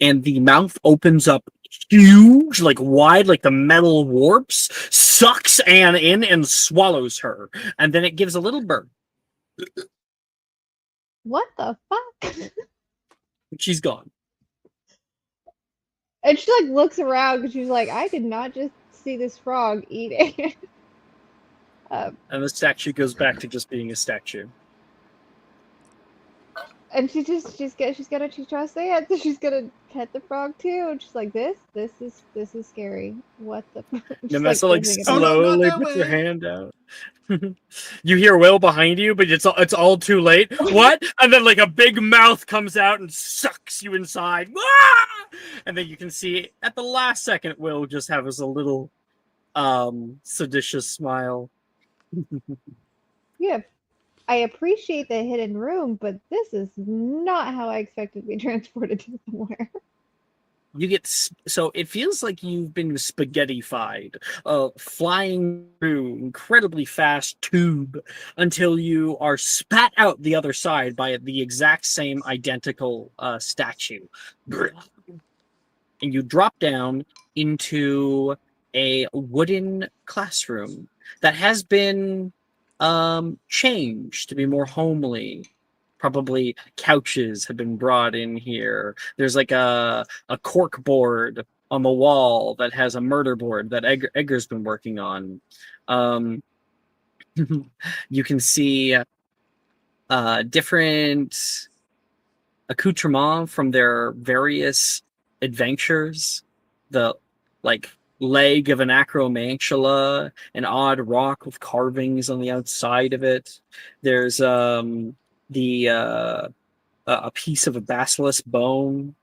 And the mouth opens up huge, like wide, like the metal warps, sucks Anne in and swallows her. And then it gives a little burn. What the fuck? She's gone. And she like looks around because she's like, I did not just see this frog eating. And the statue goes back to just being a statue. And she's trusts it, so she's gonna pet the frog too. And she's like, this is scary. What the? Nemessa like opening it up. slowly that puts her way. hand out. You hear Will behind you, but it's all too late. What? And then like a big mouth comes out and sucks you inside. Ah! And then you can see at the last second, Will just has a little seditious smile. Yeah, I appreciate the hidden room, but this is not how I expected to be transported to somewhere. You get so it feels like you've been spaghettified, flying through incredibly fast tube until you are spat out the other side by the exact same identical statue, and you drop down into a wooden classroom that has been changed to be more homely. Probably couches have been brought in here. There's like a cork board on the wall that has a murder board that Edgar's been working on. You can see different accoutrements from their various adventures. The like leg of an acromantula, an odd rock with carvings on the outside of it. There's a piece of a basilisk bone.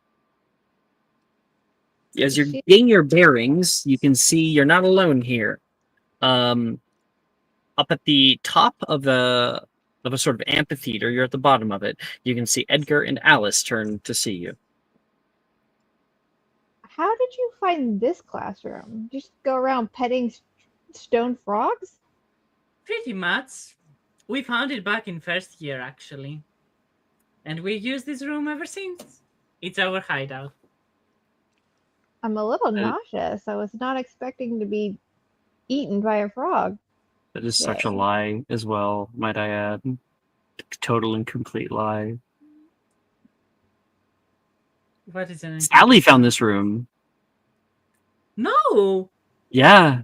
As you're getting your bearings, you can see you're not alone here. Up at the top of the of a sort of amphitheater. You're at the bottom of it. You can see Edgar and Alice turn to see you. How did you find this classroom? Just go around petting stone frogs? Pretty much. We found it back in first year, actually. And we used this room ever since. It's our hideout. I'm a little nauseous. I was not expecting to be eaten by a frog. That is such a lie as well, might I add. Total and complete lie. What is it? Sally found this room. No! Yeah.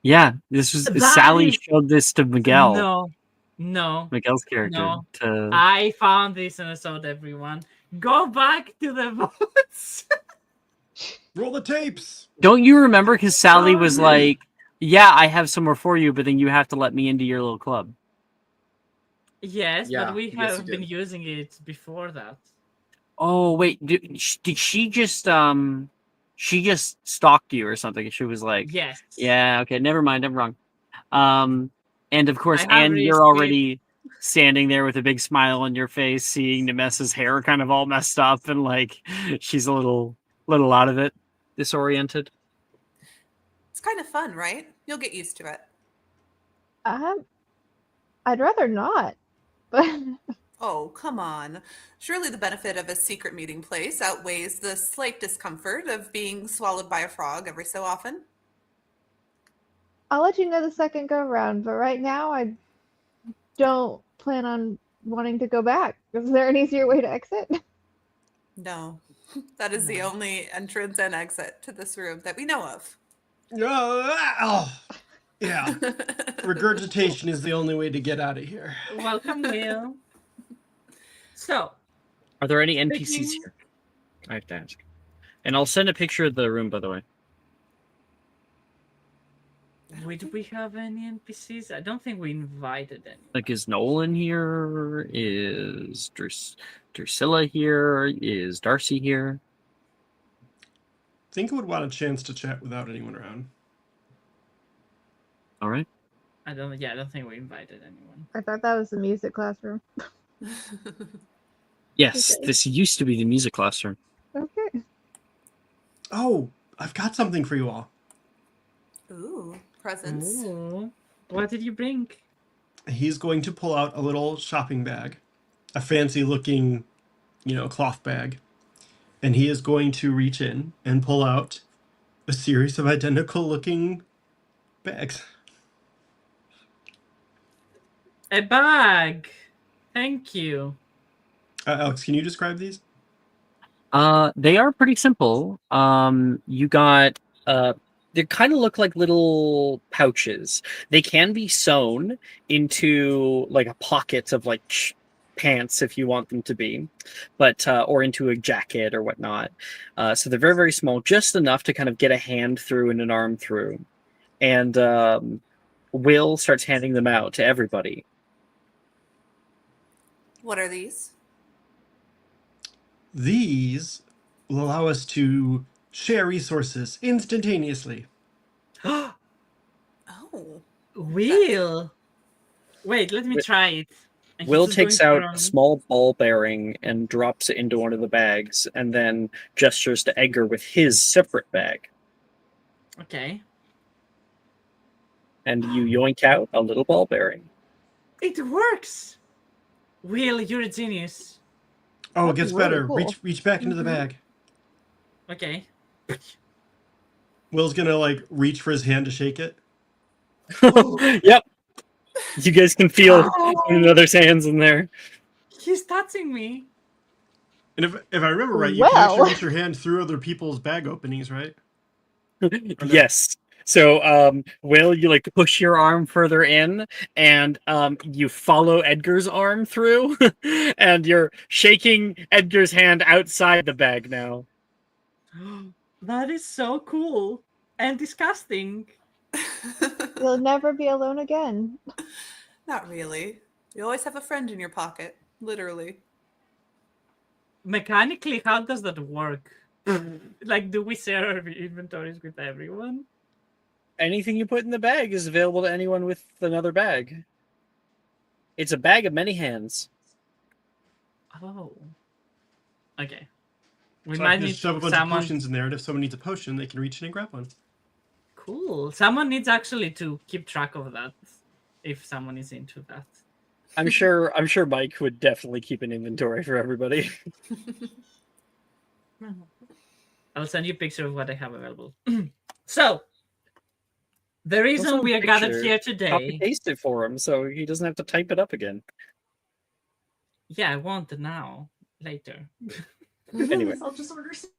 Yeah. This was Sally showed this to Miguel. No. Miguel's character. No. To... I found this and I showed everyone. Go back to the votes. Roll the tapes. Don't you remember? Because Sally was like, yeah, I have somewhere for you, but then you have to let me into your little club. Yes, Yeah, but we yes, have you been did. using it before that. Oh, wait. Did she just stalked you or something? She was like, Yes. yeah, okay, never mind, I'm wrong. And of course, I have Anne, you're received- already standing there with a big smile on your face, seeing Nemessa's hair kind of all messed up, and like she's a little out of it, disoriented. It's kind of fun, right? You'll get used to it. I'd rather not. But Oh, come on. Surely the benefit of a secret meeting place outweighs the slight discomfort of being swallowed by a frog every so often. I'll let you know the second go round. But right now, I don't plan on wanting to go back. Is there an easier way to exit? No, that is the only entrance and exit to this room that we know of. Yeah. Regurgitation is the only way to get out of here. Welcome, Will. So, Are there any NPCs Speaking- here? I have to ask. And I'll send a picture of the room, by the way. do we have any NPCs? I don't think we invited any. Like, is Nolan here? Is Drusilla here? Is Darcy here? Think I would want a chance to chat without anyone around. All right. I don't think we invited anyone. I thought that was the music classroom. Yes, Okay. this used to be the music classroom. Okay. Oh, I've got something for you all. Ooh, presents. Ooh. What did you bring? He's going to pull out a little shopping bag, a fancy looking, cloth bag. And he is going to reach in and pull out a series of identical looking bags. A bag. Thank you. Alex, can you describe these? They are pretty simple. You got they kind of look like little pouches. They can be sewn into like a pocket of like pants if you want them to be, but or into a jacket or whatnot. So they're very, very small, just enough to kind of get a hand through and an arm through. And Will starts handing them out to everybody. What are these? These will allow us to share resources instantaneously. Oh, Will. Wait, let me try it. And Will he's takes going out to a small ball bearing and drops it into one of the bags, and then gestures to Edgar with his separate bag. Okay. And you yoink out a little ball bearing. It works. Will, you're a genius. Oh, it That's gets really better. cool. Reach back into the bag. Okay. Will's gonna reach for his hand to shake it. Yep. You guys can feel one another's hands in there. He's touching me. And if I remember right, you can Well. actually reach your hand through other people's bag openings, right? Yes. So, Will, you push your arm further in, and you follow Edgar's arm through, and you're shaking Edgar's hand outside the bag now. That is so cool and disgusting. You'll never be alone again. Not really. You always have a friend in your pocket, literally. Mechanically, how does that work? Do we share our inventories with everyone? Anything you put in the bag is available to anyone with another bag. It's a bag of many hands. Oh. Okay. We So I might can need just shove a to bunch of someone. potions in there, and if someone needs a potion, they can reach in and grab one. Cool. Someone needs actually to keep track of that. If someone is into that. I'm sure Mike would definitely keep an inventory for everybody. I'll send you a picture of what I have available. So, the reason Also, we are gathered picture, here Copy today. paste it for him so he doesn't have to type it up again. Yeah, I want it now. Later. Anyway. I'll just order some.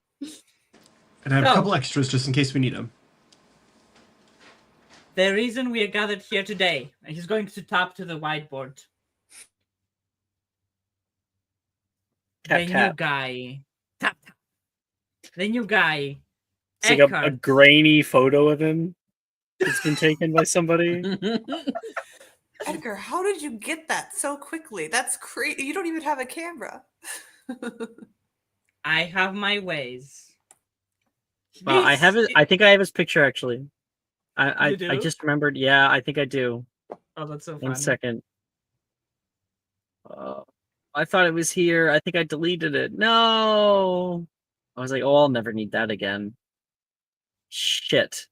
And I have So- a couple extras just in case we need them. The reason we are gathered here today, and he's going to tap to the whiteboard. Tap, The new tap. guy. Tap, tap. The new guy. It's like a Eckhart. grainy photo of him that's been taken by somebody. Edgar, how did you get that so quickly? That's crazy. You don't even have a camera. I have my ways. I This have it. I think I have his picture actually. I You do? just remembered. Yeah, I think I do. Oh, that's so funny. 1 second. I thought it was here. I think I deleted it. No. I was like, oh, I'll never need that again. Shit.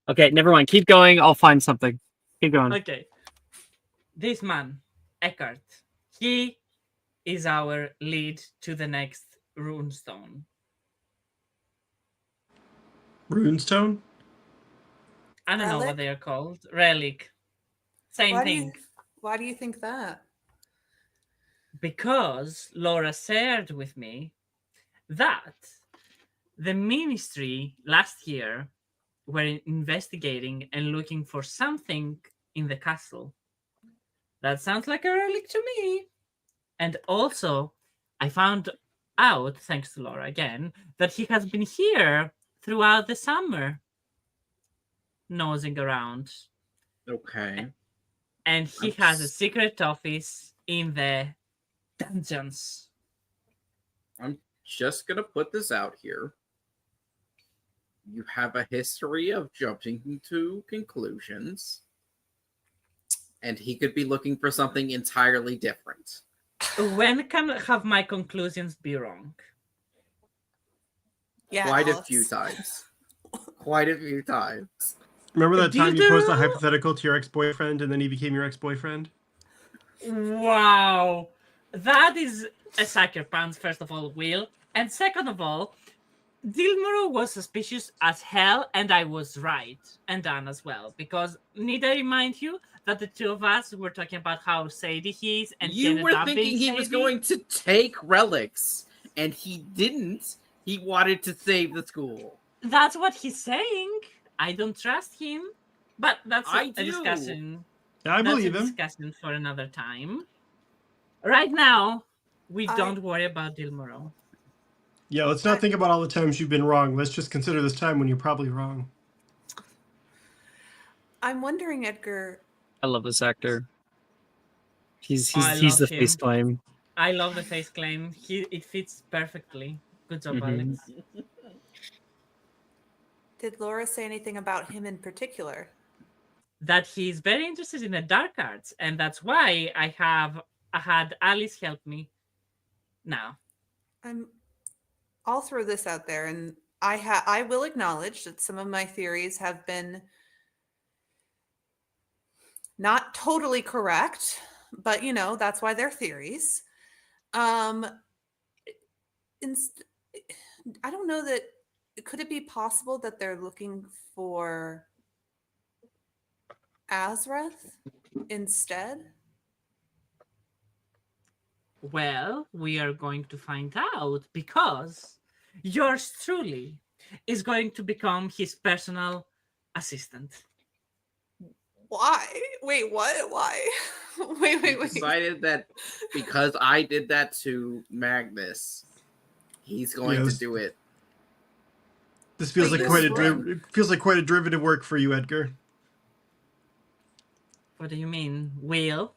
Okay, never mind. Keep going. I'll find something. Keep going. Okay. This man, Eckhart, he is our lead to the next runestone. Runestone? I don't know what Relic? they are called. Relic. Same thing. Why do you think that? Because Laura shared with me that the ministry last year were investigating and looking for something in the castle. That sounds like a relic to me. And also, I found out, thanks to Laura again, that he has been here throughout the summer, nosing around. Okay. And he has a secret office in the dungeons. I'm just gonna put this out here. You have a history of jumping to conclusions, and he could be looking for something entirely different. When can have my conclusions be wrong? Yeah, Quite a Alice. few times. Quite a few times. Remember that Do time you posed a you- hypothetical to your ex-boyfriend and then he became your ex-boyfriend? Wow. That is a sucker punch, first of all, Will. And second of all, Dilmuro was suspicious as hell, and I was right. And Dan as well. Because need I remind you that the two of us were talking about how shady he is, and he You ended were up thinking being he was shady? going to take relics, and he didn't. He wanted to save the school. That's what he's saying. I don't trust him. But that's I a do. discussion. Yeah, I That's believe a him. discussion for another time. Right now, we I- don't worry about Dilmuro. Yeah, let's not think about all the times you've been wrong. Let's just consider this time when you're probably wrong. I'm wondering, Edgar. I love this actor. He's I he's the love him. face claim. I love the face claim. It fits perfectly. Good job, Mhm. Alex. Did Laura say anything about him in particular? That he's very interested in the dark arts, and that's why I had Alice help me. Now, I'll throw this out there, and I will acknowledge that some of my theories have been not totally correct, but that's why they're theories. I don't know that. Could it be possible that they're looking for Azrath instead? well, we are going to find out because yours truly is going to become his personal assistant. Why? Wait, what? Why? wait. Decided that because I did that to Magnus, he's going Yes. to do it. This feels Wait, like this quite a one. it feels like quite a derivative work for you, Edgar. What do you mean, Will?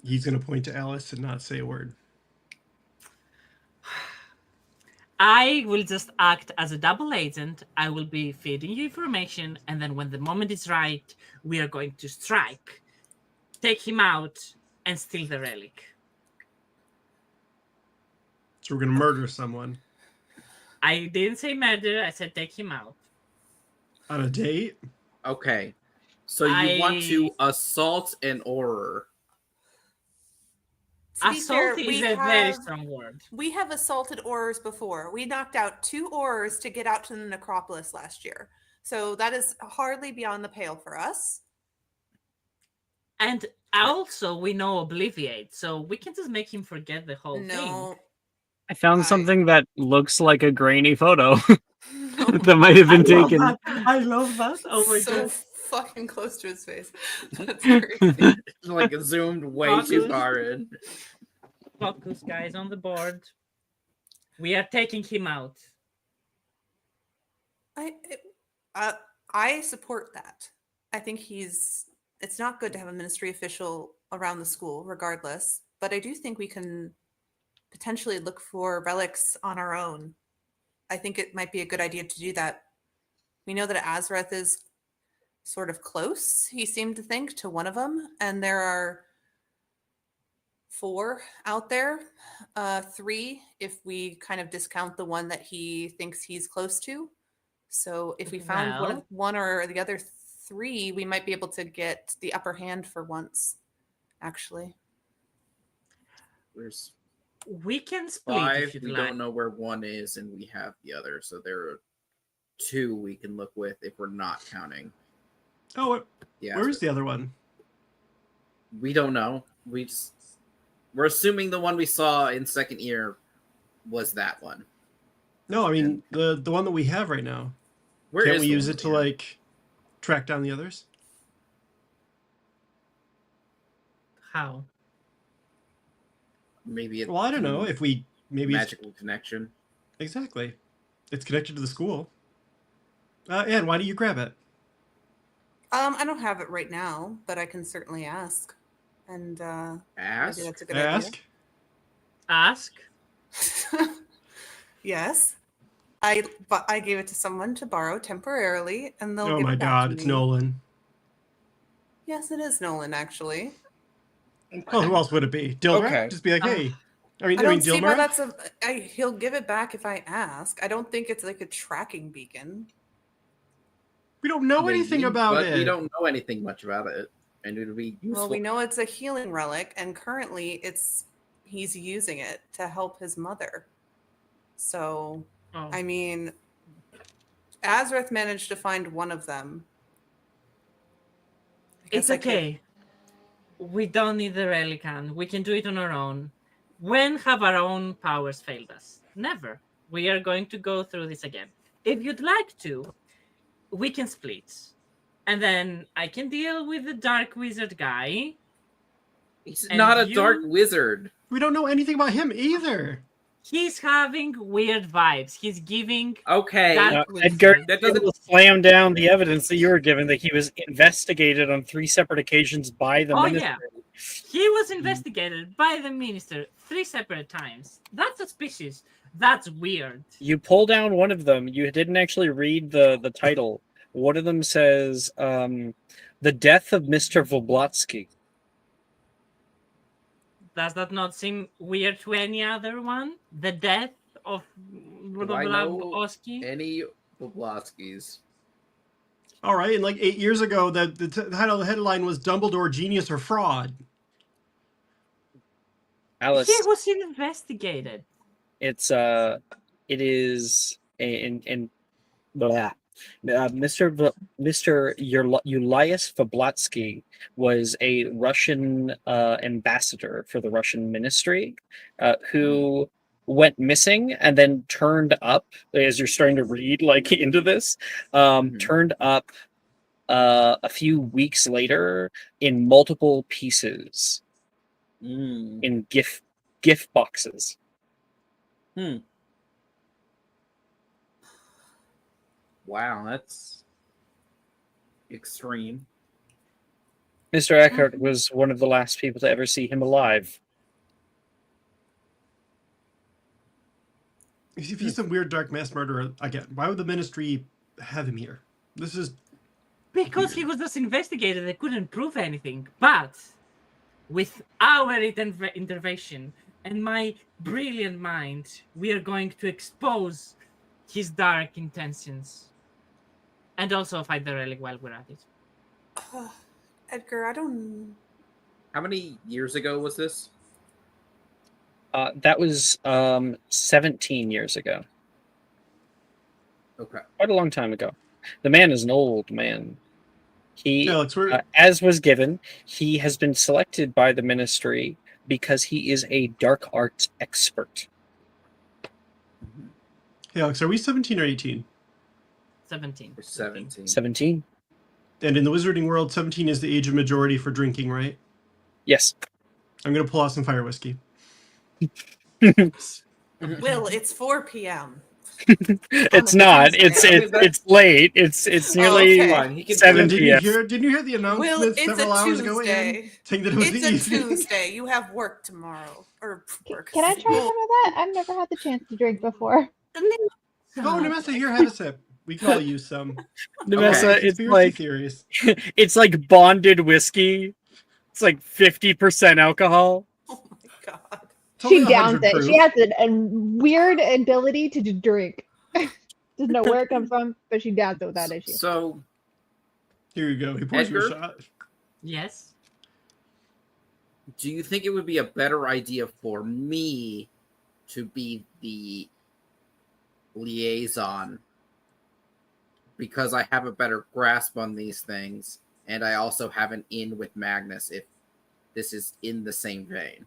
He's going to point to Alice and not say a word. I will just act as a double agent. I will be feeding you information, and then when the moment is right, we are going to strike, take him out, and steal the relic. So we're gonna murder someone I didn't say murder. I said take him out. on a date. Okay. So you want to assault an Auror. To be fair, Assault is a very strong word. we have assaulted Aurors before. We knocked out 2 Aurors to get out to the necropolis last year. So that is hardly beyond the pale for us. And also, we know Obliviate, so we can just make him forget the whole thing. No. I found something that looks like a grainy photo No. that might have been taken. I love that. Oh my so god. fucking close to his face. That's crazy. Like zoomed way too far in. Focus, guys, on the board. We are taking him out. I support that. I think it's not good to have a ministry official around the school regardless, but I do think we can potentially look for relics on our own. I think it might be a good idea to do that. We know that Azareth is sort of close, he seemed to think, to one of them, and there are 4 out there, 3 if we kind of discount the one that he thinks he's close to. So if we found one or the other 3, we might be able to get the upper hand for once, actually. There's We can split 5. if you'd We like. don't know where one is, and we have the other. So there are 2 we can look with if we're not counting. Oh, Yeah. where's the other one? We don't know. We're assuming the one we saw in second year was that one. No, I mean the one that we have right now. Where Can't is we the use one it to we have? like track down the others? How? Maybe it's Well, I don't know if we maybe it's- magical connection. exactly. It's connected to the school. Anne, why don't you grab it? I don't have it right now, but I can certainly ask. And Ask? maybe that's a good Ask. Ask? idea. Yes. I gave it to someone to borrow temporarily, and they'll Oh give my it back God, to it's me. Nolan. Yes, it is Nolan, actually. Well, who else would it be? Dilbert? Okay. Just be like, hey. I mean, I don't see why Dilbert. that's he'll give it back if I ask. I don't think it's like a tracking beacon. We don't know anything Maybe, about but it. we don't know anything much about it, and it would be useful. Well, we know it's a healing relic, and currently he's using it to help his mother. So, Oh. I mean, Azareth managed to find one of them. I It's guess I could- okay. We don't need the Relican. We can do it on our own. When have our own powers failed us? Never. We are going to go through this again. If you'd like to, we can split. And then I can deal with the dark wizard guy. He's and not a you- dark wizard. We don't know anything about him either. He's having weird vibes. He's giving Okay. dark Edgar, wizard. That doesn't- will slam down the evidence that you were given that he was investigated on 3 separate occasions by the Oh, ministry. yeah. He was investigated by the minister 3 separate times. That's suspicious. That's weird. You pull down one of them. You didn't actually read the title. One of them says, "The Death of Mr. Voblotsky." Does that not seem weird to any other one? The death of Do I know Oski? any Boblotskis? All right, and like 8 years ago, the title, the headline was "Dumbledore, Genius or Fraud." Alice, He was investigated. it is in blah. Mr. Ulias Voblotsky was a Russian ambassador for the Russian ministry who went missing and then turned up, as you're starting to read like into this, turned up a few weeks later in multiple pieces in gift boxes. Wow, that's extreme. Mr. Eckhart was one of the last people to ever see him alive. If he's some weird dark mass murderer, again, why would the Ministry have him here? This is Because he was just investigated, they couldn't prove anything. But with our intervention and my brilliant mind, we are going to expose his dark intentions. And also fight the relic while we're at it. Edgar, I don't. How many years ago was this? That was 17 years ago. Okay. Quite a long time ago. The man is an old man. He, Alex, we're as was given, he has been selected by the Ministry because he is a dark arts expert. Hey Alex, are we 17 or 18? 17. Or 17. 17? And in the wizarding world, 17 is the age of majority for drinking, right? Yes. I'm gonna pull out some fire whiskey. Will, it's 4 p.m. It's the not. Tuesday. It's late. It's nearly okay. Fine, he can 7 Didn't p.m. didn't you hear the announcement Will, it's several a hours ago, Anne, Tuesday. saying that it was It's the a evening? Tuesday. You have work tomorrow. Or work. Can I try some of that? I've never had the chance to drink before. Oh, Nemessa, here, have a sip. We could all use some. Nemessa, Okay. it's Conspiracy like theories. it's like bonded whiskey. It's like 50% alcohol. Oh my god. It's She only 100 downs it. proof. She has a weird ability to just drink. Doesn't know where it comes from, but she downs it without issue. So, Here you go. He pours you a Edgar? shot. Yes. do you think it would be a better idea for me to be the liaison because I have a better grasp on these things and I also have an in with Magnus if this is in the same vein?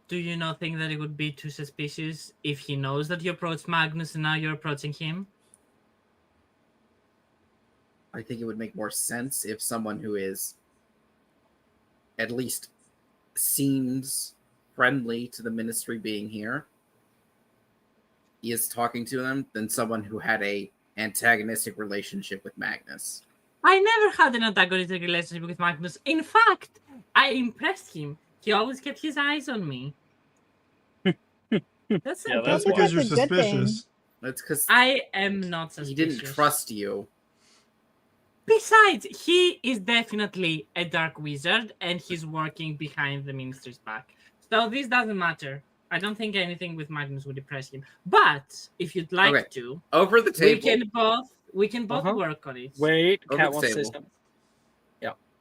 Do you not think that it would be too suspicious if he knows that you approached Magnus and now you're approaching him? I think it would make more sense if someone who is at least seems friendly to the Ministry being here is talking to them than someone who had a antagonistic relationship with Magnus. I never had an antagonistic relationship with Magnus. In fact, I impressed him. He always kept his eyes on me. That's Yeah, That's think because you're that's a good thing. suspicious. That's because I am not he suspicious. didn't trust you. Besides, he is definitely a dark wizard and he's working behind the Ministry's back. So this doesn't matter. I don't think anything with Magnus would impress him. But if you'd like Okay. to, Over the we table, can both Uh-huh. work on it. Wait, Over Cat the wants to say table. something.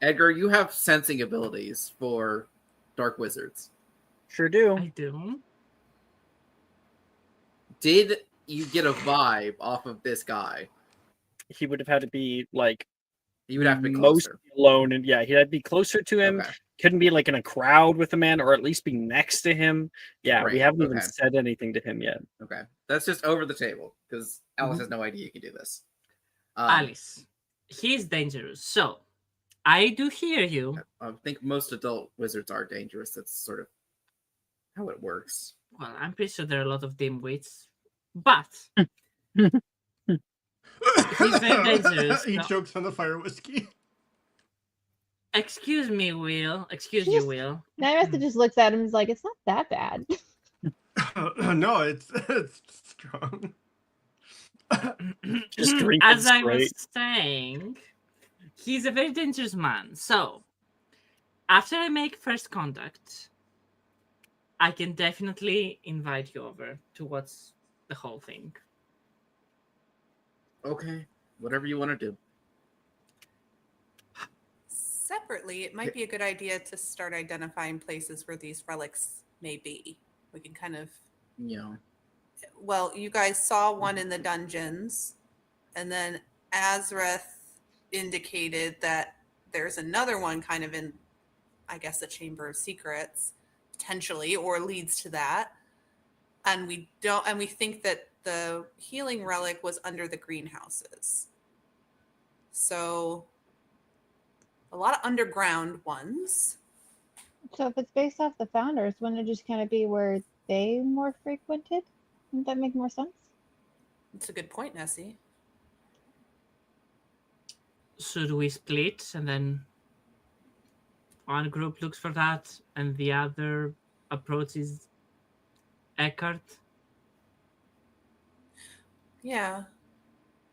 Edgar, you have sensing abilities for dark wizards. Sure do. I do. Did you get a vibe off of this guy? He would have had to be like You would have to be most closer. alone, and yeah, he'd have to be closer to him. Okay. Couldn't be like in a crowd with a man, or at least be next to him. Yeah, we Right, haven't even okay. said anything to him yet. Okay. That's just over the table because Alice Mhm. has no idea you can do this. Alice, he's dangerous. So, I do hear you. I think most adult wizards are dangerous. That's sort of how it works. Well, I'm pretty sure there are a lot of dimwits. But He's very dangerous, He no. chokes on the fire whiskey. excuse me, Will. Excuse She you, just- Will. Nyamesta just looks at him and is like, it's not that bad. No, it's strong. Just drinking As I was straight. saying, he's a very dangerous man. So, after I make first contact, I can definitely invite you over to what's the whole thing. Okay. Whatever you want to do. Separately, it might be a good idea to start identifying places where these relics may be. We can kind of, You know. well, you guys saw one in the dungeons, and then Azrith indicated that there's another one kind of in, I guess, the Chamber of Secrets, potentially, or leads to that. And we think that the healing relic was under the greenhouses. So a lot of underground ones. So if it's based off the founders, wouldn't it just kind of be where they more frequented? Wouldn't that make more sense? It's a good point, Nessie. Should we split and then one group looks for that and the other approaches Eckhart. Yeah.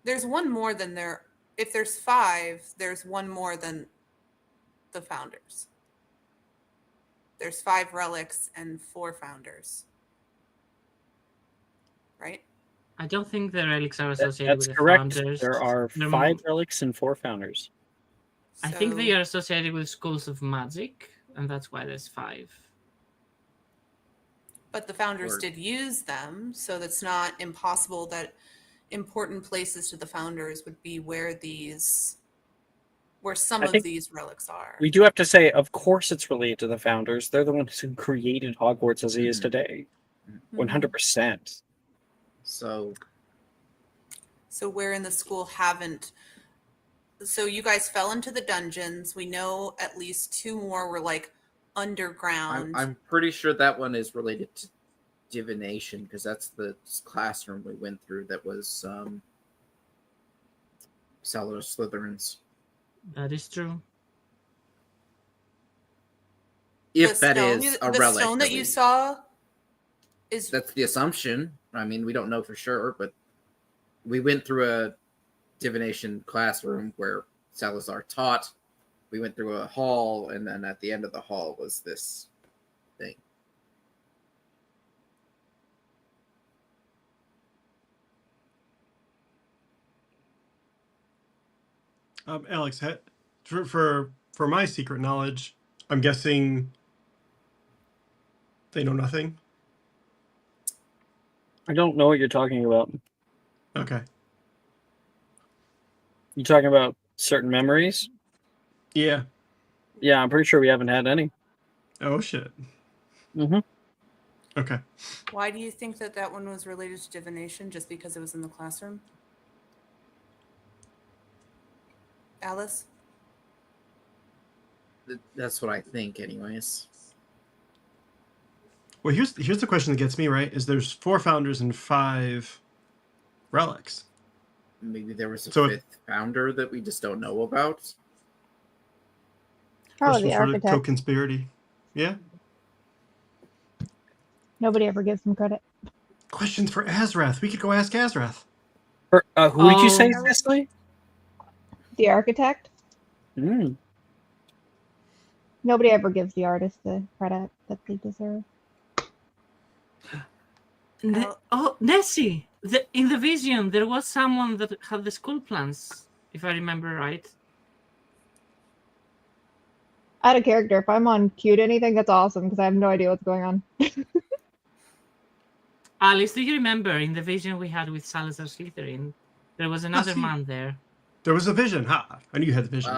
There's one more than there. If there's 5, there's one more than the founders. There's 5 relics and 4 founders. Right? I don't think the relics are associated That's with the correct. founders. There are They're 5 relics and 4 founders. I think they So- are associated with schools of magic, and that's why there's 5. But the founders Or- did use them, so that's not impossible that important places to the founders would be where some I of think these relics are. We do have to say, of course, it's related to the founders. They're the ones who created Hogwarts as it is Mhm. today. Mhm. 100%. So So where in the school haven't? So you guys fell into the dungeons. We know at least 2 more were like underground. I'm pretty sure that one is related to divination because that's the classroom we went through that was Sallow Slytherins. That is true. If The that stone is a the relic. stone that you we- saw is That's the assumption. I mean, we don't know for sure, but we went through a divination classroom where Salazar taught. We went through a hall, and then at the end of the hall was this thing. Alex, for my secret knowledge, I'm guessing they know nothing. I don't know what you're talking about. Okay. You talking about certain memories? Yeah. Yeah, I'm pretty sure we haven't had any. Oh shit. Mm-hmm. Okay. why do you think that one was related to divination? Just because it was in the classroom? Alice? That's what I think, anyways. Well, here's the question that gets me, right. Is there's 4 founders and 5 relics. Maybe there was a So if- 5th founder that we just don't know about. Probably the Question for architect. co-conspiracy. Yeah. Nobody ever gives him credit. Questions for Azrath. We could go ask Azrath. Who did you say, Oh. Cecily? The architect. Mm. Nobody ever gives the artist the credit that they deserve. Nessie! In the vision, there was someone that had the school plans, if I remember right. Out of character, if I'm on cue to anything, that's awesome because I have no idea what's going on. Alice, do you remember in the vision we had with Salazar Slytherin? There was another see. man there. There was a vision. Ha! I knew you had the vision.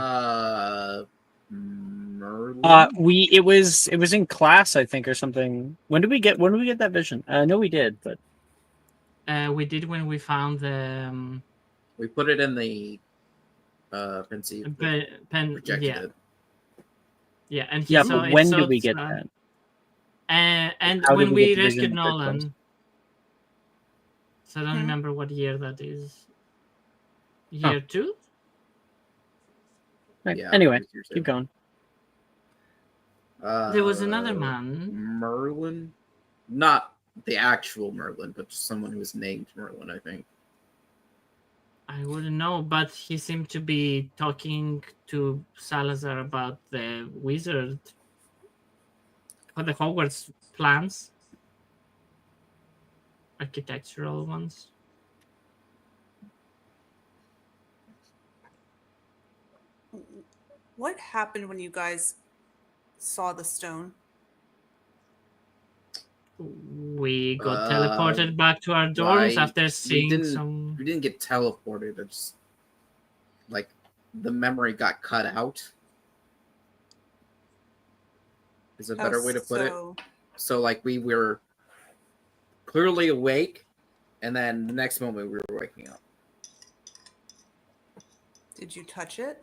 Merlin? It was in class, I think, or something. When did we get that vision? I know we did, but We did when we found the We put it in the pensive. pen. Projected Yeah, it. yeah, and yeah. saw But it, when saw did we it, get that? And How when did we we get the vision rescued in the first place? Nolan. So I don't remember what year that is. Year 2? Right. Yeah, Anyway, it was years keep ago. going. There was another man. Merlin? Not the actual Merlin, but just someone who was named Merlin, I think. I wouldn't know, but he seemed to be talking to Salazar about the wizard, or the Hogwarts plans, architectural ones. What happened when you guys saw the stone? We got teleported back to our dorms Right. after seeing didn't- some. We didn't get teleported. It's like the memory got cut out. Is a better way to put it. So like we were clearly awake, and then the next moment we were waking up. Did you touch it?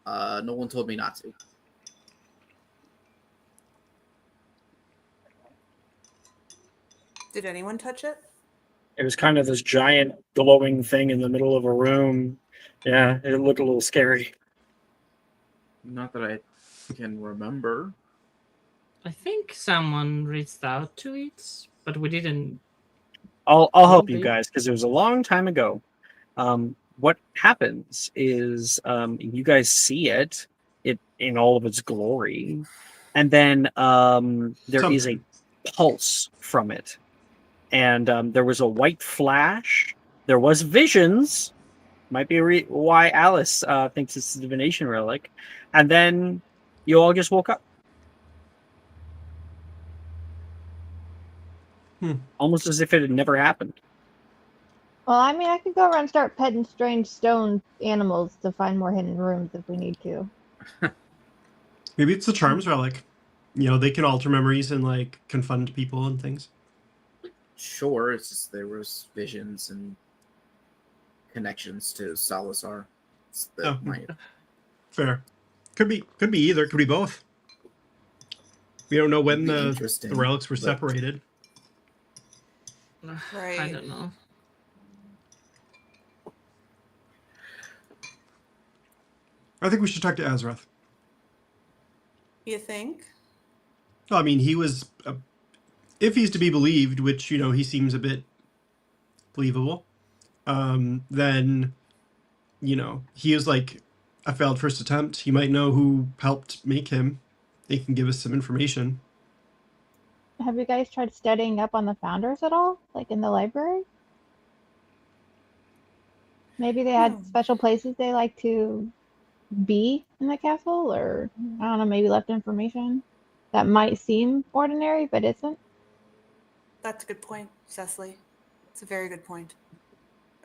No one told me not to. Did anyone touch it? It was kind of this giant glowing thing in the middle of a room. Yeah, it looked a little scary. Not that I can remember. I think someone reached out to it, but we didn't. I'll help you Maybe. guys because it was a long time ago. What happens is you guys see it in all of its glory, and then there is a pulse from it, and there was a white flash. There was visions. Might be why Alice thinks it's a divination relic, and then you all just woke up. Almost as if it had never happened. Well, I mean, I could go around and start petting strange stone animals to find more hidden rooms if we need to. Maybe it's the charms relic. You know, they can alter memories and like confund people and things. Sure, it's just there was visions and connections to Salazar. Fair. Could be either. Could be both. We don't know when the relics were separated. Right. I don't know. I think we should talk to Azrath. You think? I mean, he was, if he's to be believed, which, you know, he seems a bit believable, then, you know, he is like a failed first attempt. He might know who helped make him. They can give us some information. Have you guys tried studying up on the founders at all? Like in the library? Maybe they had special places they like to be in the castle, or I don't know, maybe left information that might seem ordinary but isn't. That's a good point, Cecily. It's a very good point.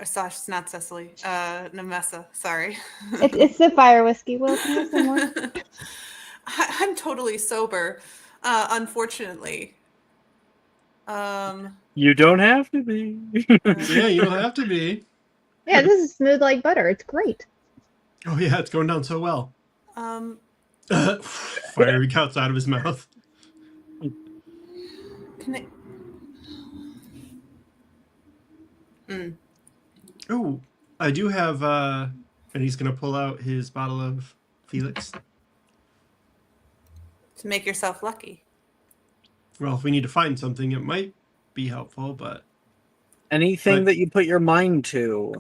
Or Sash, it's not Cecily. Nemessa, sorry. It's the fire whiskey. Will, can you have some more? I'm totally sober, unfortunately. You don't have to be. Yeah, you don't have to be. Yeah, this is smooth like butter. It's great. Oh yeah, it's going down so well. Fire cuts out of his mouth. Can I... Oh, I do have, and he's going to pull out his bottle of Felix. To make yourself lucky. Well, if we need to find something, it might be helpful, but... Anything that you put your mind to,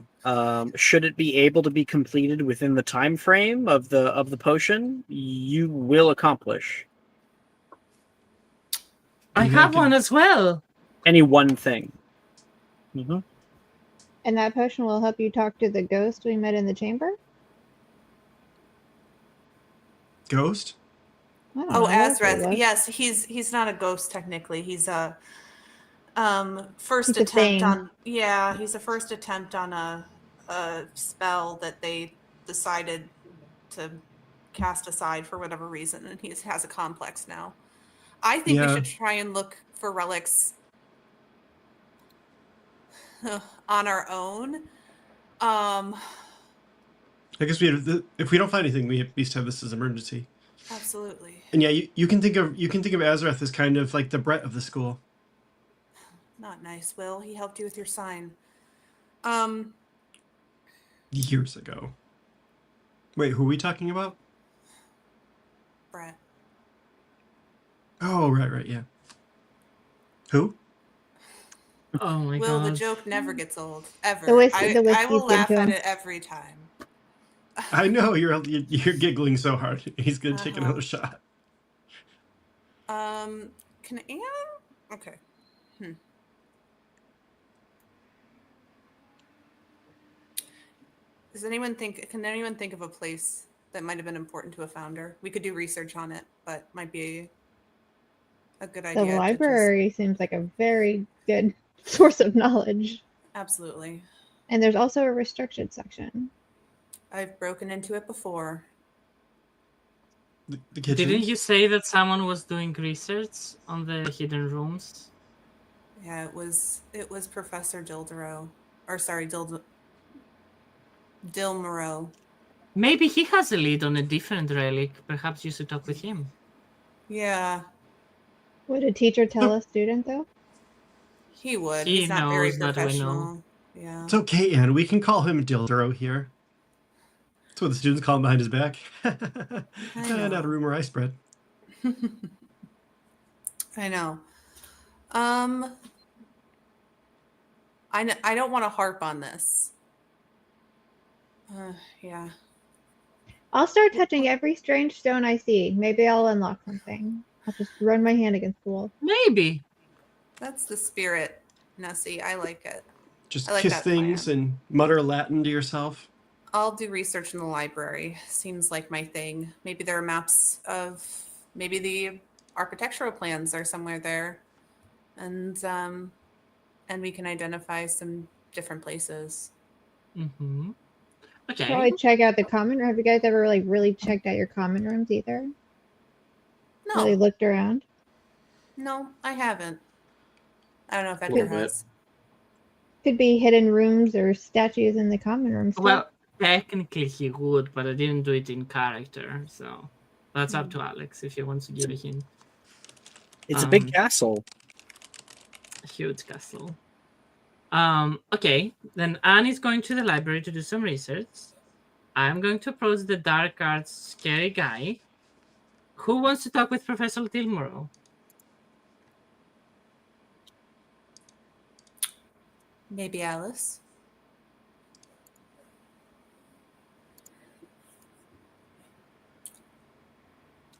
should it be able to be completed within the time frame of the potion, you will accomplish. I have one as well. Any one thing. And that potion will help you talk to the ghost we met in the chamber? Ghost? Oh, Azrath. Yes, he's not a ghost technically. He's a first attempt on he's a first attempt on a spell that they decided to cast aside for whatever reason, and he has a complex now. I think we should try and look for relics on our own. I guess if we don't find anything, we at least have this as emergency. Absolutely. And yeah, you can think of Azrath as kind of like the Brett of the school. Not nice, Will. He helped you with your sign. Years ago. Wait, who are we talking about? Brett. Oh, right, yeah. Who? Oh my god. Will, the joke never gets old. Ever. The whiskey's I will laugh good at too. it every time. I know, you're giggling so hard. He's going to take another shot. Can Anne? Okay. Can anyone think of a place that might have been important to a founder? We could do research on it, but might be a good idea. The library seems like a very good source of knowledge. Absolutely. And there's also a restricted section. I've broken into it before. The kitchen? Didn't you say that someone was doing research on the hidden rooms? Yeah, it was Professor Dildero. Or sorry, Dilmero. Maybe he has a lead on a different relic. Perhaps you should talk with him. Yeah. Would a teacher tell a student though? He would. He He's not very knows that we know. professional. Yeah. It's okay, Anne. We can call him Dildero here. That's what the students call him behind his back. Not a rumor I spread. I know. I don't want to harp on this. Yeah. I'll start touching every strange stone I see. Maybe I'll unlock something. I'll just run my hand against the wall. Maybe. That's the spirit, Nessie. I like it. Just I like kiss that things plan. and mutter Latin to yourself. I'll do research in the library. Seems like my thing. Maybe there are maps of maybe the architectural plans are somewhere there, and we can identify some different places. Mm-hmm. Okay. Probably check out the common room. Have you guys ever like really checked out your common rooms either? No, Really looked around? no, I haven't. I don't know if A Edgar little bit. has. Could be hidden rooms or statues in the common rooms. Well, technically he would, but I didn't do it in character, so that's up to Alex if he wants to give a hint. It's a big castle. A huge castle. Okay, then Anne is going to the library to do some research. I'm going to approach the dark arts scary guy. Who wants to talk with Professor Tilmoro? Maybe Alice.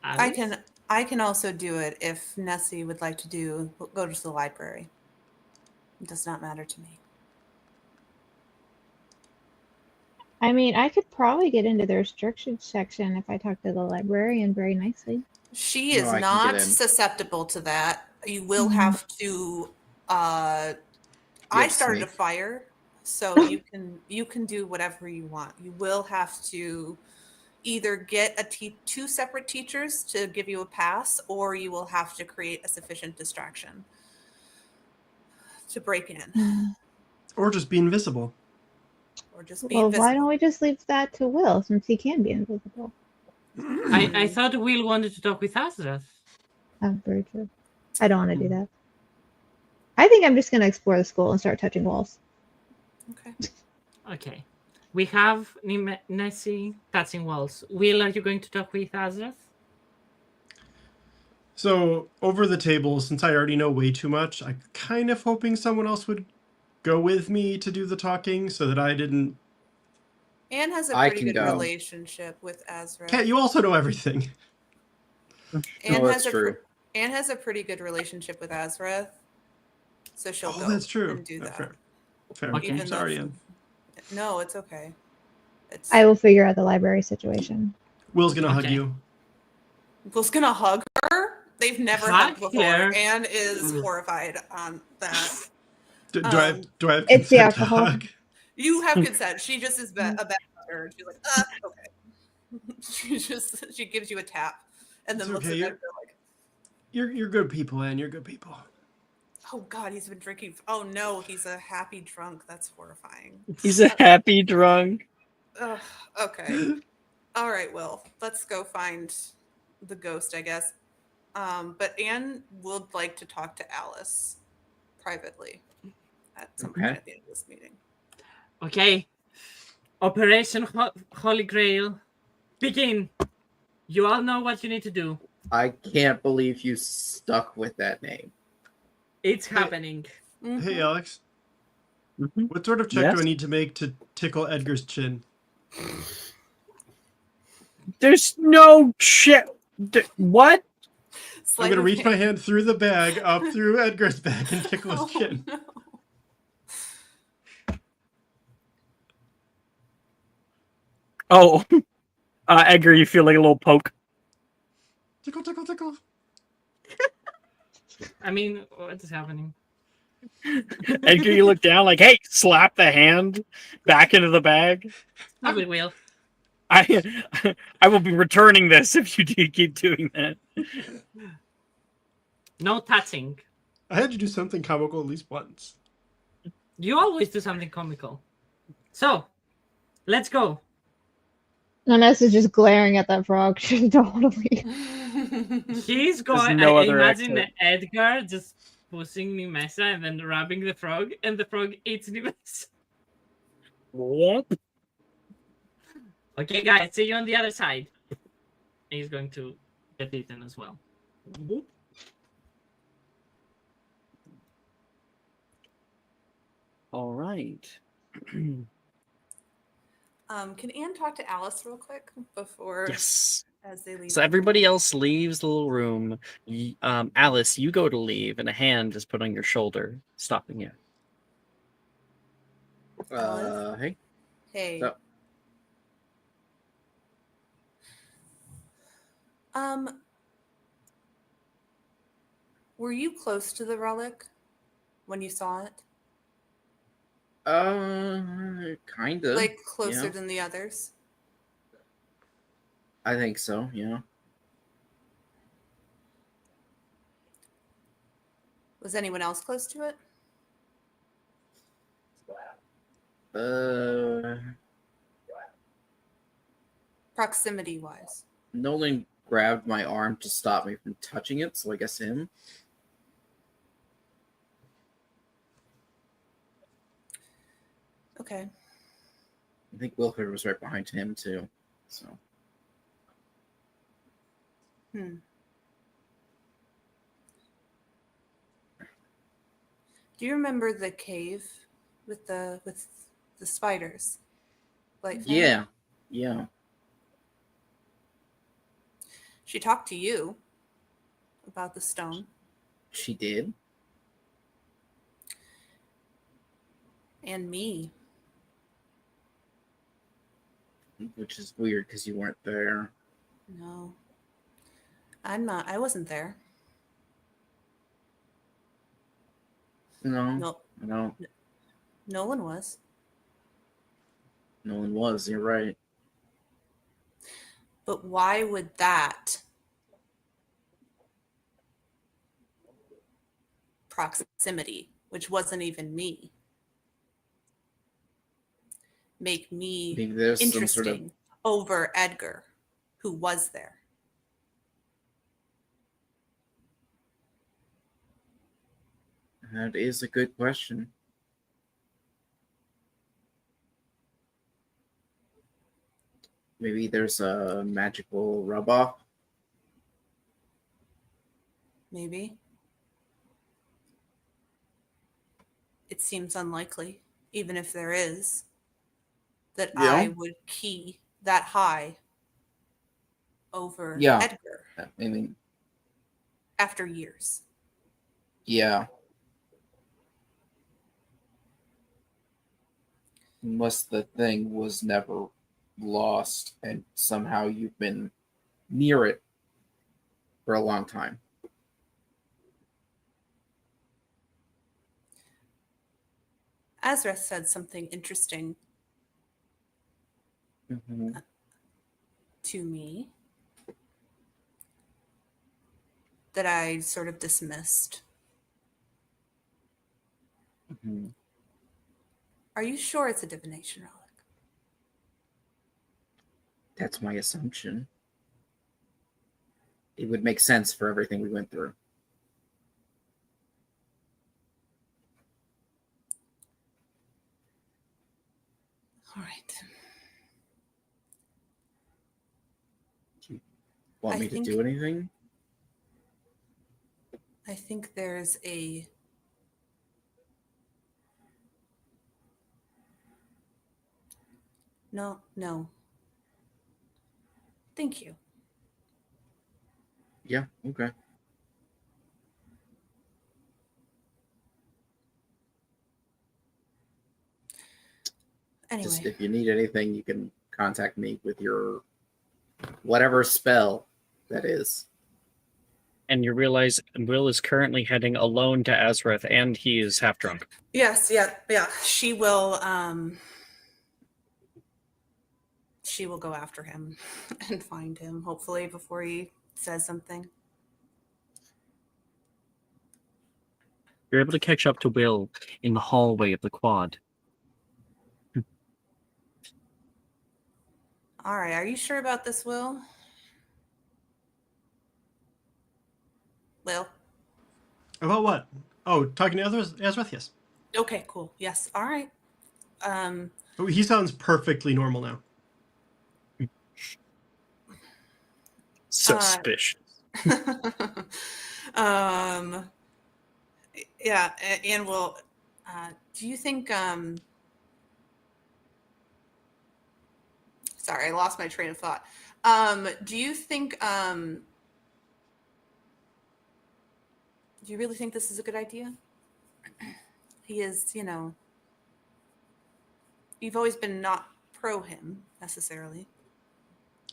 Alice? I can also do it if Nessie would like to go to the library. It does not matter to me. I mean, I could probably get into the restrictions section if I talk to the librarian very nicely. She No, is I can not get in. susceptible to that. You will have to I started a sneak. fire, so you can do whatever you want. You will have to either get two separate teachers to give you a pass, or you will have to create a sufficient distraction to break in. Or just be invisible. Or just be Well, invisible. why don't we just leave that to Will since he can be invisible? I thought Will wanted to talk with Azrath. Oh, very true. I don't want to do that. I think I'm just going to explore the school and start touching walls. Okay. Okay. We have Nessie touching walls. Will, are you going to talk with Azrath? So, over the table, since I already know way too much, I'm kind of hoping someone else would go with me to do the talking so that I didn't... Anne has a I pretty can good go. relationship with Azra. Kat, you also know everything. Anne that's true. Anne has a pretty good relationship with Azra, so she'll go. That's true. And do that. Fair. Okay. Even though Sorry, Anne. no, it's okay. I will figure out the library situation. Will's gonna hug Okay. you. Will's gonna hug her. They've never Hug hugged before. her? Anne is horrified on that. Do I have It's the consent to alcohol. hug? You have consent. She just is a bad mother. She's like, okay. she gives you a tap and then It's looks okay, at Edgar like, You're good people, Anne. You're good people. oh God, he's been drinking. Oh no, he's a happy drunk. That's horrifying. He's a happy drunk. Ugh, okay. All right, Will. Let's go find the ghost, I guess. But Anne would like to talk to Alice privately at some point Okay. at the end of this meeting. Okay. Operation Holy Grail. Begin. You all know what you need to do. I can't believe you stuck with that name. It's happening. Hey, Alex. Mhm. What sort of check Yes? do I need to make to tickle Edgar's chin? There's no shit. What? I'm gonna reach my hand through the bag, up through Edgar's bag, and tickle his chin. No. Oh, Edgar, you feel like a little poke. Tickle, tickle, tickle. I mean, what is happening? Edgar, you look down like, hey, slap the hand back into the bag. I will. I will be returning this if you do keep doing that. No touching. I had to do something comical at least once. You always do something comical. So, let's go. Ness is just glaring at that frog. She don't want to leave. He's going. no I other imagine exit. Edgar just pushing Nimesa and then rubbing the frog, and the frog eats Nimesa. What? Okay, guys, see you on the other side. He's going to get eaten as well. All right. Can Anne talk to Alice real quick before Yes. as they leave? So the everybody room? else leaves the little room. Alice, you go to leave, and a hand is put on your shoulder, stopping you. Alice? Hey. Hey. So, Were you close to the relic when you saw it? kind of. Like closer Yeah, than the others? I think so. Yeah. Was anyone else close to it? Uh, Proximity wise. Nolan grabbed my arm to stop me from touching it, so I guess him. Okay. I think Wilfred was right behind him too. So Do you remember the cave with the spiders? Like yeah, yeah. She talked to you about the stone. She did. And me. Which is weird because you weren't there. No. I wasn't there. No, No, I don't. Nolan was. No one was. You're right. But why would that proximity, which wasn't even me, make me Maybe there's some sort of. interesting over Edgar, who was there? That is a good question. Maybe there's a magical rub off. Maybe. It seems unlikely, even if there is, that Yeah. I would key that high over Yeah. Edgar I mean, after years. yeah. Unless the thing was never lost and somehow you've been near it for a long time. Azreth said something interesting Mm-hmm. to me that I sort of dismissed. Mm-hmm. Are you sure it's a divination relic? That's my assumption. It would make sense for everything we went through. All right. Want I me to think- do anything? I think there's a no. Thank you. Yeah, okay. Anyway, Just if you need anything, you can contact me with your whatever spell that is. And you realize Will is currently heading alone to Azrith, and he is half drunk. yes, yeah. She will go after him and find him, hopefully, before he says something. You're able to catch up to Will in the hallway of the quad. All right, are you sure about this, Will? Will? About what? Oh, talking to Azrith? Yes. Okay, cool. Yes. All right. Oh, he sounds perfectly normal now. Suspicious. Yeah, and we'll Do you think? Sorry, I lost my train of thought. Do you think? Do you really think this is a good idea? He is, you've always been not pro him necessarily.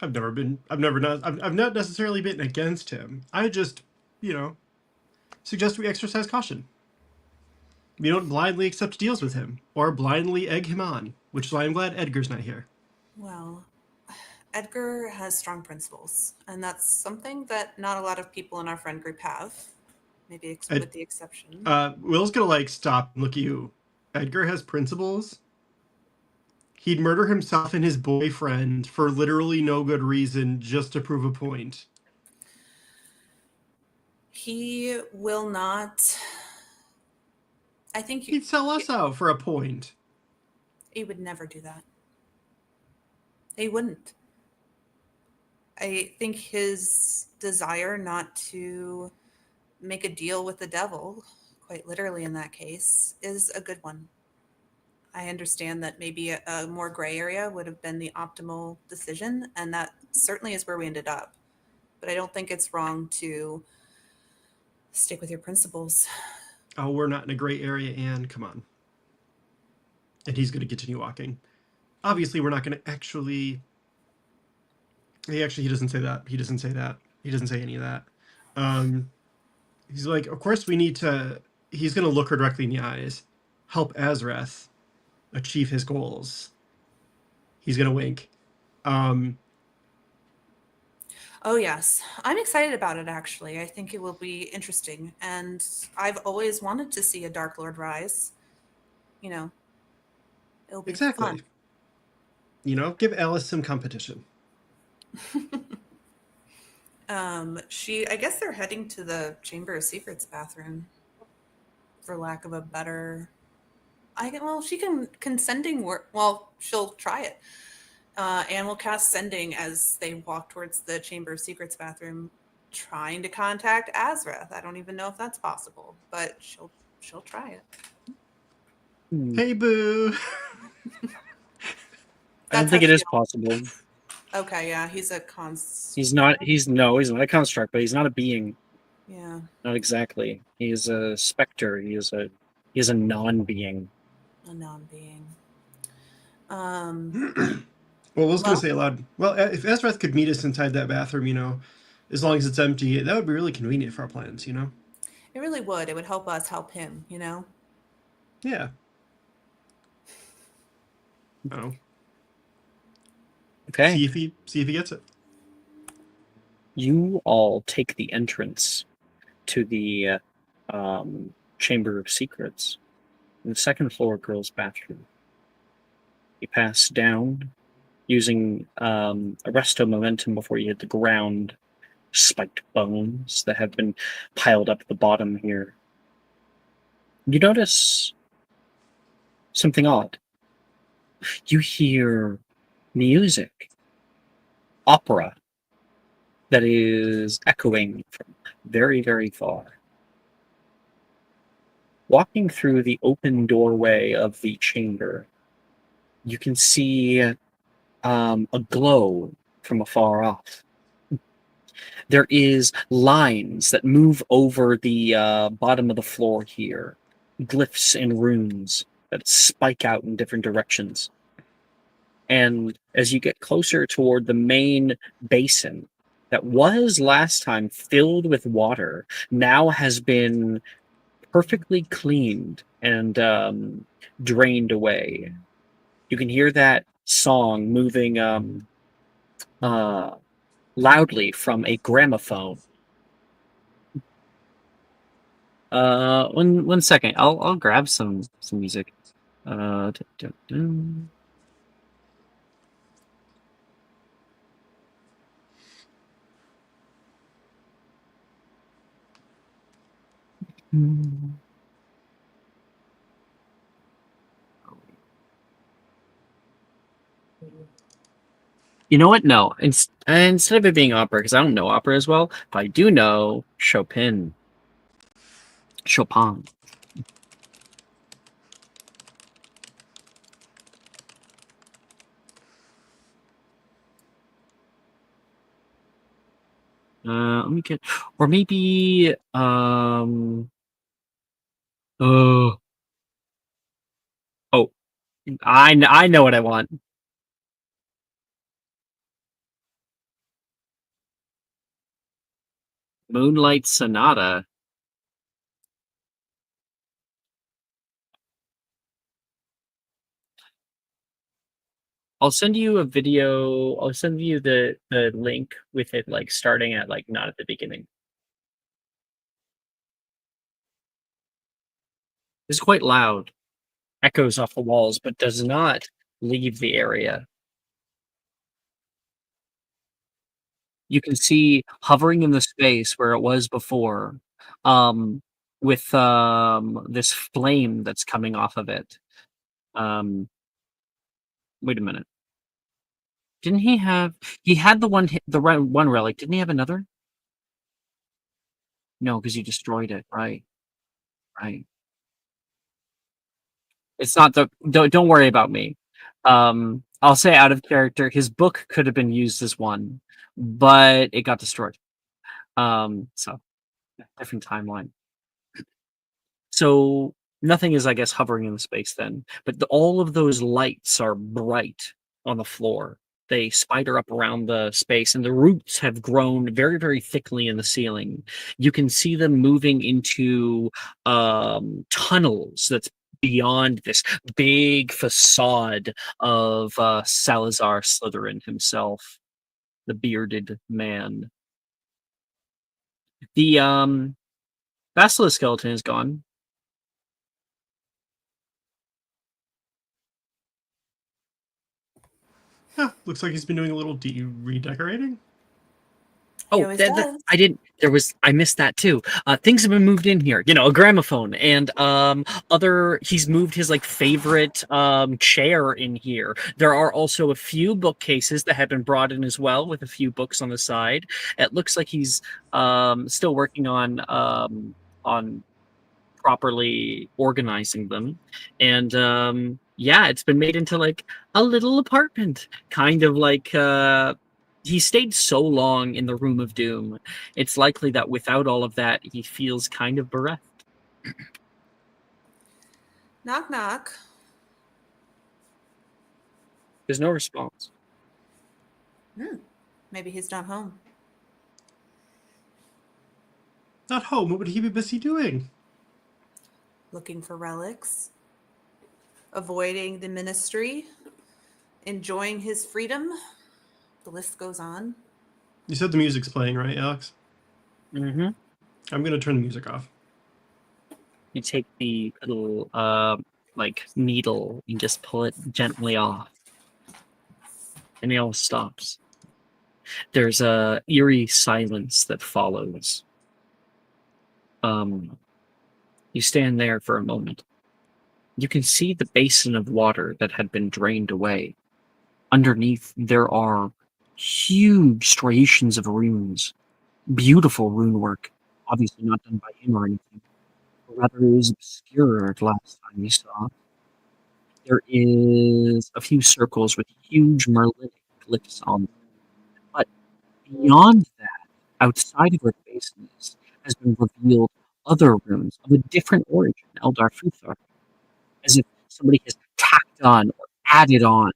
I've not necessarily been against him. I just, suggest we exercise caution. We don't blindly accept deals with him or blindly egg him on, which is why I'm glad Edgar's not here. Well, Edgar has strong principles, and that's something that not a lot of people in our friend group have. Maybe with the exception. Will's gonna stop and look at you. Edgar has principles. He'd murder himself and his boyfriend for literally no good reason just to prove a point. He will not. I think he'd sell us out for a point. He would never do that. He wouldn't. I think his desire not to make a deal with the devil, quite literally in that case, is a good one. I understand that maybe a more gray area would have been the optimal decision, and that certainly is where we ended up. But I don't think it's wrong to stick with your principles. Oh, we're not in a gray area, Anne. Come on. And he's going to continue walking. Obviously, we're not going to actually... He doesn't say that. He doesn't say that. He doesn't say any of that. He's like, of course we need to... He's going to look her directly in the eyes. Help Azrath achieve his goals. He's going to wink. Oh, yes. I'm excited about it, actually. I think it will be interesting. And I've always wanted to see a Dark Lord rise. It'll be fun. Give Alice some competition. I guess they're heading to the Chamber of Secrets bathroom, for lack of a better... she can sending work. Well, she'll try it. And we'll cast sending as they walk towards the Chamber of Secrets bathroom, trying to contact Azrath. I don't even know if that's possible, but she'll try it. Hey, boo. I don't think it is possible. Okay, yeah, he's a construct. He's not a construct, but he's not a being. Yeah. Not exactly. He is a specter. He is a non-being. A non-being. Well, I was going to say aloud, well, if Azrath could meet us inside that bathroom, as long as it's empty, that would be really convenient for our plans, It really would. It would help us help him, Yeah. Oh. Okay. See if he gets it. You all take the entrance to the Chamber of Secrets, the second floor girls' bathroom. You pass down using arresto momentum before you hit the ground, spiked bones that have been piled up at the bottom here. You notice something odd. You hear music, opera, that is echoing from very, very far. Walking through the open doorway of the chamber, you can see a glow from afar off. There is lines that move over the bottom of the floor here, glyphs and runes that spike out in different directions. And as you get closer toward the main basin that was last time filled with water, now has been perfectly cleaned and drained away. You can hear that song moving loudly from a gramophone. One second. I'll grab some music. You know what? No. Instead of it being opera, because I don't know opera as well, but I do know Chopin. Let me get, or maybe oh, oh, I know what I want. Moonlight Sonata. I'll send you a video. I'll send you the link with it like starting at like not at the beginning. It's quite loud, echoes off the walls, but does not leave the area. You can see hovering in the space where it was before, with this flame that's coming off of it. Wait a minute. Didn't he have? He had one relic. Didn't he have another? No, because you destroyed it. Right. Right. It's not the. Don't worry about me. I'll say out of character. His book could have been used as one, but it got destroyed. So different timeline. So nothing is, I guess, hovering in the space then, but all of those lights are bright on the floor. They spider up around the space, and the roots have grown very, very thickly in the ceiling. You can see them moving into tunnels that's beyond this big facade of Salazar Slytherin himself, the bearded man. The basilisk skeleton is gone. Huh, looks like he's been doing a little redecorating. He Oh, always does. I didn't. I missed that too. Things have been moved in here. You know, a gramophone and He's moved his like favorite chair in here. There are also a few bookcases that have been brought in as well, with a few books on the side. It looks like he's still working on properly organizing them, and yeah, it's been made into like a little apartment, kind of like he stayed so long in the Room of Doom. It's likely that without all of that, he feels kind of bereft. Knock, knock. There's no response. Maybe he's not home. Not home. What would he be busy doing? Looking for relics, avoiding the ministry, enjoying his freedom. The list goes on. You said the music's playing, right, Alex? Mm-hmm. I'm gonna turn the music off. You take the little like needle and just pull it gently off, and it all stops. There's a eerie silence that follows. You stand there for a moment. You can see the basin of water that had been drained away. Underneath, there are huge striations of runes. Beautiful rune work. Obviously not done by him or anything. But rather, it was obscured last time you saw. There is a few circles with huge merlinic glyphs on them. But beyond that, outside of where the basin is, has been revealed other runes of a different origin, Eldar Futhar, as if somebody has tacked on or added on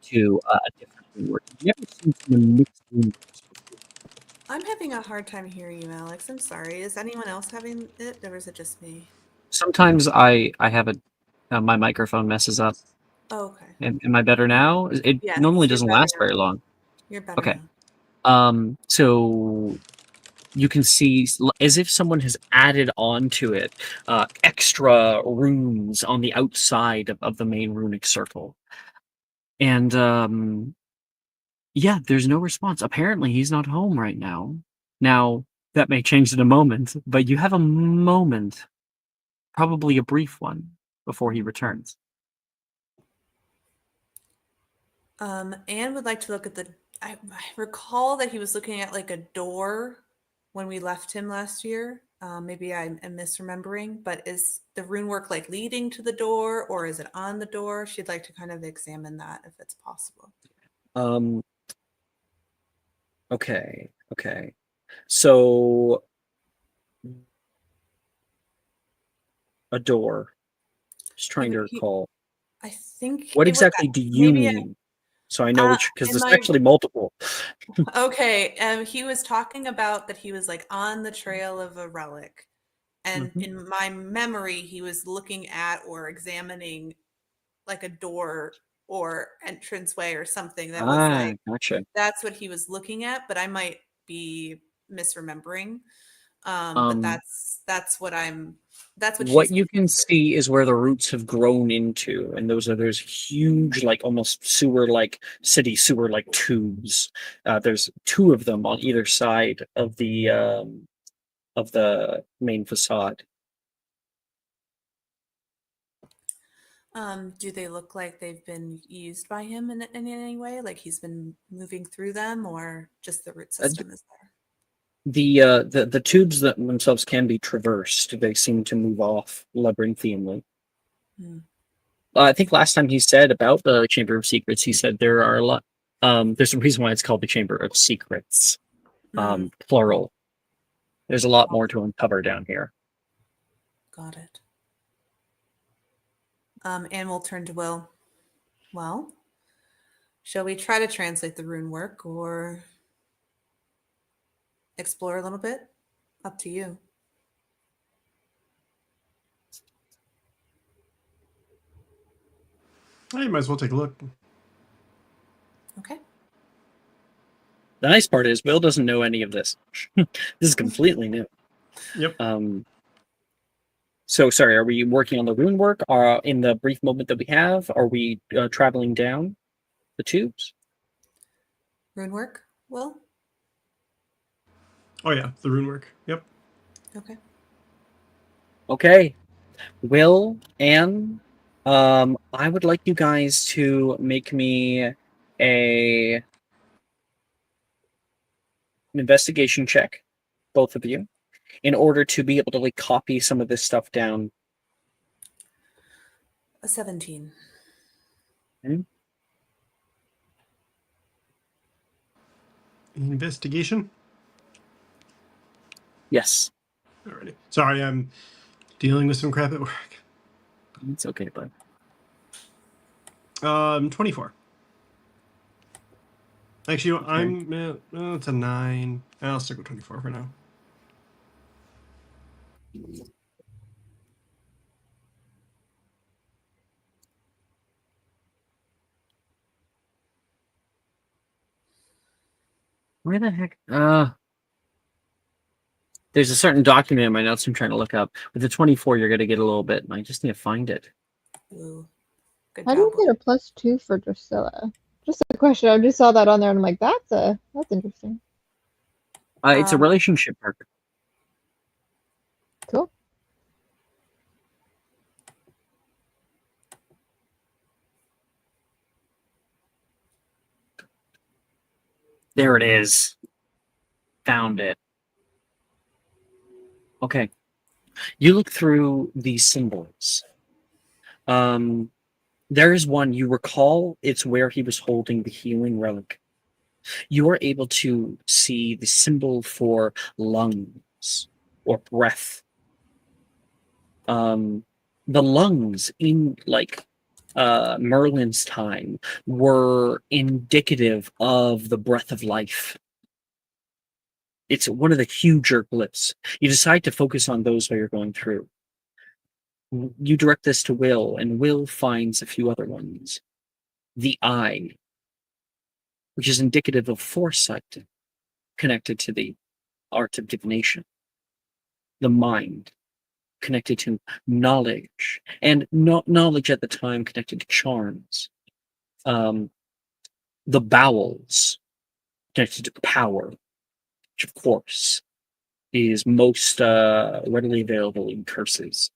to a different rune work. You've never seen someone mix rune works before. I'm having a hard time hearing you, Alex. I'm sorry. Is anyone else having it, or is it just me? Sometimes I have my microphone messes up. Oh, okay. Am I better now? It Yes, normally you're doesn't better last now. very long. You're better Okay. now. So you can see as if someone has added onto it extra runes on the outside of the main runic circle. And yeah, there's no response. Apparently he's not home right now. Now, that may change in a moment, but you have a moment, probably a brief one, before he returns. Anne would like to look at I recall that he was looking at like a door when we left him last year. Maybe I'm misremembering, but is the rune work like leading to the door, or is it on the door? She'd like to kind of examine that if it's possible. Okay. So a door. Just trying Yeah, to but recall. I think What it was exactly do you maybe mean? So I know which, because in there's my actually multiple. okay. He was talking about that he was like on the trail of a relic, and Mhm. in my memory, he was looking at or examining like a door or entranceway or something that was like Gotcha. that's what he was looking at, but I might be misremembering. But Um, that's what what she's you can see is where the roots have grown into, and there's huge, like almost sewer-like city sewer-like tubes. There's two of them on either side of the main facade. Do they look like they've been used by him in any way? Like he's been moving through them, or just the root Uh, system is there? the tubes that themselves can be traversed. They seem to move off labyrinthianly. Hmm. I think last time he said about the Chamber of Secrets, he said there are a lot. There's a reason why it's called the Chamber of Secrets, Hmm. plural. There's a lot more to uncover down here. Got it. And we'll turn to Will. Well, shall we try to translate the rune work or explore a little bit? Up to you. I might as well take a look. Okay. The nice part is Will doesn't know any of this. This is completely new. Yep. So sorry, are we working on the rune work? In the brief moment that we have, are we traveling down the tubes? Rune work, Will? Oh yeah, the rune work. Yep. Okay. Okay. Will and I would like you guys to make me an investigation check, both of you, in order to be able to like copy some of this stuff down. A 17. Investigation. Yes. Alrighty. Sorry, I'm dealing with some crap at work. It's okay, bud. 24. Actually, Okay. it's a 9. I'll stick with 24 for now. Where the heck? There's a certain document in my notes I'm trying to look up. With the 24, you're gonna get a little bit, and I just need to find it. Ooh. Good How do job. you get a +2 for Drusilla? Just a question. I just saw that on there and I'm like, that's interesting. It's a relationship marker. Cool. There it is. Found it. Okay. You look through these symbols. There is one you recall. It's where he was holding the healing relic. You are able to see the symbol for lungs or breath. The lungs in Merlin's time were indicative of the breath of life. It's one of the huger glyphs. You decide to focus on those while you're going through. You direct this to Will, and Will finds a few other ones. The eye, which is indicative of foresight, connected to the art of divination. The mind, connected to knowledge, and knowledge at the time connected to charms. The bowels, connected to power, which of course is most readily available in curses.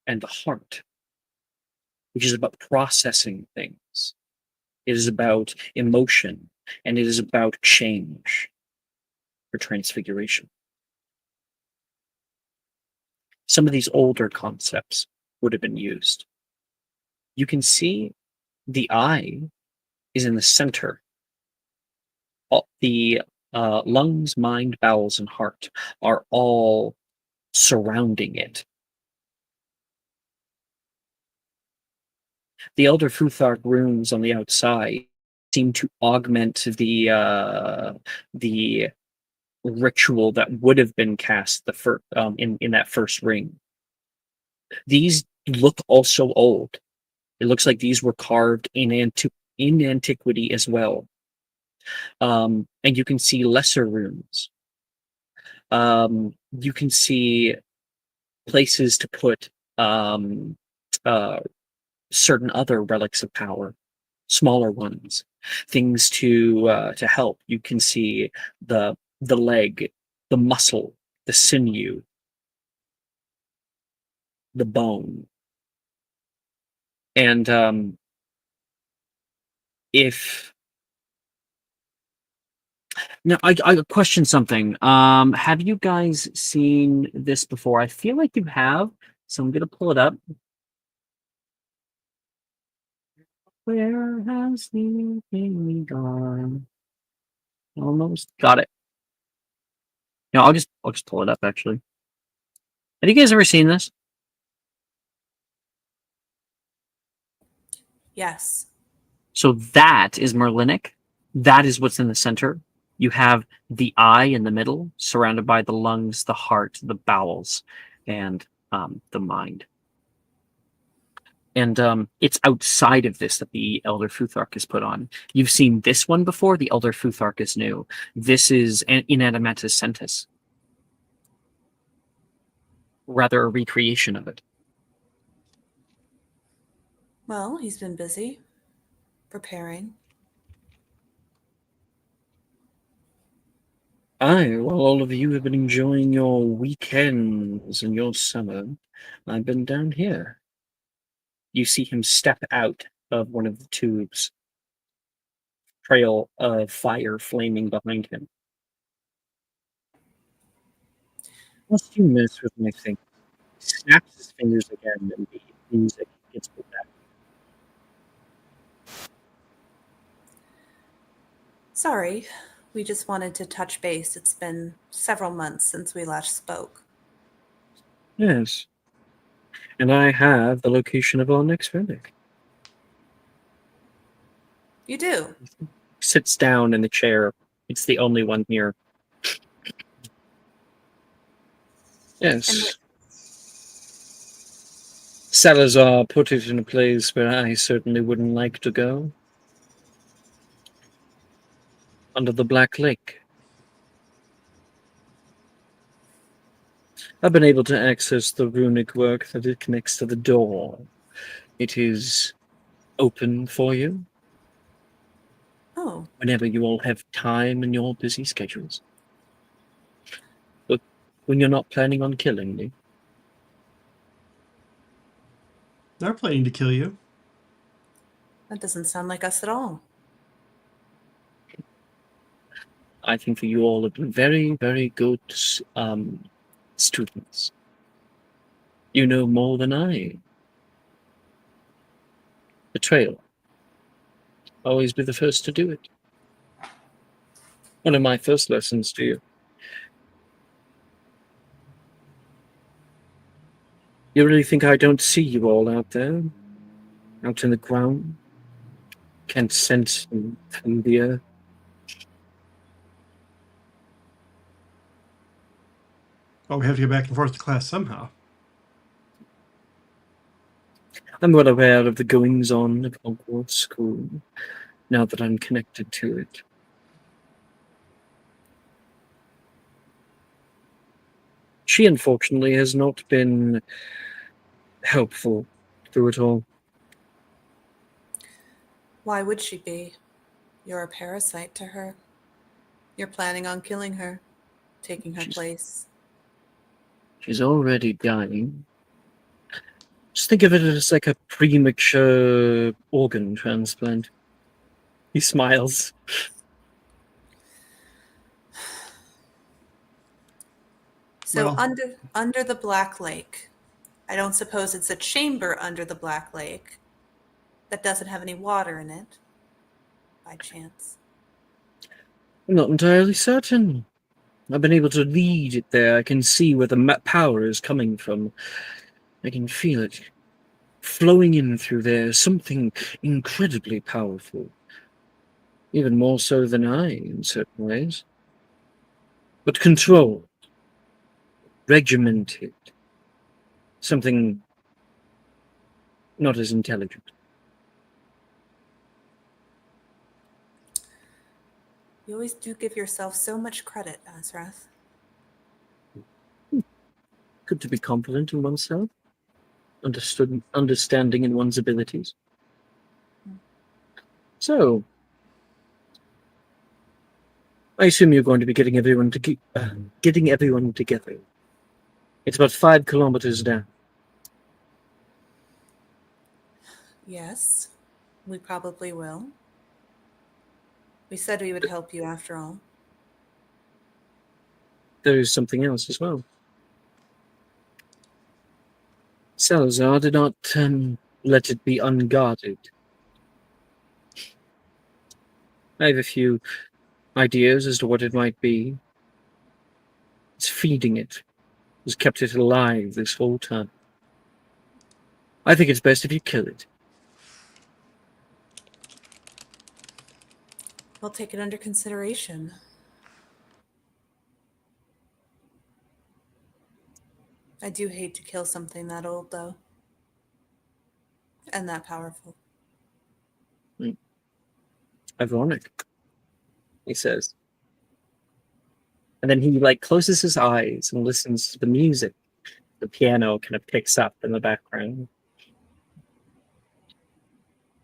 And the heart, which is about processing things. It is about emotion, and it is about change or transfiguration. Some of these older concepts would have been used. You can see the eye is in the center. The lungs, mind, bowels, and heart are all surrounding it. The Elder Futhark runes on the outside seem to augment the ritual that would have been cast in that first ring. These look also old. It looks like these were carved in antiquity as well. And you can see lesser runes. You can see places to put certain other relics of power, smaller ones, things to help. You can see the leg, the muscle, the sinew, the bone, and if now I question something. Have you guys seen this before? I feel like you have, so I'm gonna pull it up. Where has the thing gone? Almost got it. No, I'll just pull it up actually. Have you guys ever seen this? Yes. So that is Merlinic. That is what's in the center. You have the eye in the middle, surrounded by the lungs, the heart, the bowels, and the mind. And it's outside of this that the Elder Futhark is put on. You've seen this one before. The Elder Futhark is new. This is an Inanimatus Centus. Rather a recreation of it. Well, he's been busy preparing. Aye, while all of you have been enjoying your weekends and your summer, I've been down here. You see him step out of one of the tubes, trail of fire flaming behind him. Must you mess with my thing? He snaps his fingers again, and the music gets put back. Sorry, we just wanted to touch base. It's been several months since we last spoke. Yes. And I have the location of our next relic. You do? Sits down in the chair. It's the only one here. Yes. Salazar put it in a place where I certainly wouldn't like to go. Under the Black Lake. I've been able to access the runic work that it connects to the door. It is open for you. Oh. Whenever you all have time in your busy schedules. But when you're not planning on killing me. They're planning to kill you. That doesn't sound like us at all. I think that you all have been very, very good students. You know more than I. Betrayal. Always be the first to do it. One of my first lessons to you. You really think I don't see you all out there? Out in the ground? Can't sense them through the earth? Oh, we have to get back and forth to class somehow. I'm well aware of the goings-on of Hogwarts School, now that I'm connected to it. She, unfortunately, has not been helpful through it all. Why would she be? You're a parasite to her. You're planning on killing her, taking her place. She's already dying. Just think of it as like a premature organ transplant. He smiles. So Well- under the Black Lake, I don't suppose it's a chamber under the Black Lake that doesn't have any water in it, by chance. I'm not entirely certain. I've been able to lead it there. I can see where the power is coming from. I can feel it flowing in through there. Something incredibly powerful. Even more so than I, in certain ways. But controlled. Regimented. Something not as intelligent. You always do give yourself so much credit, Azrath. Good to be confident in oneself. Understanding in one's abilities. So, I assume you're going to be getting everyone together. It's about 5 kilometers down. Yes, we probably will. We said we would help you after all. There is something else as well. Salazar did not let it be unguarded. I have a few ideas as to what it might be. It's feeding it. Has kept it alive this whole time. I think it's best if you kill it. We'll take it under consideration. I do hate to kill something that old, though. And that powerful. Ironic, he says. And then he closes his eyes and listens to the music. The piano kind of picks up in the background.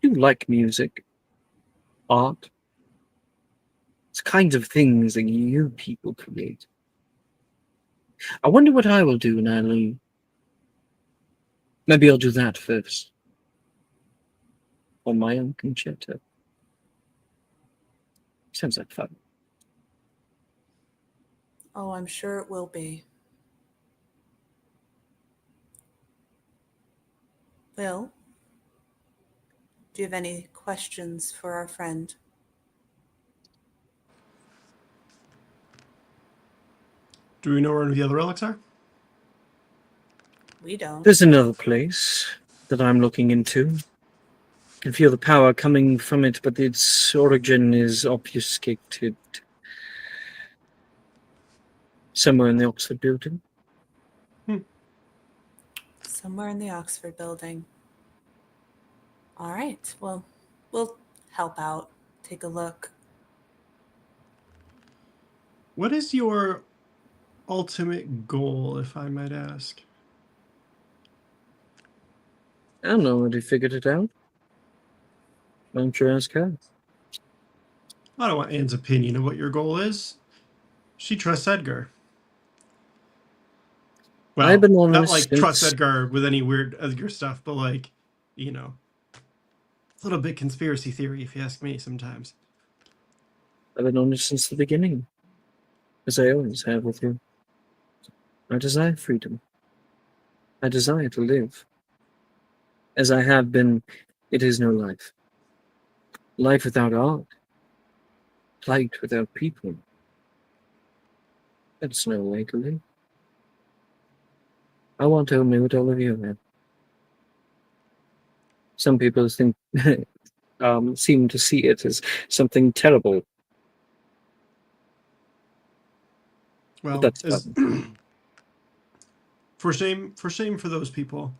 You like music, art. It's kinds of things that you people create. I wonder what I will do when I leave. Maybe I'll do that first. On my own concerto. Sounds like fun. Oh, I'm sure it will be. Will, do you have any questions for our friend? Do we know where the other relics are? We don't. There's another place that I'm looking into. I can feel the power coming from it, but its origin is obfuscated. Somewhere in the Oxford building. Somewhere in the Oxford building. All right. Well, we'll help out. Take a look. What is your ultimate goal, if I might ask? I don't know, already figured it out. Why don't you ask her? I don't want Anne's opinion of what your goal is. She trusts Edgar. Well, I've been not honest trust since- Edgar with any weird Edgar stuff, but a little bit conspiracy theory, if you ask me, sometimes. I've been honest since the beginning. As I always have with you. I desire freedom. I desire to live. As I have been, it is no life. Life without art. Light without people. That's no way to live. I want only what all of you have. Some people think, seem to see it as something terrible. Well, That's for shame for those people.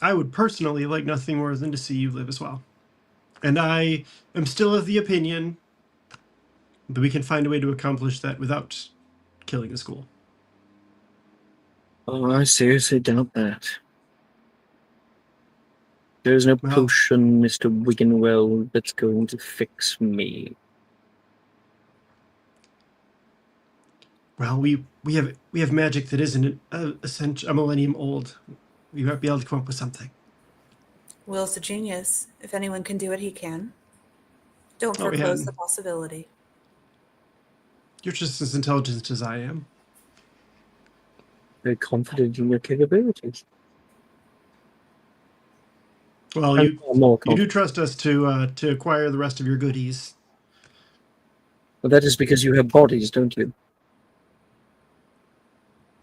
I would personally like nothing more than to see you live as well. And I am still of the opinion that we can find a way to accomplish that without killing the school. Oh, I seriously doubt that. There's no Well- potion, Mr. Wiggenwell, that's going to fix me. Well, we have magic that isn't a millennium old. We might be able to come up with something. Will's a genius. If anyone can do it, he can. Don't Oh, yeah. foreclose the possibility. You're just as intelligent as I am. Very confident in your capabilities. Well, I'm you far more you do confident. trust us to acquire the rest of your goodies. Well, that is because you have bodies, don't you?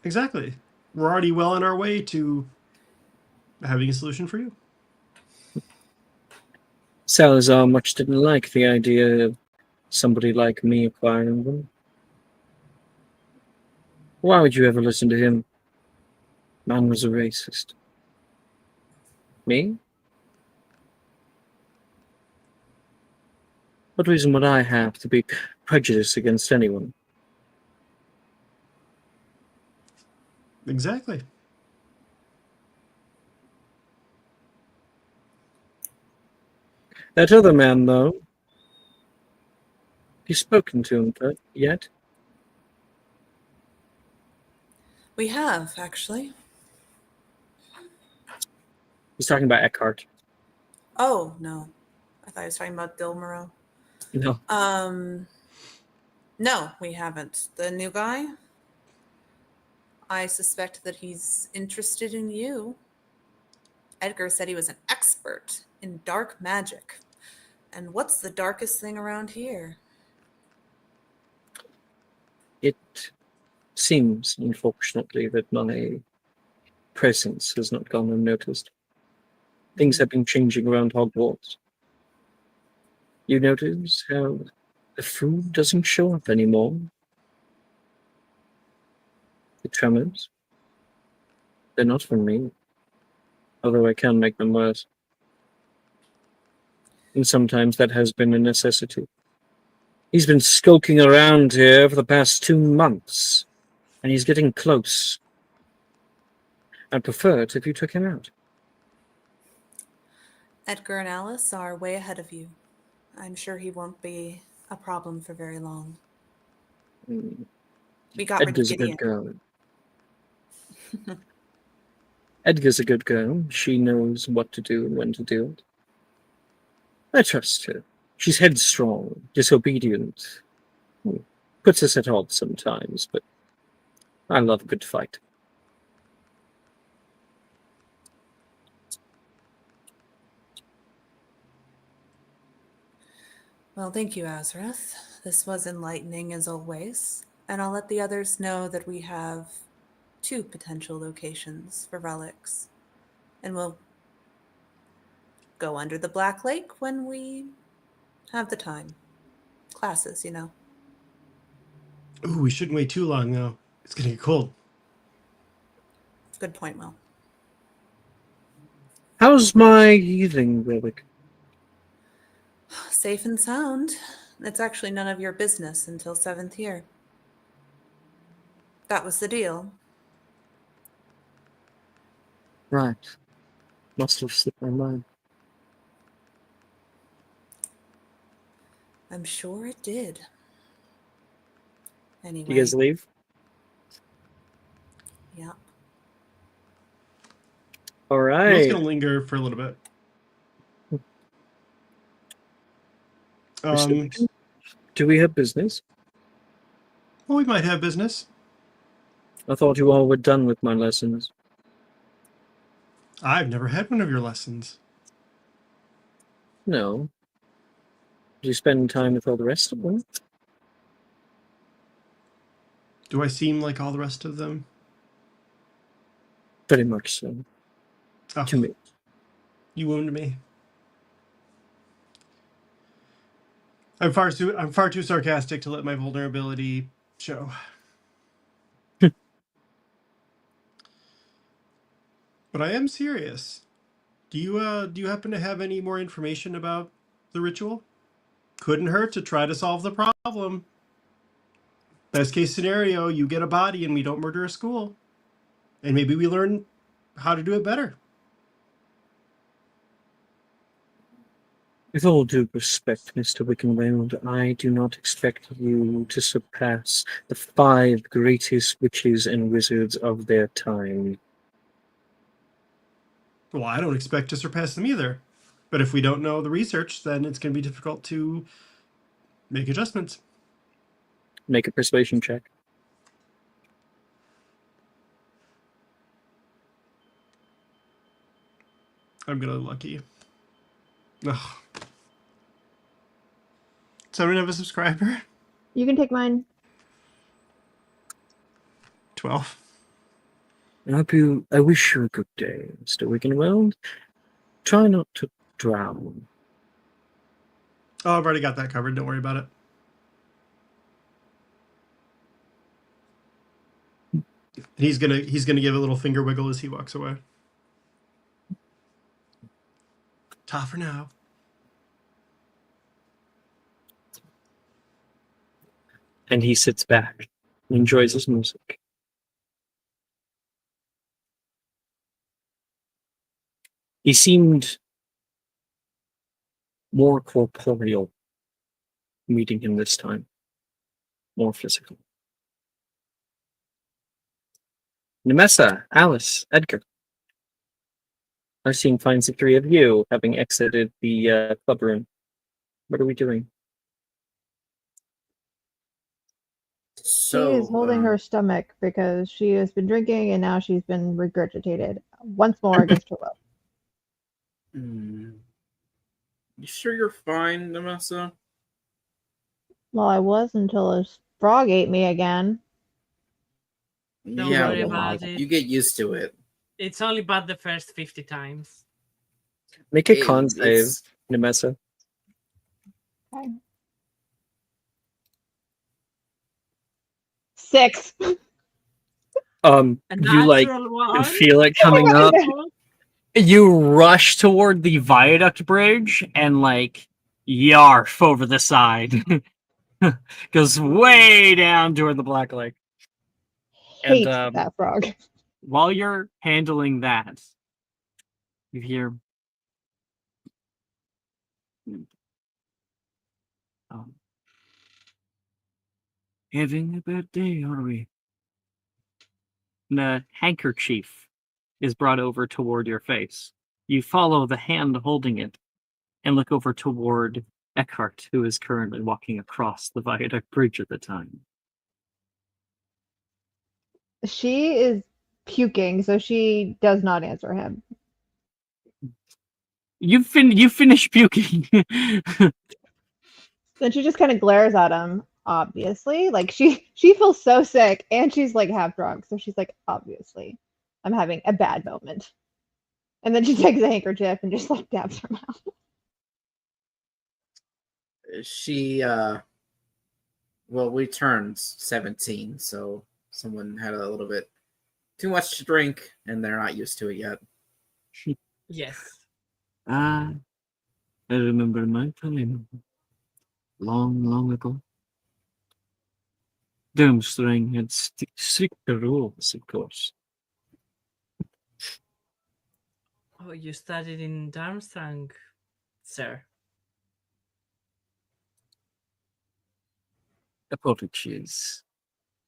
Exactly. We're already well on our way to having a solution for you. Salazar much didn't like the idea of somebody like me acquiring them. Why would you ever listen to him? Man was a racist. Me? What reason would I have to be prejudiced against anyone? Exactly. That other man, though, have you spoken to him yet? We have, actually. He's talking about Eckhart. Oh, no. I thought I was talking about Dilmero. No. No, we haven't. The new guy? I suspect that he's interested in you. Edgar said he was an expert in dark magic. And what's the darkest thing around here? It seems, unfortunately, that my presence has not gone unnoticed. Things have been changing around Hogwarts. You notice how the food doesn't show up anymore? The tremors? They're not from me, although I can make them worse. And sometimes that has been a necessity. He's been skulking around here for the past 2 months, and he's getting close. I'd prefer it if you took him out. Edgar and Alice are way ahead of you. I'm sure he won't be a problem for very long. We got rid of Edgar's a Gideon. good girl. Edgar's a good girl. She knows what to do and when to do it. I trust her. She's headstrong, disobedient. Puts us at odds sometimes, but I love a good fight. Well, thank you, Azrath. This was enlightening as always. And I'll let the others know that we have 2 potential locations for relics. And we'll go under the Black Lake when we have the time. Classes, you know. Ooh, we shouldn't wait too long, though. It's going to get cold. Good point, Will. How's my healing relic? Safe and sound. It's actually none of your business until 7th year. That was the deal. Right. Must have slipped my mind. I'm sure it did. Anyway. You guys leave? Yeah. All Will's right. going to linger for a little bit. Do we have business? Well, we might have business. I thought you all were done with my lessons. I've never had one of your lessons. No. Do you spend time with all the rest of them? Do I seem like all the rest of them? Very much so. Oh, To me. you wound me. I'm far too sarcastic to let my vulnerability show. But I am serious. Do you happen to have any more information about the ritual? Couldn't hurt to try to solve the problem. Best case scenario, you get a body and we don't murder a school. And maybe we learn how to do it better. With all due respect, Mr. Wickenweld, I do not expect you to surpass the 5 greatest witches and wizards of their time. Well, I don't expect to surpass them either. But if we don't know the research, then it's going to be difficult to make adjustments. Make a persuasion check. I'm going to lucky. Ugh. Does everyone have a subscriber? You can take mine. 12. I wish you a good day, Mr. Wiggenweld. Try not to drown. Oh, I've already got that covered. Don't worry about it. He's gonna give a little finger wiggle as he walks away. Ta for now. And he sits back, enjoys his music. He seemed more corporeal meeting him this time, more physical. Nemessa, Alice, Edgar. Arsene finds the three of you having exited the club room. What are we doing? So She is holding her stomach because she has been drinking and now she's been regurgitated once more against her will. You sure you're fine, Nemessa? Well, I was until this frog ate me again. Don't yeah, worry well, about it. you get used to it. It's only bad the first 50 times. Make a con save, It's- Nemessa. Okay. 6. A You like natural one. feel it coming up. You rush toward the viaduct bridge and like yarf over the side. Goes way down toward the Black Lake. Hate And that frog. while you're handling that, you hear having a bad day, are we? And a handkerchief is brought over toward your face. You follow the hand holding it and look over toward Eckhart, who is currently walking across the viaduct bridge at the time. She is puking, so she does not answer him. You finish puking. Then she just kind of glares at him, obviously. Like she feels so sick and she's like half drunk. So she's like, obviously, I'm having a bad moment. And then she takes a handkerchief and just like dabs her mouth. She well, we turned 17, so someone had a little bit too much to drink and they're not used to it yet. Yes. I remember my time. Long, long ago. Durmstrang had stricter rules, of course. Oh, you studied in Darmstrang, sir. Apologies.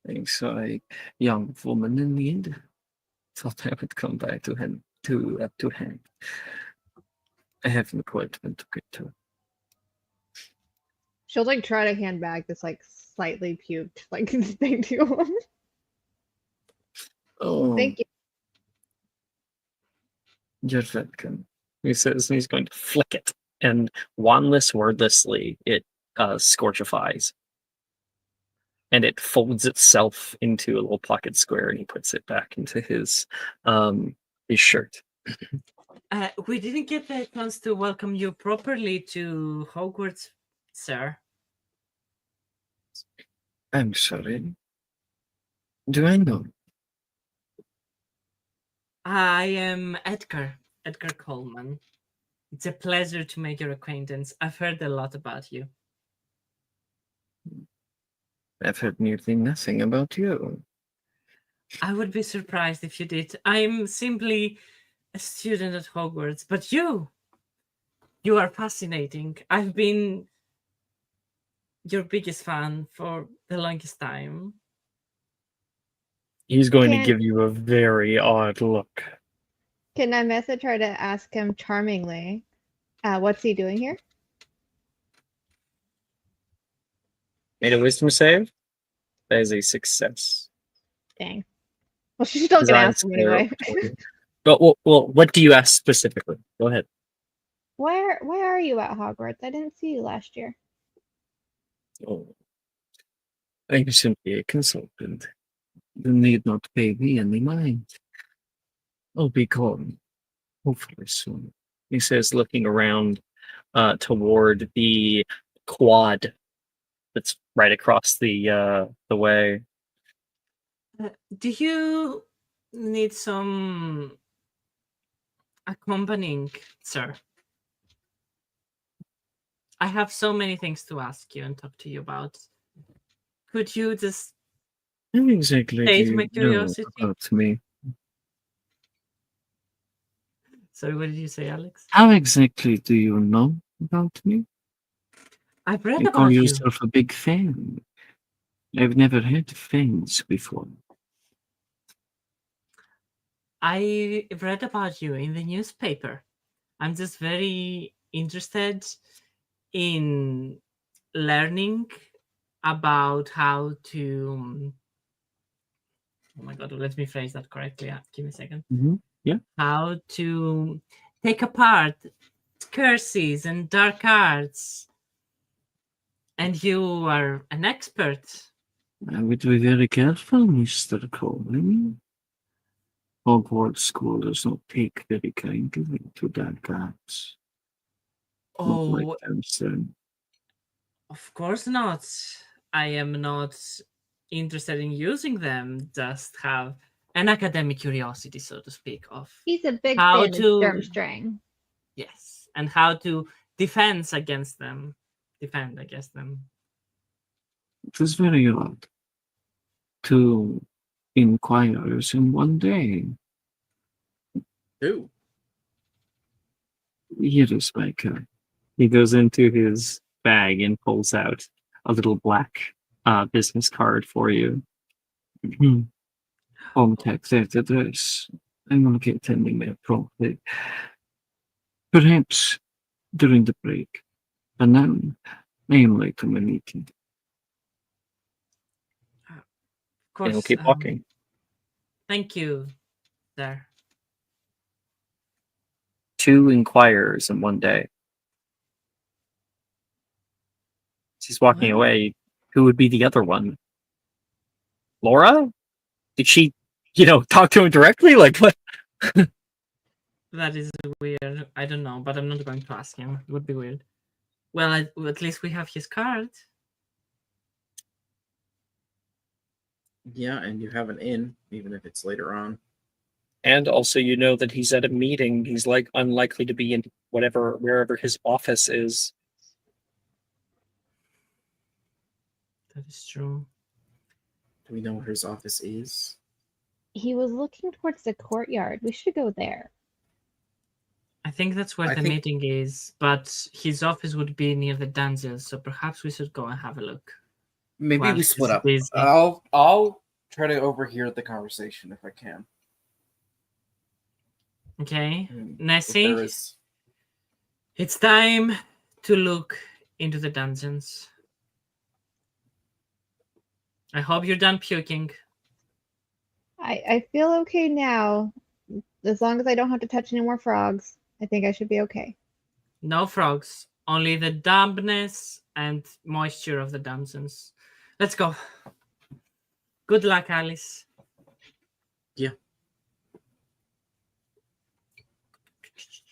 I saw a young woman in need. Thought I would come by to hand. I have an appointment to get to. She'll like try to hand back this like slightly puked like thing to him. Oh, Thank you. you're welcome. He says, and he's going to flick it, and wandless, wordlessly, it scorchifies, and it folds itself into a little pocket square, and he puts it back into his shirt. We didn't get the chance to welcome you properly to Hogwarts, sir. I'm sorry. Do I know? I am Edgar Coleman. It's a pleasure to make your acquaintance. I've heard a lot about you. I've heard nearly nothing about you. I would be surprised if you did. I'm simply a student at Hogwarts, but you are fascinating. I've been your biggest fan for the longest time. He's going to Can't- give you a very odd look. Can I message try to ask him charmingly? What's he doing here? Made a wisdom save? That is a success. Dang. Well, she's still His gonna eyes ask him glare anyway. up toward you. But well, what do you ask specifically? Go ahead. Why are you at Hogwarts? I didn't see you last year. Oh. I'm simply a consultant. You need not pay me any mind. I'll be gone, hopefully soon. He says, looking around toward the quad that's right across the way. Do you need some accompanying, sir? I have so many things to ask you and talk to you about. Could you just How exactly do state you my know curiosity? about me? Sorry, what did you say, Alex? How exactly do you know about me? I've read You call about you. yourself a big fan. I've never had fans before. I read about you in the newspaper. I'm just very interested in learning about how to. Oh my god, let me phrase that correctly. Give me a second. Yeah. How to take apart curses and dark arts. And you are an expert. I would be very careful, Mr. Coleman. Hogwarts School does not take very kindly to dark arts. Not like Oh, Downstone. of course not. I am not interested in using them, just have an academic curiosity, so to speak, of He's a big how fan of to Durmstrang. yes, and how to defend against them. Defend against them. It was very odd. 2 inquirers in one day. Who? Here is my card. He goes into his bag and pulls out a little black business card for you. Contact that address. I'm going to get attending there promptly. Perhaps during the break. But now, I am late to my meeting. Of And course. he'll keep walking. Thank you, sir. 2 inquirers in one day. She's walking Well, away. Who would be the other one? Laura? Did she, talk to him directly? Like, what? that is weird. I don't know, but I'm not going to ask him. It would be weird. Well, at least we have his card. Yeah, and you have an in, even if it's later on. And also, you know that he's at a meeting. He's like unlikely to be in wherever his office is. That is true. Do we know where his office is? He was looking towards the courtyard. We should go there. I think that's where I the think- meeting is, but his office would be near the dungeons, so perhaps we should go and have a look. Maybe Well, we split it's up. busy. I'll try to overhear the conversation if I can. Okay, If Nessie, there is- it's time to look into the dungeons. I hope you're done puking. I feel okay now. As long as I don't have to touch any more frogs, I think I should be okay. No frogs, only the dampness and moisture of the dungeons. Let's go. Good luck, Alice.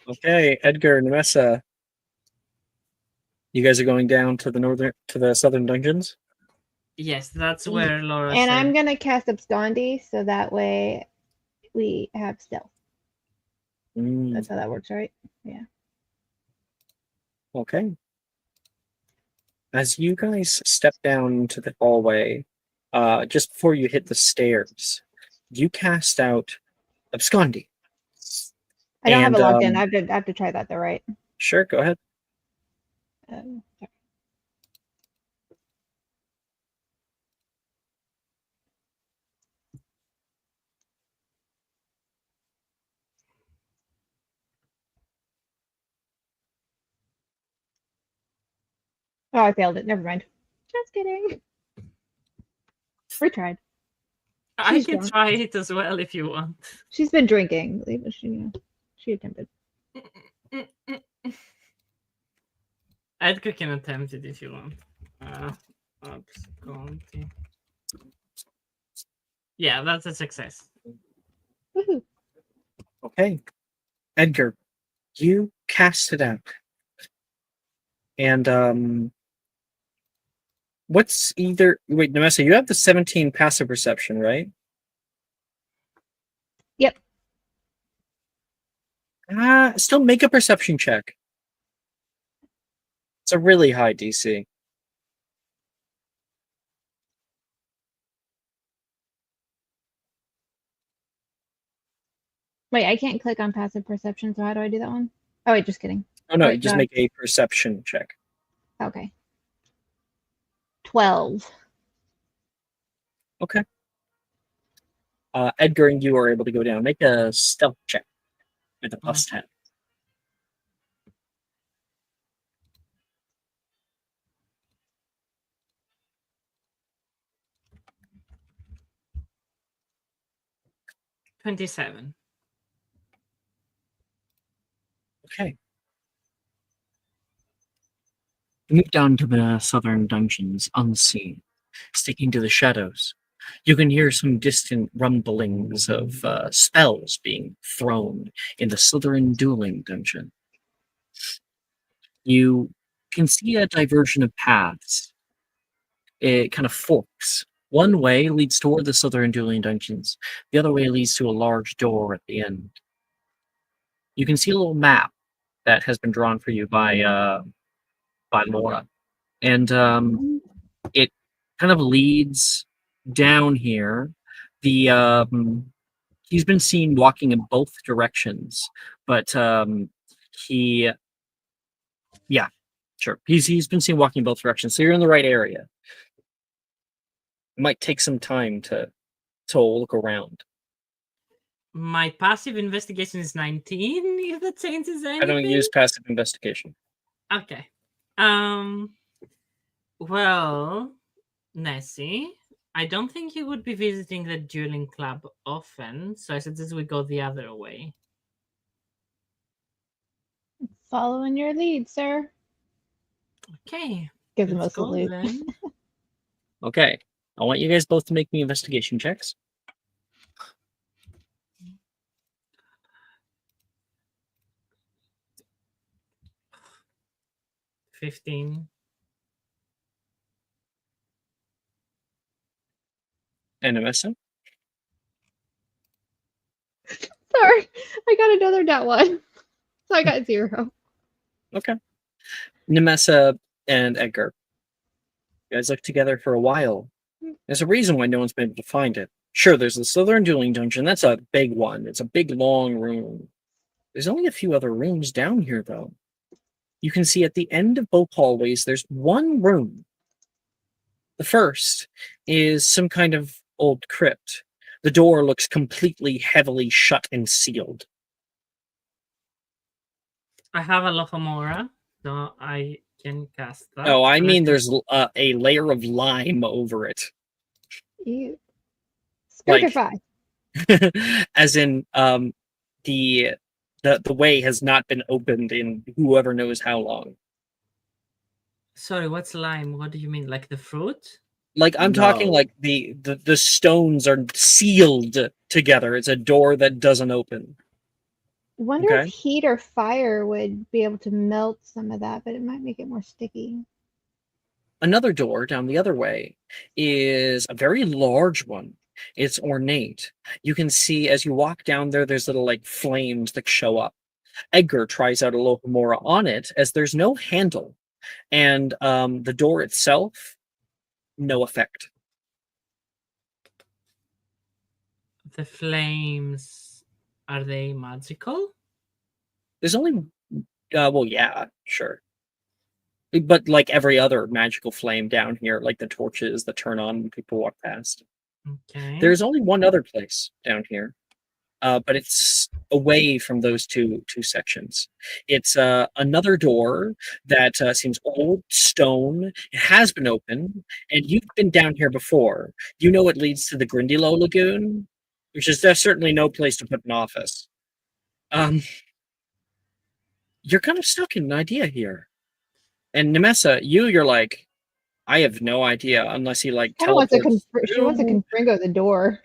Okay, Edgar and Nessa. You guys are going down to the southern dungeons? Yes, that's where Laura And said. I'm gonna cast Abscondi so that way we have stealth. That's how that works, right? Okay. As you guys step down to the hallway, just before you hit the stairs, you cast out Abscondi. I don't have it logged in. And, I have to try that though, right? Sure, go ahead. Sorry. Oh, I failed it. Never mind. Just kidding. Retried. I She's can drunk. try it as well if you want. She's been drinking. She attempted. Edgar can attempt it if you want. Abscondi. Yeah, that's a success. Woohoo. Okay. Edgar, you cast it out. And what's either wait, Nemessa, you have the 17 passive perception, right? Yep. Still make a perception check. It's a really high DC. Wait, I can't click on passive perception, so how do I do that one? Oh wait, just kidding. Oh no, Wait, just no. make a perception check. Okay. 12. Okay. Edgar and you are able to go down. Make a stealth check with a plus 10. $27. Okay. You move down to the southern dungeons unseen, sticking to the shadows. You can hear some distant rumblings of spells being thrown in the Slytherin dueling dungeon. You can see a diversion of paths. It kind of forks. One way leads toward the Slytherin dueling dungeons. The other way leads to a large door at the end. You can see a little map that has been drawn for you by Laura, and it kind of leads down here. He's been seen walking in both directions, but he's been seen walking in both directions. So you're in the right area. It might take some time to look around. My passive investigation is 19, if that changes anything. I don't use passive investigation. Okay. Well, Nessie, I don't think you would be visiting the dueling club often, so I suggest we go the other way. Following your lead, sir. Okay. Give them Let's us a go loot. then. Okay. I want you guys both to make me investigation checks. 15. And Nemessa? Sorry, I got another nat one. So I got 0. Okay. Nemessa and Edgar. You guys look together for a while. There's a reason why no one's been able to find it. Sure, there's the Slytherin dueling dungeon. That's a big one. It's a big, long room. There's only a few other rooms down here, though. You can see at the end of both hallways, there's one room. The first is some kind of old crypt. The door looks completely heavily shut and sealed. I have a Lochomora, so I can cast that. Oh, I And mean there's a layer of lime over it. Ew. Like- Spiritify. As in, the way has not been opened in whoever knows how long. Sorry, what's lime? What do you mean? Like the fruit? Like I'm talking No. like the stones are sealed together. It's a door that doesn't open. Wonder Okay. if heat or fire would be able to melt some of that, but it might make it more sticky. Another door down the other way is a very large one. It's ornate. You can see as you walk down there, there's little like flames that show up. Edgar tries out a Locomora on it as there's no handle. And the door itself, no effect. The flames, are they magical? There's only, well, yeah, sure. But like every other magical flame down here, like the torches that turn on when people walk past. Okay. There's only one other place down here, but it's away from those two sections. It's another door that seems old, stone. It has been open, and you've been down here before. You know it leads to the Grindylow Lagoon, which is there's certainly no place to put an office. You're kind of stuck in an idea here. And Nemessa, you're like, I have no idea unless he like Kind of wants to teleports. she wants to through. confringo the door.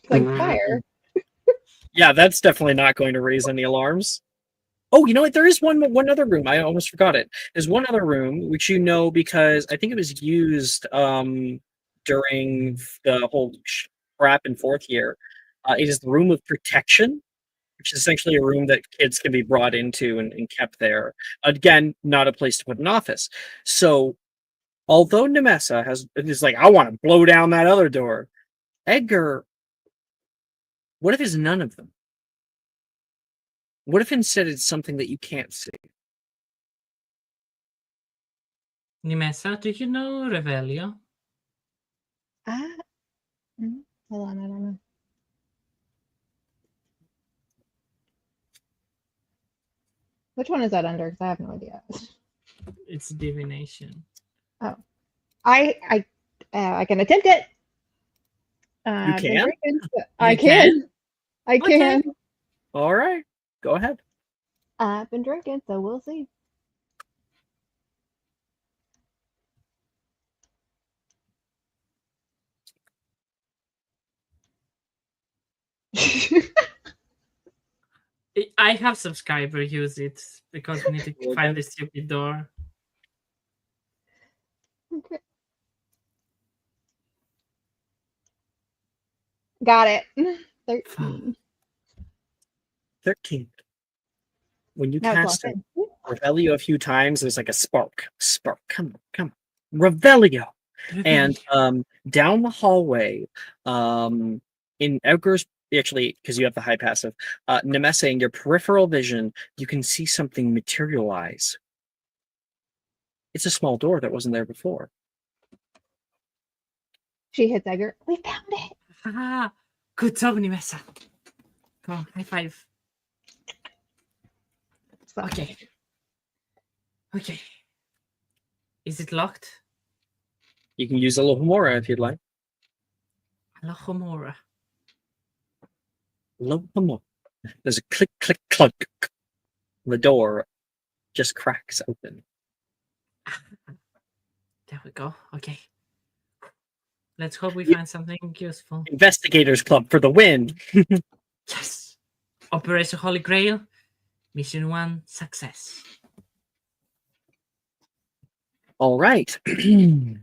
Like Mhm. fire. Yeah, that's definitely not going to raise any alarms. Oh, you know what? There is one other room. I almost forgot it. There's one other room which you know because I think it was used during the whole scrap in fourth year. It is the room of protection, which is essentially a room that kids can be brought into and kept there. Again, not a place to put an office. So, although Nemessa is like, I want to blow down that other door. Edgar, what if it's none of them? What if instead it's something that you can't see? Nimesa, do you know Revelio? Hold on, I don't know. Which one is that under? Because I have no idea. It's divination. I can attempt it. You I've been can? drinking, so I You can. I Okay. can. All right, go ahead. I've been drinking, so we'll see. I have subscriber use it because we need to Well find done. the stupid door. Okay. Got it. 13. 13. When you Now it's cast locked in. Revelio a few times, there's like a spark. Come on. Revelio. And down the hallway, in Edgar's, actually, because you have the high passive, Nemessa, in your peripheral vision, you can see something materialize. It's a small door that wasn't there before. She hits Edgar. We found it. Ah, good job, Nimesa. Come on, high five. So, Okay. Okay. Is it locked? You can use a Lohomora if you'd like. Alohomora. Lohomora. There's a click, click, clunk. The door just cracks open. There we go. Okay. Let's hope we find something useful. Investigators Club for the win. Yes. Operation Holy Grail. Mission 1 success. All right. You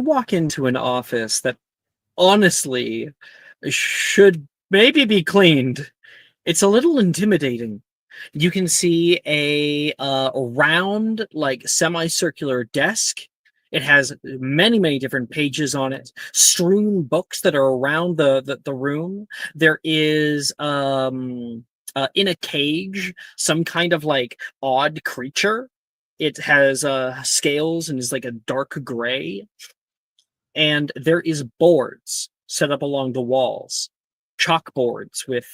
walk into an office that honestly should maybe be cleaned. It's a little intimidating. You can see a round, like semicircular desk. It has many different pages on it, strewn books that are around the room. There is in a cage some kind of like odd creature. It has scales and is like a dark gray. And there is boards set up along the walls, chalkboards with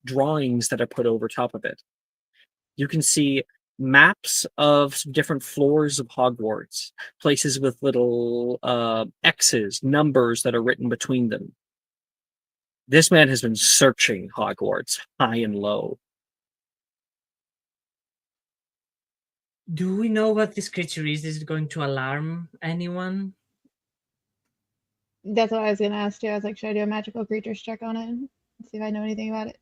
drawings that are put over top of it. You can see maps of different floors of Hogwarts, places with little X's, numbers that are written between them. This man has been searching Hogwarts high and low. Do we know what this creature is? Is it going to alarm anyone? that's what I was going to ask too. I was like, should I do a magical creatures check on it? See if I know anything about it.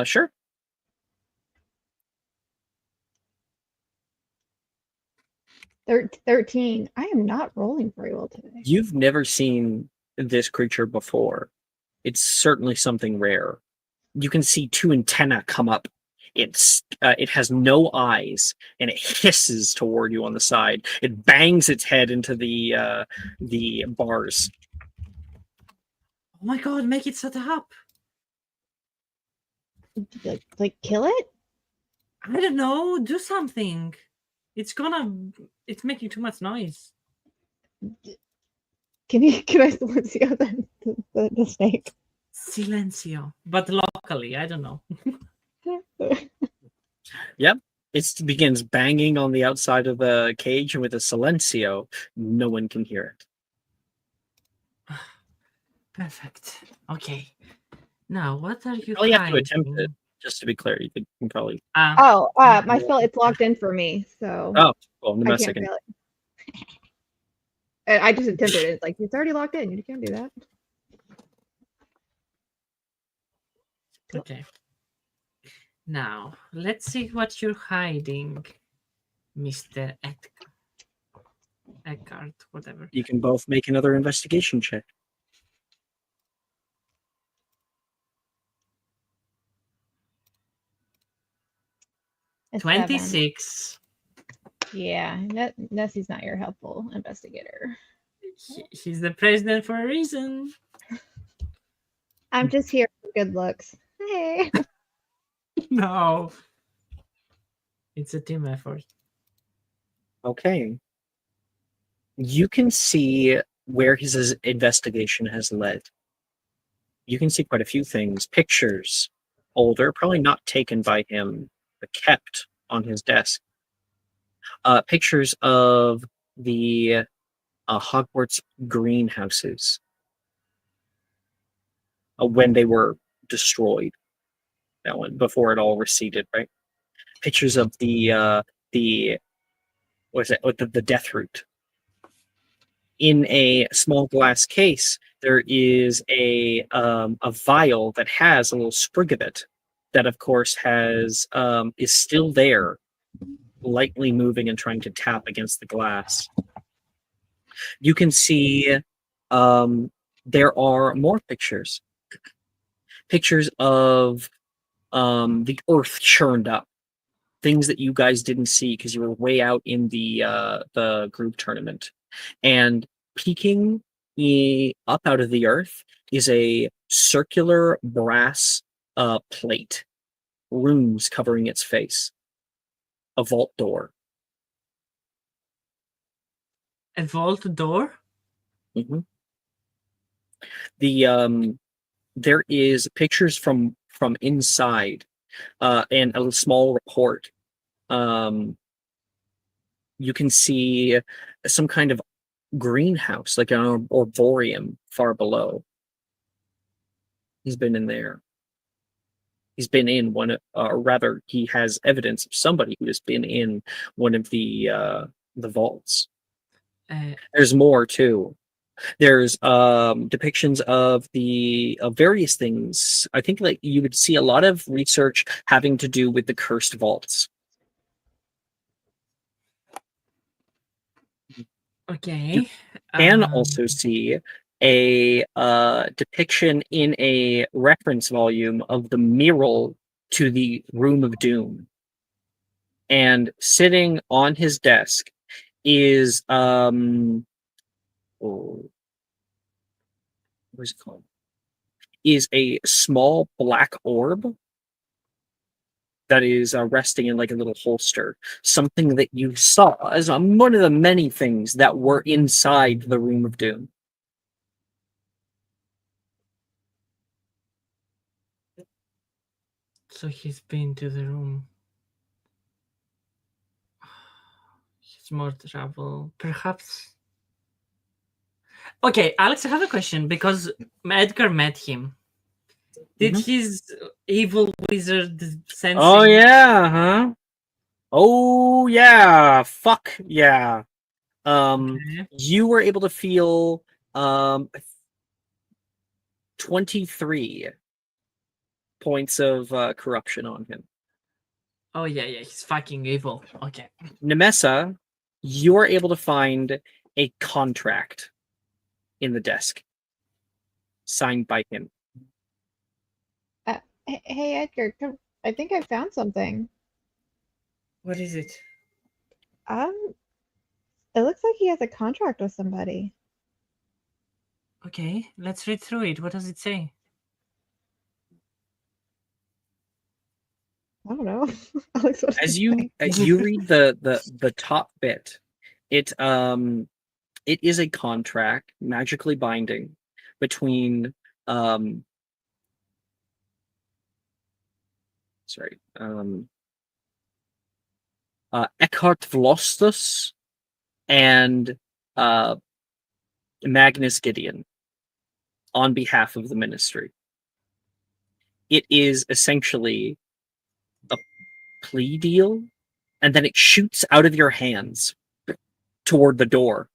Sure. Thir 13. I am not rolling very well today. You've never seen this creature before. It's certainly something rare. You can see two antennae come up. It has no eyes, and it hisses toward you on the side. It bangs its head into the bars. Oh my god, make it set up. Like kill it? I don't know, do something. It's making too much noise. Can I silencio the snake? Silencio. But locally, I don't know. Yep. It begins banging on the outside of the cage, and with a silencio, no one can hear it. Perfect. Okay. Now, what are you Well, you have to hiding? attempt it. Just to be clear, you can probably. Oh, my spell, it's locked in for me, so Oh, well, I Nemessa can't can. fail it. And I just attempted it. It's like, it's already locked in. You can't do that. Okay. Now, let's see what you're hiding, Mr. Eckhart, whatever. You can both make another investigation check. A 7. 26. Yeah, Nessie's not your helpful investigator. He's the president for a reason. I'm just here for good looks. Hey. No. It's a team effort. Okay. You can see where his investigation has led. You can see quite a few things. Pictures, older, probably not taken by him, but kept on his desk. Pictures of the Hogwarts greenhouses when they were destroyed. That one before it all receded, right? Pictures of the what's it? The death root. In a small glass case, there is a vial that has a little sprig of it. That, of course, has is still there, lightly moving and trying to tap against the glass. You can see there are more pictures. Pictures of the earth churned up. Things that you guys didn't see because you were way out in the group tournament. And peeking up out of the earth is a circular brass plate, runes covering its face, a vault door. A vault door? Mm-hmm. There is pictures from inside and a small report. You can see some kind of greenhouse, like an arboreum far below. He's been in there. He's been in one, or rather, he has evidence of somebody who has been in one of the vaults. There's more too. There's depictions of various things. I think like you would see a lot of research having to do with the cursed vaults. Okay. And also see a depiction in a reference volume of the mural to the Room of Doom. And sitting on his desk is what is it called? Is a small black orb that is resting in like a little holster. Something that you saw as one of the many things that were inside the Room of Doom. So he's been to the room. He's more trouble. Perhaps. Okay, Alex, I have a question because Edgar met him. Did his evil wizard send? Oh yeah, huh? Oh yeah, fuck yeah. You were able to feel 23 points of corruption on him. Oh yeah, he's fucking evil. Okay. Nemessa, you're able to find a contract in the desk signed by him. Hey, Edgar, I think I found something. What is it? It looks like he has a contract with somebody. Okay, let's read through it. What does it say? I don't know. Alex, what does As it you say? read the top bit, it is a contract magically binding between Eckhart Vlastus and Magnus Gideon on behalf of the ministry. It is essentially plea deal, and then it shoots out of your hands toward the door.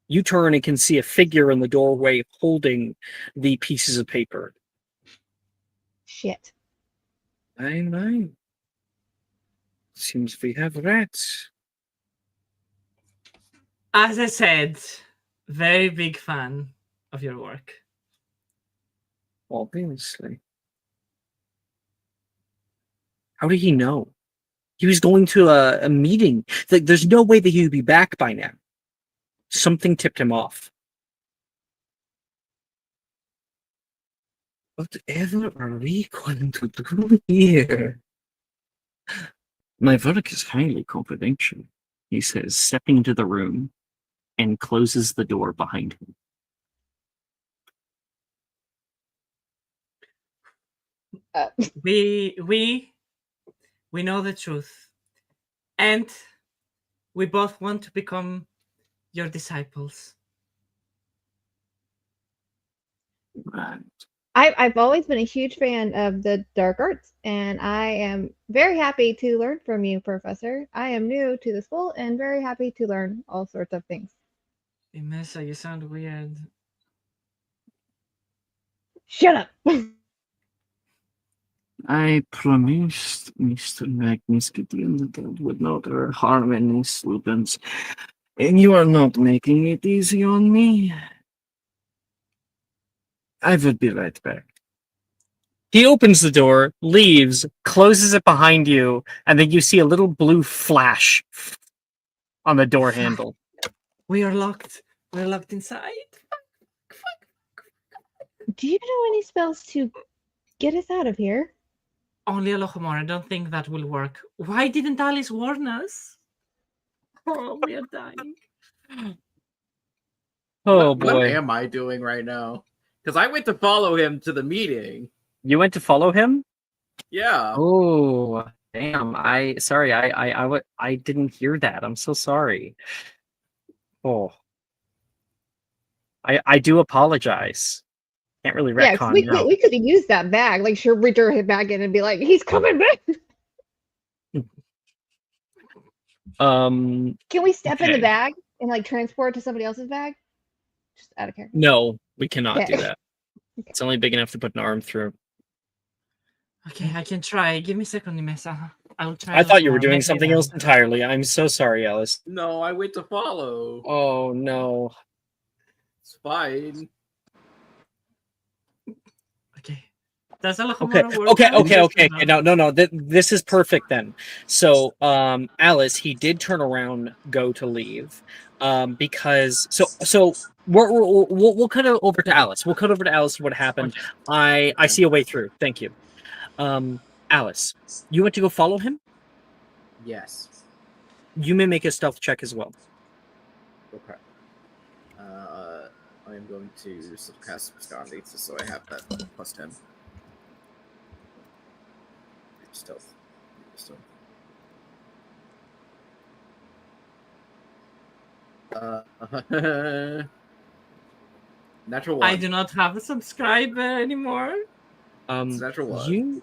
You turn and can see a figure in the doorway holding the pieces of paper. Shit. Aye. Seems we have rats. As I said, very big fan of your work. Obviously. How did he know? He was going to a meeting. Like, there's no way that he would be back by now. Something tipped him off. Whatever are we going to do here? My work is highly confidential, he says, stepping into the room and closes the door behind him. We know the truth, and we both want to become your disciples. Right. I've always been a huge fan of the dark arts, and I am very happy to learn from you, Professor. I am new to the school and very happy to learn all sorts of things. Mesa, you sound weird. Shut up. I promised Mr. Magnificent that I would not harm any students, and you are not making it easy on me. I will be right back. He opens the door, leaves, closes it behind you, and then you see a little blue flash on the door handle. We are locked. We're locked inside. Do you know any spells to get us out of here? Only a Lochamore. I don't think that will work. Why didn't Alice warn us? Oh, we are dying. Oh What boy. am I doing right now? Because I went to follow him to the meeting. You went to follow him? Yeah. Oh, damn. I didn't hear that. I'm so sorry. Oh. I do apologize. Can't really Yeah, 'cause retcon now. we could have used that bag. Like, she'll reach her bag in and be like, he's coming back. Can we step in the Okay. bag and like transport to somebody else's bag? Just out of character. No, we cannot Okay. do that. It's only big enough to put an arm through. Okay, I can try. Give me a second, Mesa. I'll try. I thought you were Lochamore. doing Maybe something then. else entirely. I'm so sorry, Alice. No, I went to follow. Oh no. It's fine. Okay. Does a Okay, Lochamore work? okay. No. This is perfect then. So, Alice, he did turn around, go to leave, because we'll cut it over to Alice. We'll cut over to Alice. What happened? Okay. I see a way through. Thank you. Alice, you went to go follow him. Yes. You may make a stealth check as well. Okay. I am going to cast Absconding so I have that plus 10. Stealth. Natural one. I do not have a subscriber anymore. It's natural one.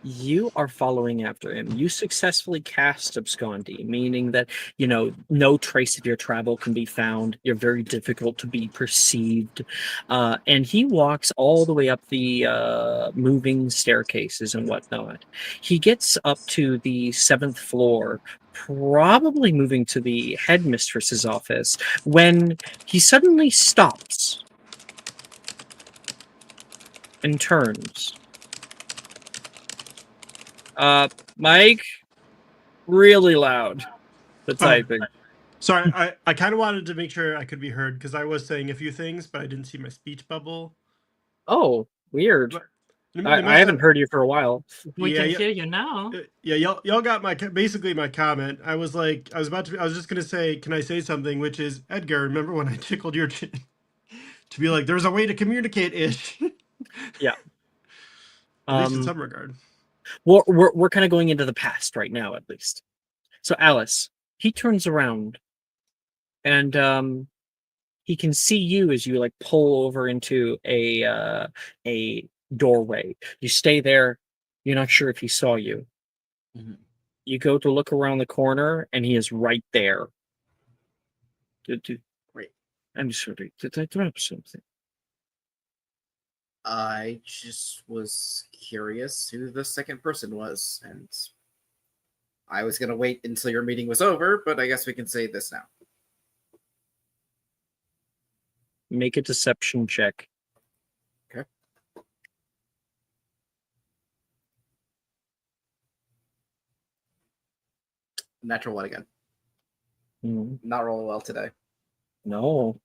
You are following after him. You successfully cast Abscondi, meaning that, no trace of your travel can be found. You're very difficult to be perceived. And he walks all the way up the moving staircases and whatnot. He gets up to the 7th floor, probably moving to the headmistress's office, when he suddenly stops and turns. Mike, really loud. The typing. Sorry, I kind of wanted to make sure I could be heard because I was saying a few things, but I didn't see my speech bubble. Oh, weird. I haven't heard you for a while. We can hear you now. Yeah, y'all got basically my comment. I was just gonna say, can I say something? Which is, Edgar, remember when I tickled your chin? To be like, there's a way to communicate ish. Yeah. At least in some regard. We're kind of going into the past right now, at least. So Alice, he turns around, and he can see you as you like pull over into a doorway. You stay there You're not sure if he saw you. Mhm. You go to look around the corner, and he is right there. Great. I'm sorry. Did I drop something? I just was curious who the second person was, and I was gonna wait until your meeting was over, but I guess we can say this now. Make a deception check. Okay. Natural one again. Not rolling well today No.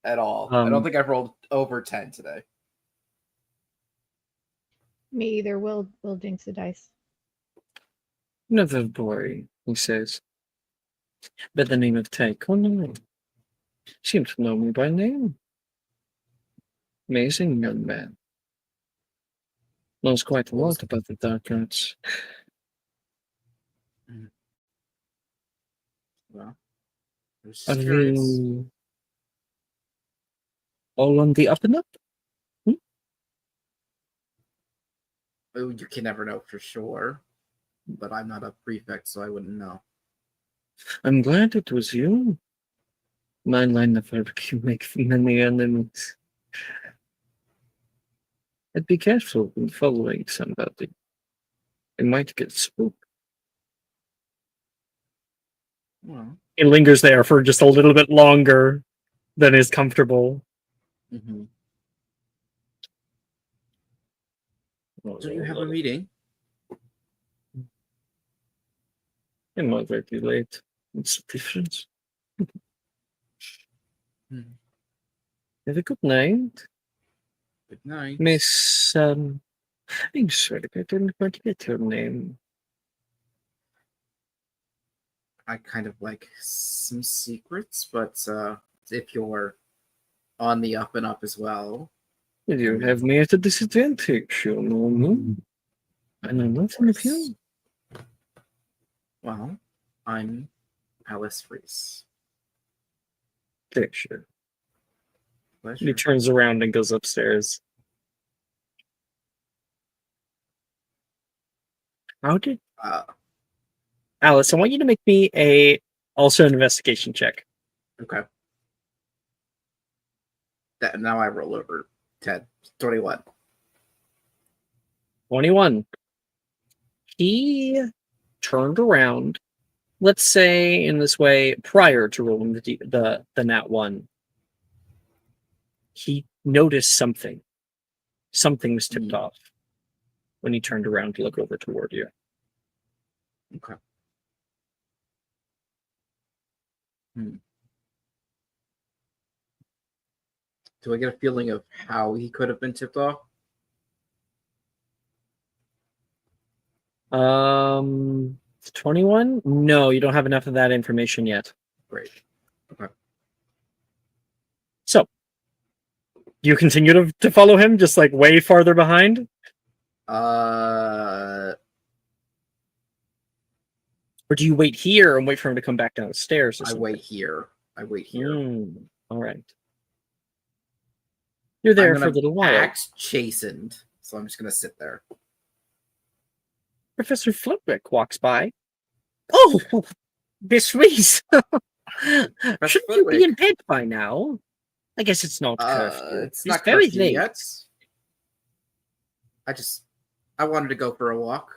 at all. I don't Um, think I've rolled over 10 today. Me either. Will jinx the dice. Another boy, he says. By the name of Taekwondo. Seem to know me by name. Amazing young man. Knows quite a lot about the dark arts. Well, I was Are just curious. you all on the up and up? Oh, you can never know for sure, but I'm not a prefect, so I wouldn't know. I'm glad it was you. My line of work, you make many enemies. And be careful when following somebody. It might get spooked. Well, It lingers there for just a little bit longer than is comfortable. mm-hmm. So you have a meeting? I'm already late. What's the difference? Have a good night. Good night. Miss, I'm sorry, I didn't quite get your name. I kind of like some secrets, but if you're on the up and up as well. You have me at a disadvantage, you know me. I know nothing of you. Well, I'm Alice Reese. Pleasure. Pleasure. He turns around and goes upstairs. How did Alice, I want you to make me also an investigation check. Okay. That now I roll over 10. 21. 21. He turned around, let's say in this way, prior to rolling the nat 1. He noticed something. Something was tipped off when he turned around to look over toward you. Okay. Do I get a feeling of how he could have been tipped off? 21? No, you don't have enough of that information yet. Great. Okay. So, you continue to follow him, just like way farther behind? Uh, Or do you wait here and wait for him to come back down the stairs? Or I something? wait here. All right. You're there I'm for a gonna little while. act chastened, so I'm just gonna sit there. Professor Flitwick walks by. Oh, Miss Reese. Shouldn't you be in bed by now? I guess it's not curfew. It's not very curfew late. yet. I wanted to go for a walk.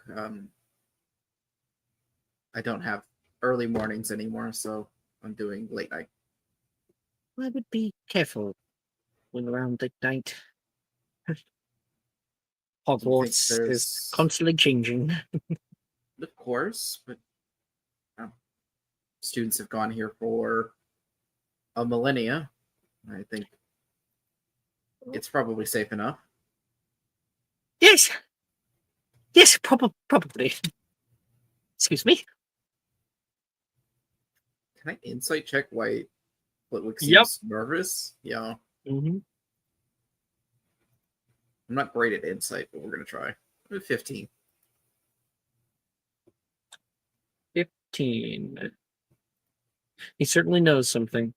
I don't have early mornings anymore, so I'm doing late night. I would be careful when around late night. Hogwarts is constantly changing. Of course, but students have gone here for a millennia. I think it's probably safe enough. Yes, probably. Excuse me. Can I insight check why Flitwick seems nervous? Yeah. Mm-hmm. I'm not great at insight, but we're gonna try. 15. 15. He certainly knows something.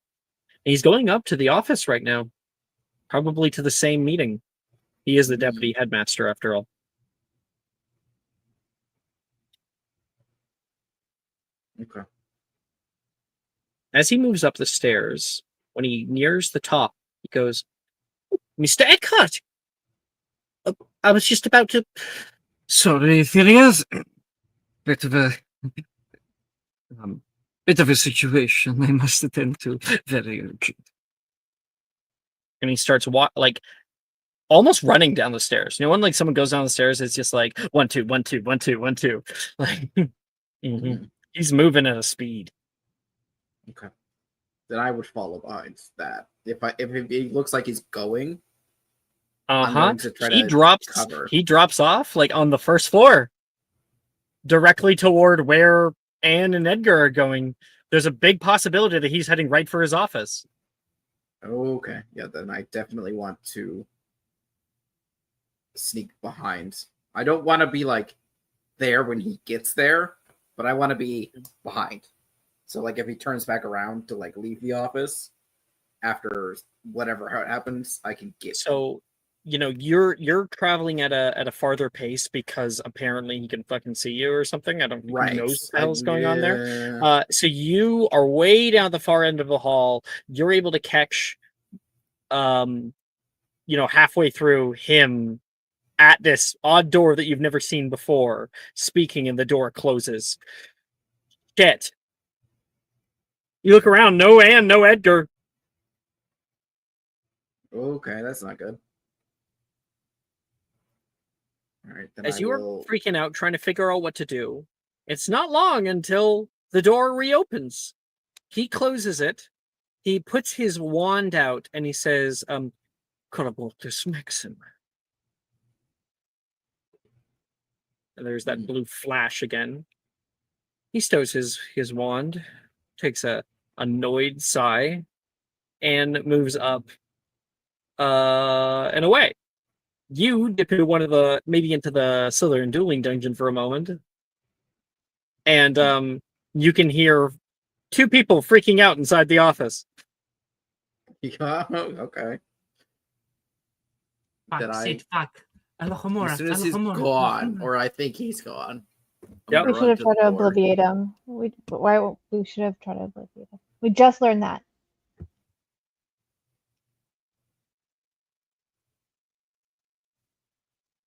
He's going up to the office right now. Probably to the same meeting. He is the deputy headmaster, after all. Okay. As he moves up the stairs, when he nears the top, he goes, "Mr. Eckhart! I was just about to..." Sorry, Phineas. Bit of a situation I must attend to. Very urgent. And he starts almost running down the stairs. You know, when like someone goes down the stairs, it's just like 1 2 1 2 1 2 1 2. Like he's moving at a speed. Okay. Then I would follow behind that. If he looks like he's going, I'm going to try to cover. He drops off like on the first floor, directly toward where Anne and Edgar are going. There's a big possibility that he's heading right for his office. Okay. Yeah, then I definitely want to sneak behind. I don't want to be like there when he gets there, but I want to be behind. So like if he turns back around to like leave the office after whatever happens, I can get. So, you know, you're traveling at a farther pace because apparently he can fucking see you or something. I don't know who knows what the hell's going on there. So you are way down the far end of the hall. You're able to catch, halfway through him at this odd door that you've never seen before, speaking, and the door closes. Shit. You look around, no Anne, no Edgar. Okay, that's not good. All right, then As you are freaking out, trying to figure out what to do, it's not long until the door reopens. He closes it. He puts his wand out and he says, "Karaboltus Maxim." And there's that blue flash again. He stows his wand, takes a annoyed sigh, and moves up and away. You dip into into the Southern Dueling Dungeon for a moment, and you can hear two people freaking out inside the office. Yeah, okay. Fuck. As soon as he's gone, or I think he's gone. We should have tried to obliviate him. We should have tried to obliviate him. We just learned that.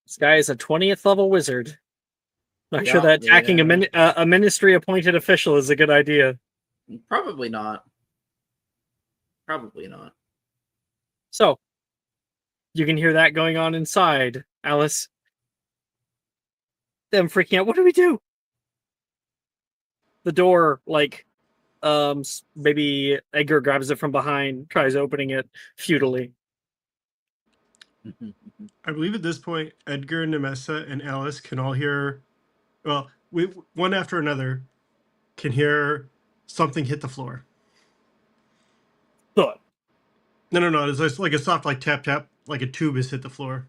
This guy is a 20th level wizard. Not sure that attacking a ministry appointed official is a good idea. Probably not. Probably not. So, you can hear that going on inside, Alice. Them freaking out. What do we do? The door, maybe Edgar grabs it from behind, tries opening it futilely. I believe at this point, Edgar, Nemessa, and Alice can all hear, well, one after another, can hear something hit the floor. Thud. No. It's like a soft, like tap, like a tube has hit the floor.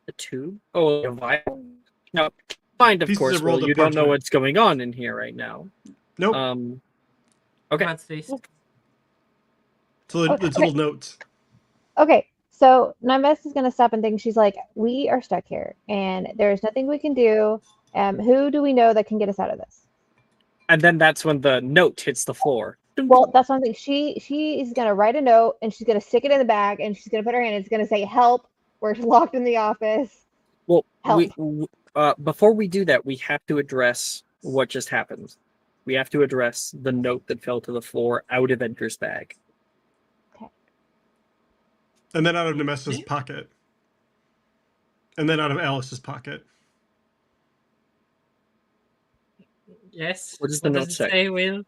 A tube? Oh, a vial? No, find, of course, you don't know what's going on in here right now. Nope. Okay. It's little notes. Okay, so Nymes is going to stop and think. She's like, we are stuck here, and there's nothing we can do. Who do we know that can get us out of this? And then that's when the note hits the floor. Well, that's something. She is going to write a note, and she's going to stick it in the bag, and she's going to put her hand. It's going to say, "Help! We're locked in the office." Well, help. Before we do that, we have to address what just happened. We have to address the note that fell to the floor out of Edgar's bag. Okay. And then out of Nemessa's pocket. And then out of Alice's pocket. Yes. What does the note say? Will?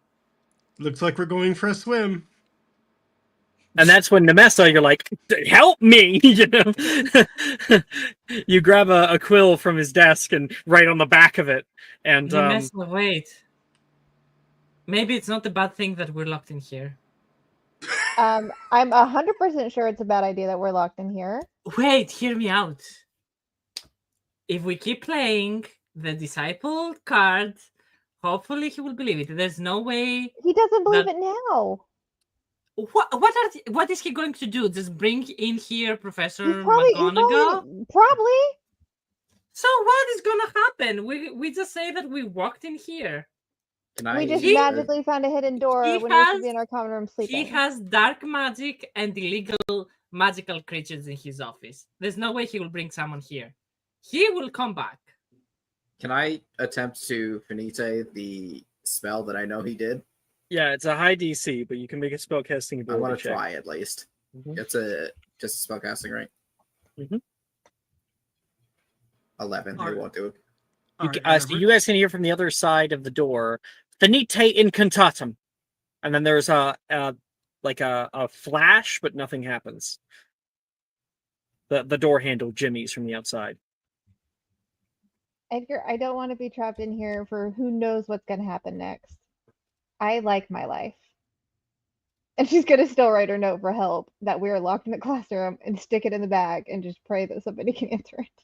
Looks like we're going for a swim. And that's when Nemessa, you're like, help me! You know? You grab a quill from his desk and write on the back of it. And Nemessa, wait. Maybe it's not a bad thing that we're locked in here. I'm 100% sure it's a bad idea that we're locked in here. Wait, hear me out. If we keep playing the disciple card, hopefully he will believe it. There's no way he doesn't believe it now. What is he going to do? Just bring in here Professor probably. Probably. So what is gonna happen? We just say that we walked in here. Can I? We just He- magically found a hidden door he when we should has- be in our common room He sleeping. has dark magic and illegal magical creatures in his office. There's no way he will bring someone here. He will come back. Can I attempt to finite the spell that I know he did? Yeah, it's a high DC, but you can make a spellcasting I ability want to check. try at least. Mhm. It's just a spellcasting, right? Mhm. 11. They Alright. won't do it. All right, So whatever. you guys can hear from the other side of the door, "Finite incantatum," and then there's a flash, but nothing happens. The door handle jimmies from the outside. Edgar, I don't want to be trapped in here for who knows what's going to happen next. I like my life. And she's going to still write her note for help that we're locked in the classroom and stick it in the bag and just pray that somebody can answer it.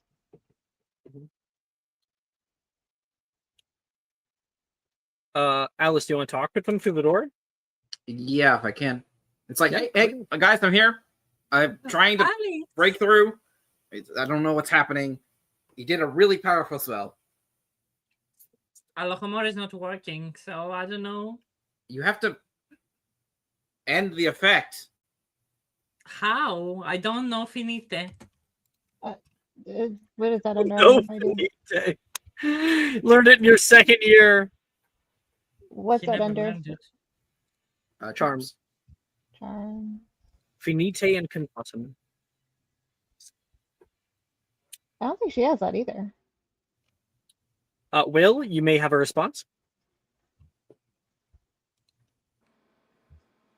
Alice, do you want to talk with them through the door? Yeah, if I can. It's like, Yeah, hey, guys, I'm here. I'm trying to Ali, break through. I don't know what's happening. He did a really powerful spell. Alohomora is not working, so I don't know You have to end the effect. how. I don't know finite. What is that under? No, I have no idea. learned it in your second year. What's He that never under? learned it. Charms. Charm. Finite incantatum. I don't think she has that either. Will, you may have a response.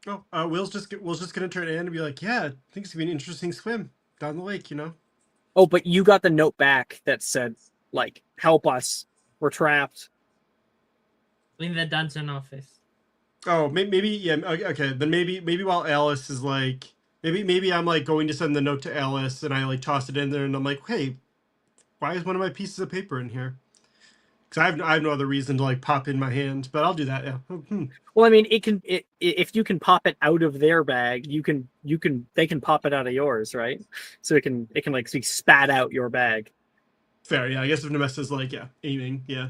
Oh, Will's just gonna turn in and be like, yeah, I think it's gonna be an interesting swim down the lake, you know. Oh, but you got the note back that said, like, "Help us, we're trapped." In the dungeon office. Oh, maybe yeah. Okay, then maybe while Alice is like, maybe I'm like going to send the note to Alice and I like toss it in there and I'm like, hey, why is one of my pieces of paper in here? Because I have no other reason to like pop in my hand, but I'll do that. Yeah. Well, I mean, if you can pop it out of their bag, they can pop it out of yours, right? So it can like be spat out your bag. Fair. Yeah. I guess if Nemessa's like, yeah, aiming. Yeah.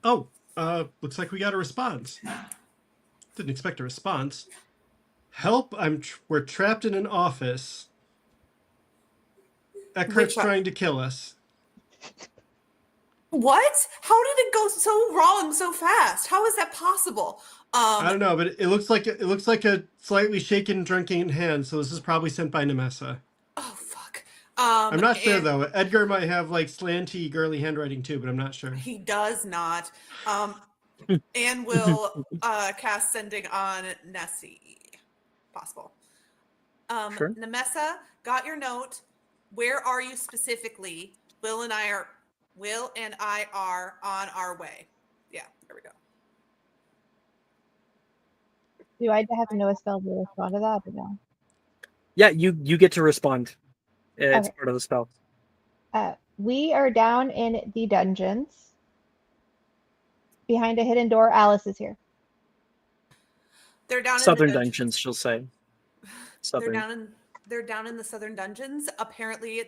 Oh, looks like we got a response. Didn't expect a response. Help! We're trapped in an office. Eckhart's Which trying to kill us. What? How did it go so wrong so fast? How is that possible? I don't know, but it looks like a slightly shaken, drunken hand. So this is probably sent by Nemessa. Oh fuck. I'm not sure and though. Edgar might have like slanty, girly handwriting too, but I'm not sure. He does not. And will cast sending on Nessie. Possible. Sure. Nemessa, got your note. Where are you specifically? Will and I are on our way. Yeah, there we go. Do I have to know a spell to respond to that or no? Yeah, you get to respond. It's Okay. part of the spell. We are down in the dungeons. Behind a hidden door, Alice is here. They're down Southern in the dungeons, she'll say. Southern. They're down in the southern dungeons. Apparently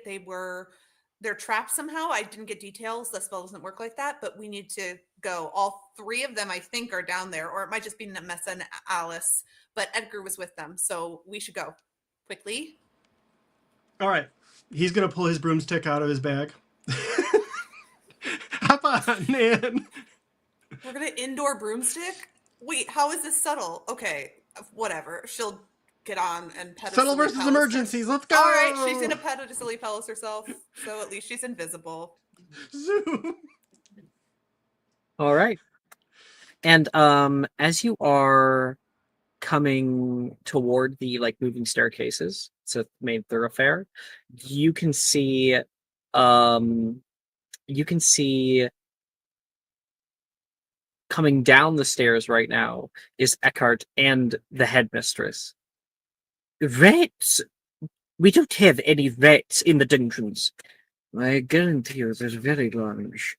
they're trapped somehow. I didn't get details. The spell doesn't work like that, but we need to go. All three of them, I think, are down there, or it might just be Nemessa and Alice, but Edgar was with them, so we should go quickly. All right, he's gonna pull his broomstick out of his bag. Hop on, man. We're gonna indoor broomstick. Wait, how is this subtle? Okay, whatever. She'll get on and pet. Subtle versus emergencies. Let's go. All right, she's gonna pet a silly Pellis herself, so at least she's invisible. Zoom. All right. And as you are coming toward the like moving staircases, it's a main thoroughfare, you can see coming down the stairs right now is Eckhart and the headmistress. Rats! We don't have any rats in the dungeons. I guarantee you they're very large.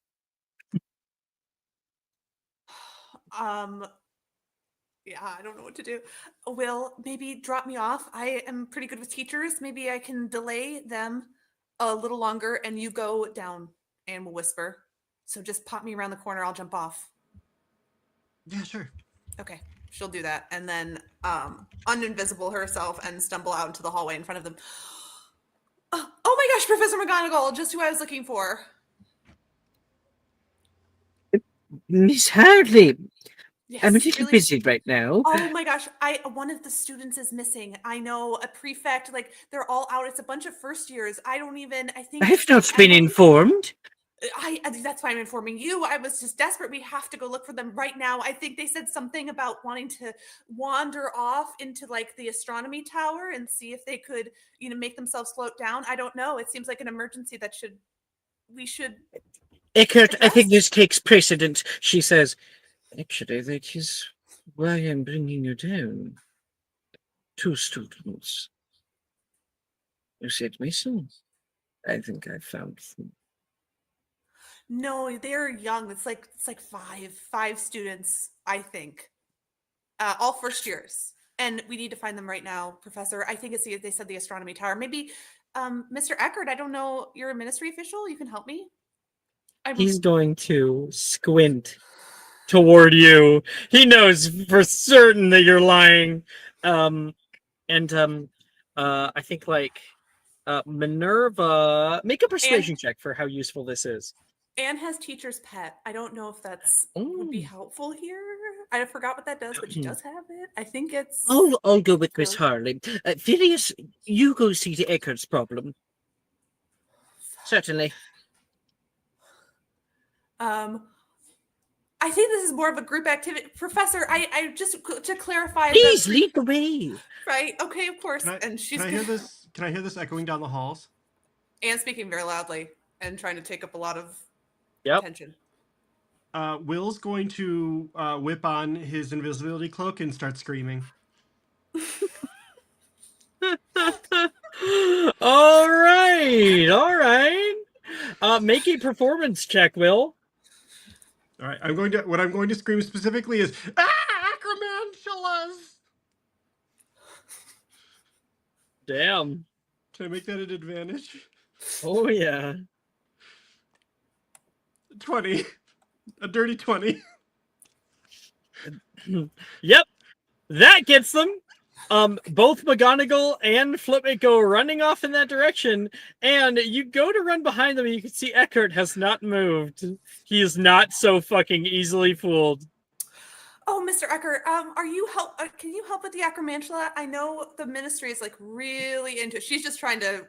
Yeah, I don't know what to do. Will, maybe drop me off. I am pretty good with teachers. Maybe I can delay them a little longer and you go down and we'll whisper. So just pop me around the corner. I'll jump off. Yeah, sure. Okay, she'll do that, and then uninvisible herself and stumble out into the hallway in front of them. Oh my gosh, Professor McGonagall, just who I was looking for. Miss Hardley, Yes, I'm a little really. busy right now. Oh my gosh, one of the students is missing. I know, a prefect, like they're all out. It's a bunch of first years. I think I have it's not been Emily. informed. That's why I'm informing you. I was just desperate. We have to go look for them right now. I think they said something about wanting to wander off into like the astronomy tower and see if they could, make themselves float down. I don't know. It seems like an emergency that we should Eckert, I think address. this takes precedence. She says, actually, that is why I'm bringing you down. 2 students. You said missing? I think I found them. No, they're young. It's like five students, I think. All first years. And we need to find them right now, Professor. I think they said the astronomy tower. Maybe Mr. Eckert, I don't know, you're a ministry official. You can help me. He's going to squint toward you. He knows for certain that you're lying. I think Minerva, make a persuasion check for how useful this is. Anne has teacher's pet. I don't know if that's would be helpful here. I forgot what that does, but she does have it. I think it's. I'll go with Miss Harley. Phileas, you go see to Eckert's problem. Certainly. I think this is more of a group activity, Professor. I just to clarify. Please lead the way. Right. Okay. Of course. And she's. Can I hear this? Can I hear this echoing down the halls? Anne speaking very loudly and trying to take up a lot of attention. Will's going to whip on his invisibility cloak and start screaming. All right. Make a performance check, Will. All right, what I'm going to scream specifically is Acromantulas! Damn. Can I make that an advantage? Oh yeah. 20. A dirty 20. Yep. That gets them. Both McGonagall and Flitwick go running off in that direction, and you go to run behind them, and you can see Eckert has not moved. He is not so fucking easily fooled. Oh, Mr. Eckert, can you help with the Acromantula? I know the ministry is like really into it. She's just trying to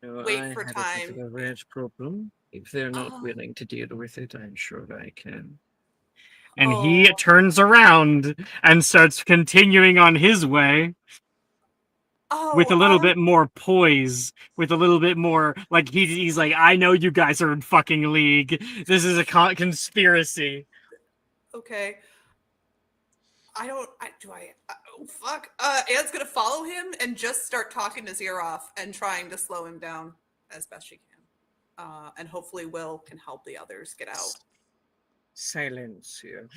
wait for time. A ranch problem. If they're not willing to deal with it, I'm sure I can. And he turns around and starts continuing on his way with a little bit more poise, with a little bit more like he's like, I know you guys are in fucking league. This is a conspiracy. Okay. Fuck. Anne's gonna follow him and just start talking his ear off and trying to slow him down as best she can. And hopefully Will can help the others get out. Silence here.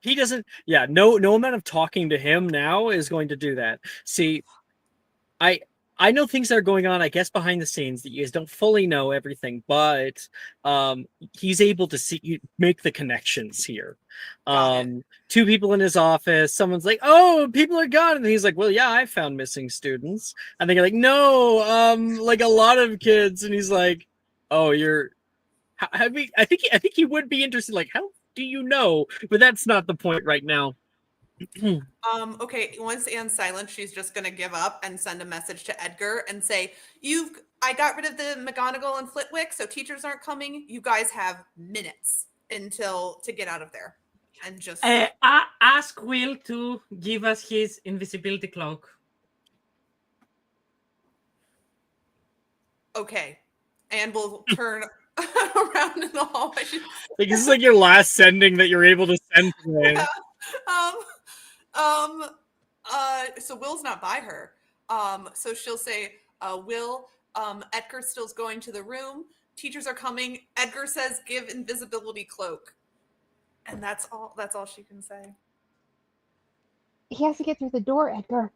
He doesn't. Yeah, no amount of talking to him now is going to do that. See, I know things are going on, I guess, behind the scenes that you guys don't fully know everything, but he's able to make the connections here. 2 people in his office, someone's like, "Oh, people are gone," and he's like, "Well, yeah, I found missing students," and they're like, "No, like a lot of kids," and he's like, "Oh, you're." I think he would be interested. Like, how do you know? But that's not the point right now. Okay, once Anne's silent, she's just gonna give up and send a message to Edgar and say, I got rid of the McGonagall and Flitwick, so teachers aren't coming. You guys have minutes to get out of there. And just ask Will to give us his invisibility cloak. Okay. And we'll turn around in the hallway. Like, this is like your last sending that you're able to send today. Yeah. So Will's not by her. So she'll say, Will, Edgar still's going to the room. Teachers are coming. Edgar says, give invisibility cloak. And that's all she can say. He has to get through the door, Edgar.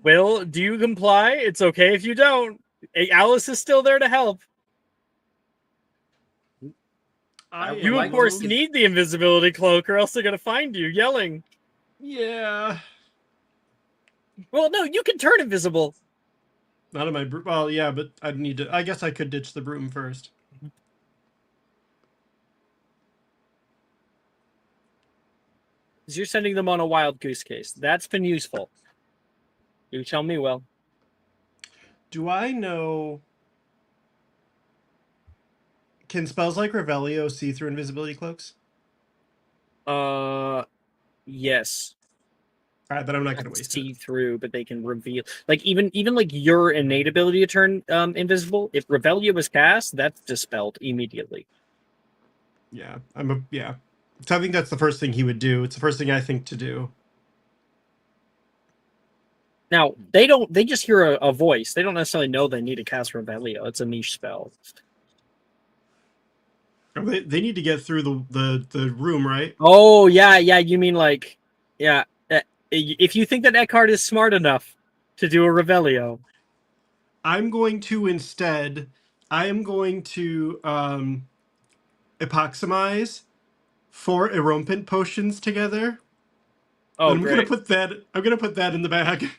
Will, do you comply? It's okay if you don't. Alice is still there to help. I would You, like of to course, get- need the invisibility cloak, or else they're gonna find you yelling. Yeah. Well, no, you can turn invisible. Not in my broom. Well, yeah, but I'd need to. I guess I could ditch the broom first. Because you're sending them on a wild goose case. That's been useful. You tell me, Will. Do I know? Can spells like Revelio see through invisibility cloaks? Yes. All right, then I'm not going to waste See it. through, but they can reveal. Like even like your innate ability to turn invisible. If Revelio was cast, that's dispelled immediately. Yeah, yeah. So I think that's the first thing he would do. It's the first thing I think to do. Now they don't. They just hear a voice. They don't necessarily know they need to cast Revelio. It's a niche spell. Oh, they need to get through the room, right? Oh yeah. You mean like yeah. If you think that Eckhart is smart enough to do a Revelio, I'm going to instead. I am going to epoximize 4 erumpent potions together. oh And I'm great. gonna put that in the bag.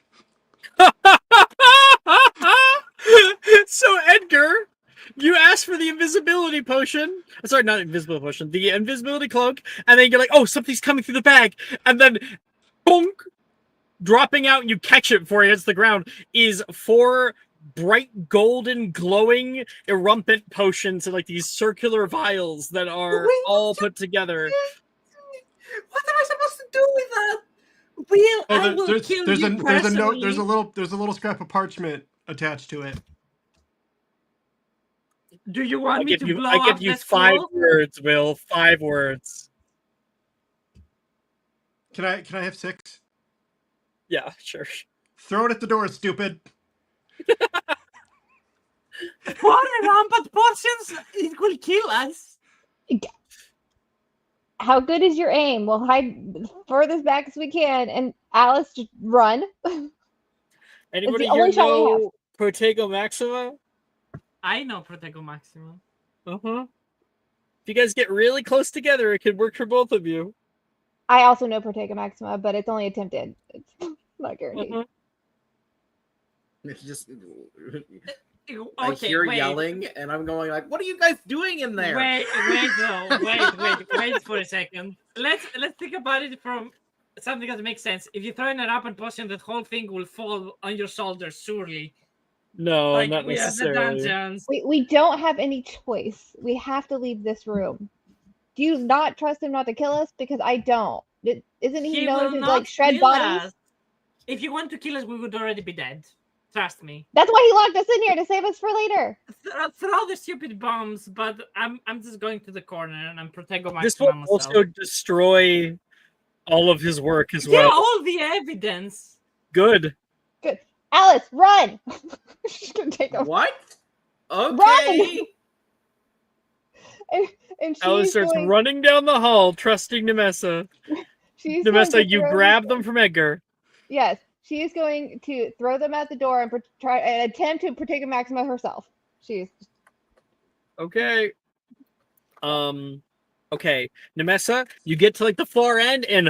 So Edgar, you asked for the invisibility potion. Sorry, not invisibility potion. The invisibility cloak, and then you're like, "Oh, something's coming through the bag," and then, bonk, dropping out. And you catch it before it hits the ground. Is 4 bright golden glowing erumpent potions in like these circular vials that are all put together. What am I supposed to do with that? Will, I will there's kill there's you a there's a note personally. there's a little scrap of parchment attached to it. Do you want me to blow I give up you the 5 school? words, Will. 5 words. Can I have 6? Yeah, sure. Throw it at the door, stupid. 4 rampant potions, it will kill us. How good is your aim? We'll hide furthest back as we can, and Alice just run. Anybody the here only shot we have. know Protego Maxima? I know Protego Maximum. Uh-huh. If you guys get really close together, it could work for both of you. I also know Protega Maxima, but it's only attempted. It's not guaranteed. Uh-huh. It's just Okay, I hear wait. yelling, and I'm going like, "What are you guys doing in there?" Wait though. Wait for a second. Let's think about it from something that makes sense. If you throw in a rampant potion, that whole thing will fall on your shoulders, surely. No, Like not we have the necessarily. dungeons. We don't have any choice. We have to leave this room. Do you not trust him not to kill us? Because I don't. Isn't he known will to not like shred kill bodies? us. If you want to kill us, we would already be dead. Trust me. That's why he locked us in here, to save us for later. Throw the stupid bombs, but I'm just going to the corner and I'm Protego This will Maximum also myself. destroy all of his work as Yeah, well. all the evidence. Good. Good. Alice, run! She's gonna take a What? Run! Okay. and Alice she's starts going. running down the hall, trusting Nemessa. She's going Nemessa, to you throw grab these- them from Edgar. Yes, she is going to throw them at the door and try and attempt to Protego Maxima herself. She's Okay. Okay, Nemessa, you get to like the far end and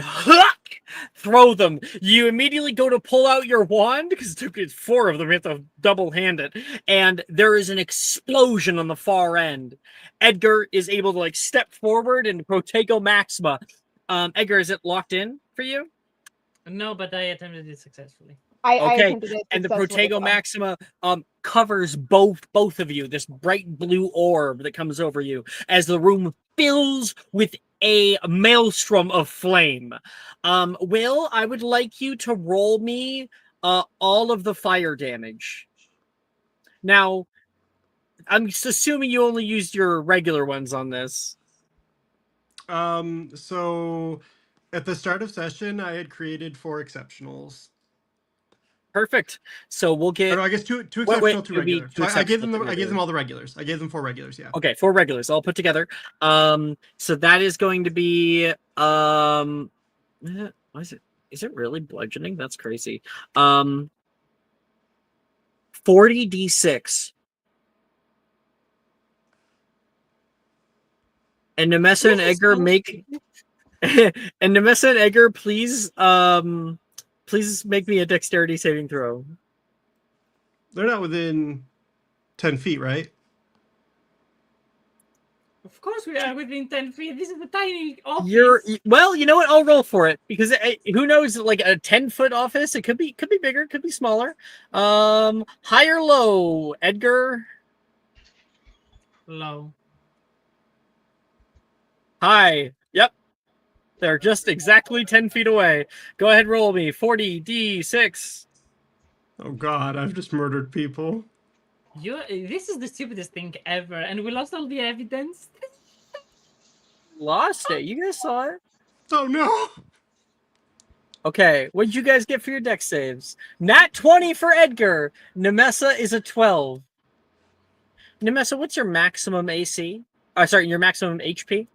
throw them. You immediately go to pull out your wand because it's 4 of them. You have to double hand it, and there is an explosion on the far end. Edgar is able to like step forward and Protego Maxima. Edgar, is it locked in for you? No, but I attempted it successfully. I Okay, attempted it and the successfully as Protego well. Maxima covers both of you. This bright blue orb that comes over you as the room fills with a maelstrom of flame. Will, I would like you to roll me all of the fire damage. Now, I'm just assuming you only used your regular ones on this. So at the start of session, I had created 4 exceptionals. Perfect. So we'll Or get. no, I guess two Wait, exceptional, 2 it would be regular. two So I gave them exceptional, I two gave them regular. all the regulars. I gave them 4 regulars. Yeah. Okay, 4 regulars all put together. So that is going to be why is it really bludgeoning? That's crazy. 40d6. And Nemessa and Edgar make and Nemessa and Edgar, please make me a dexterity saving throw. They're not within 10 feet, right? Of course we are within 10 feet. This is a tiny office. Well, you know what? I'll roll for it because who knows? Like a 10-foot office, it could be bigger, could be smaller. High or low, Edgar? Low. High. Yep. They're just exactly 10 feet away. Go ahead, roll me 40d6. Oh god, I've just murdered people. This is the stupidest thing ever, and we lost all the evidence. Lost it. You guys saw it. Oh no! Okay, what did you guys get for your dex saves? Nat 20 for Edgar. Nemessa is a 12. Nemessa, what's your maximum AC? Sorry, your maximum HP?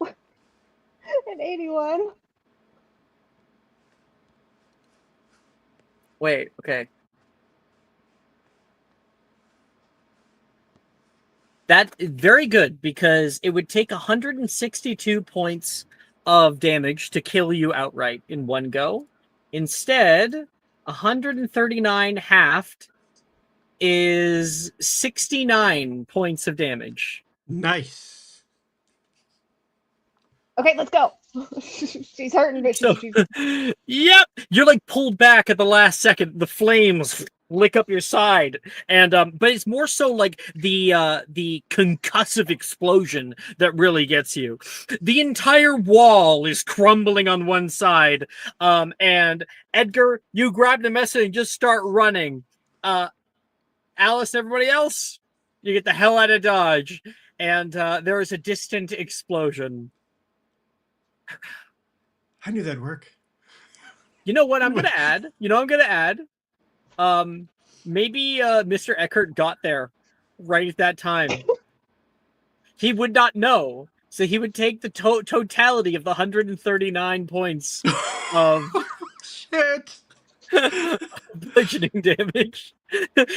An 81. Wait, okay. That is very good because it would take 162 points of damage to kill you outright in one go. Instead, 139 halved is 69 points of damage. Nice. Okay, let's go. She's hurting, but she's Yep, you're like pulled back at the last second. The flames lick up your side, and but it's more so like the concussive explosion that really gets you. The entire wall is crumbling on one side, and Edgar, you grab the message and just start running. Alice and everybody else, you get the hell out of Dodge, and there is a distant explosion. I knew that'd work. You know what I'm gonna add? Maybe Mr. Eckert got there right at that time. He would not know, so he would take the totality of the 139 points of shit bludgeoning damage.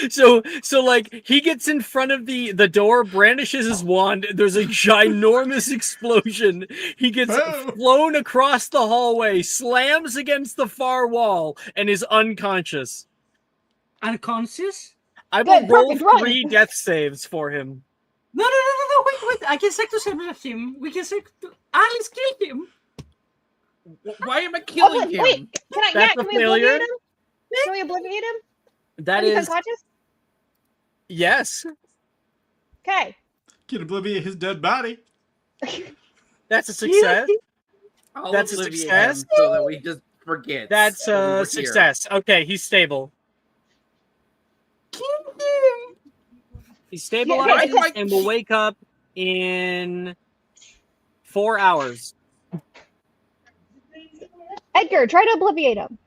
So like he gets in front of the door, brandishes his wand. There's a ginormous explosion. He gets flown across the hallway, slams against the far wall, and is unconscious. Unconscious? I will roll perfect, 3 death saves for him. No, wait. I can sector save him. We can Alice kill him. Why am I killing him? Wait, That's a can we failure. obliviate him? Can we obliviate him? That He's is unconscious? yes. Okay. Can obliviate his dead body. That's a success. I'll That's a obliviate success. him so that we just forget. That's that we were a here. success. Okay, he's stable. Kill him. He's stabilized Yeah, and will wake up in 4 hours. Edgar, try to obliviate him.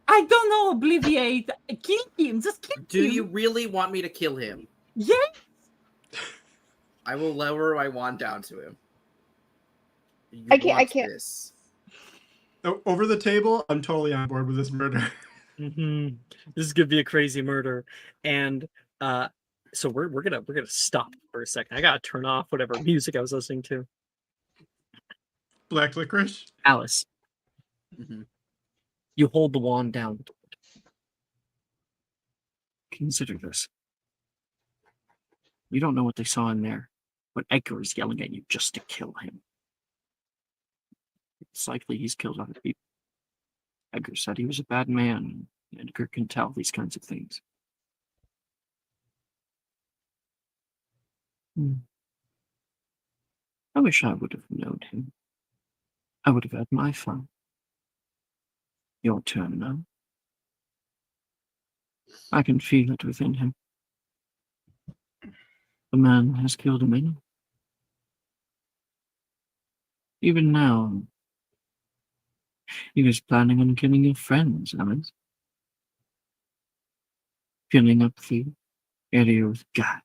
I don't know, obliviate. Kill him. Just kill him. Do you really want me to kill him? Yeah. I will lower my wand down to him. I can't. This. Over the table, I'm totally on board with this murder. Mm-hmm. This is gonna be a crazy murder, and so we're gonna stop for a second. I gotta turn off whatever music I was listening to. Black licorice. Alice, you hold the wand down. Consider this. You don't know what they saw in there, but Edgar is yelling at you just to kill him. It's likely he's killed other people. Edgar said he was a bad man. Edgar can tell these kinds of things. I wish I would have known him. I would have had my fun. Your turn now. I can feel it within him. The man has killed many. Even now, he was planning on killing your friends, Alice. Filling up the area with gas.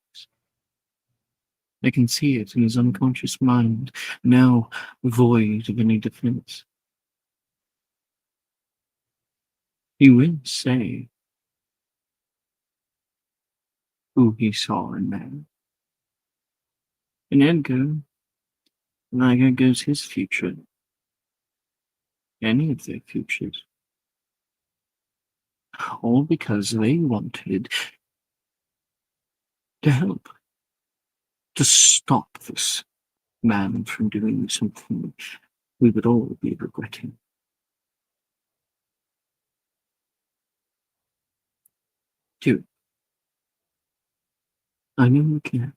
I can see it in his unconscious mind, now void of any defense. He will say who he saw in there. And Edgar, like there goes his future. Any of their futures. All because they wanted to help. To stop this man from doing something we would all be regretting. Dude, I know you can.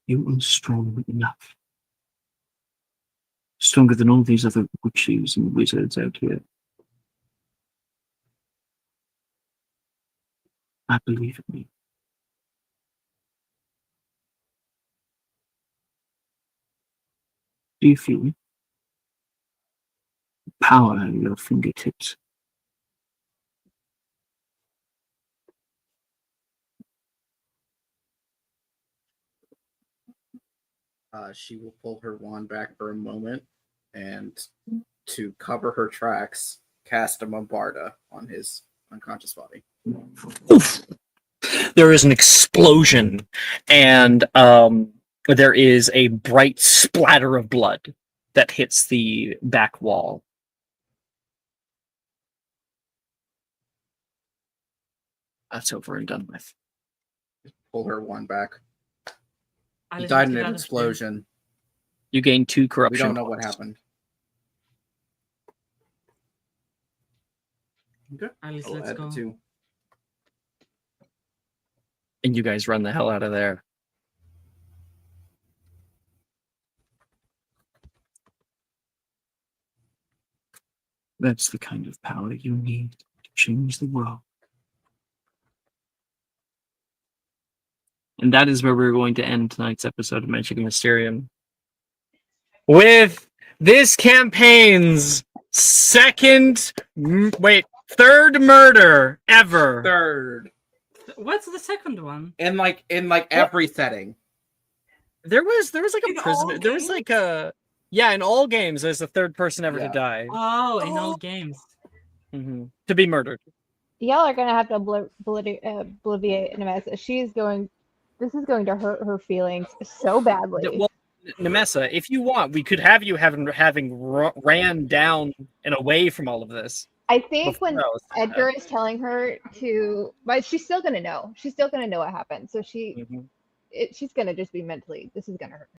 You are strong enough. Stronger than all these other witches and wizards out here. I believe in you. Do you feel it? Power at your fingertips. She will pull her wand back for a moment and, to cover her tracks, cast a Bombarda on his unconscious body. Oof. There is an explosion, and there is a bright splatter of blood that hits the back wall. That's over and done with. Pull her wand back. He Alice, died in get an out of here. explosion. You gain 2 We corruption. don't know what points. happened. Alice, I'll let's add go. the 2. And you guys run the hell out of there. That's the kind of power you need to change the world. And that is where we're going to end tonight's episode of Magic and Mysterium. With this campaign's third murder ever. Third. What's the second one? In every setting. There was like a In all prison. There was games? like a in all games. There's the third person ever to Yeah. die. Oh, in all Oh. games. To be murdered. Y'all are gonna have to obliviate Nemessa. This is going to hurt her feelings so badly. Well, Nemessa, if you want, we could have you having ran down and away from all of this. I think when before I was saying that. Edgar is telling her to, but she's still gonna know. She's still gonna know what happened. So she's gonna just be mentally. This is gonna hurt.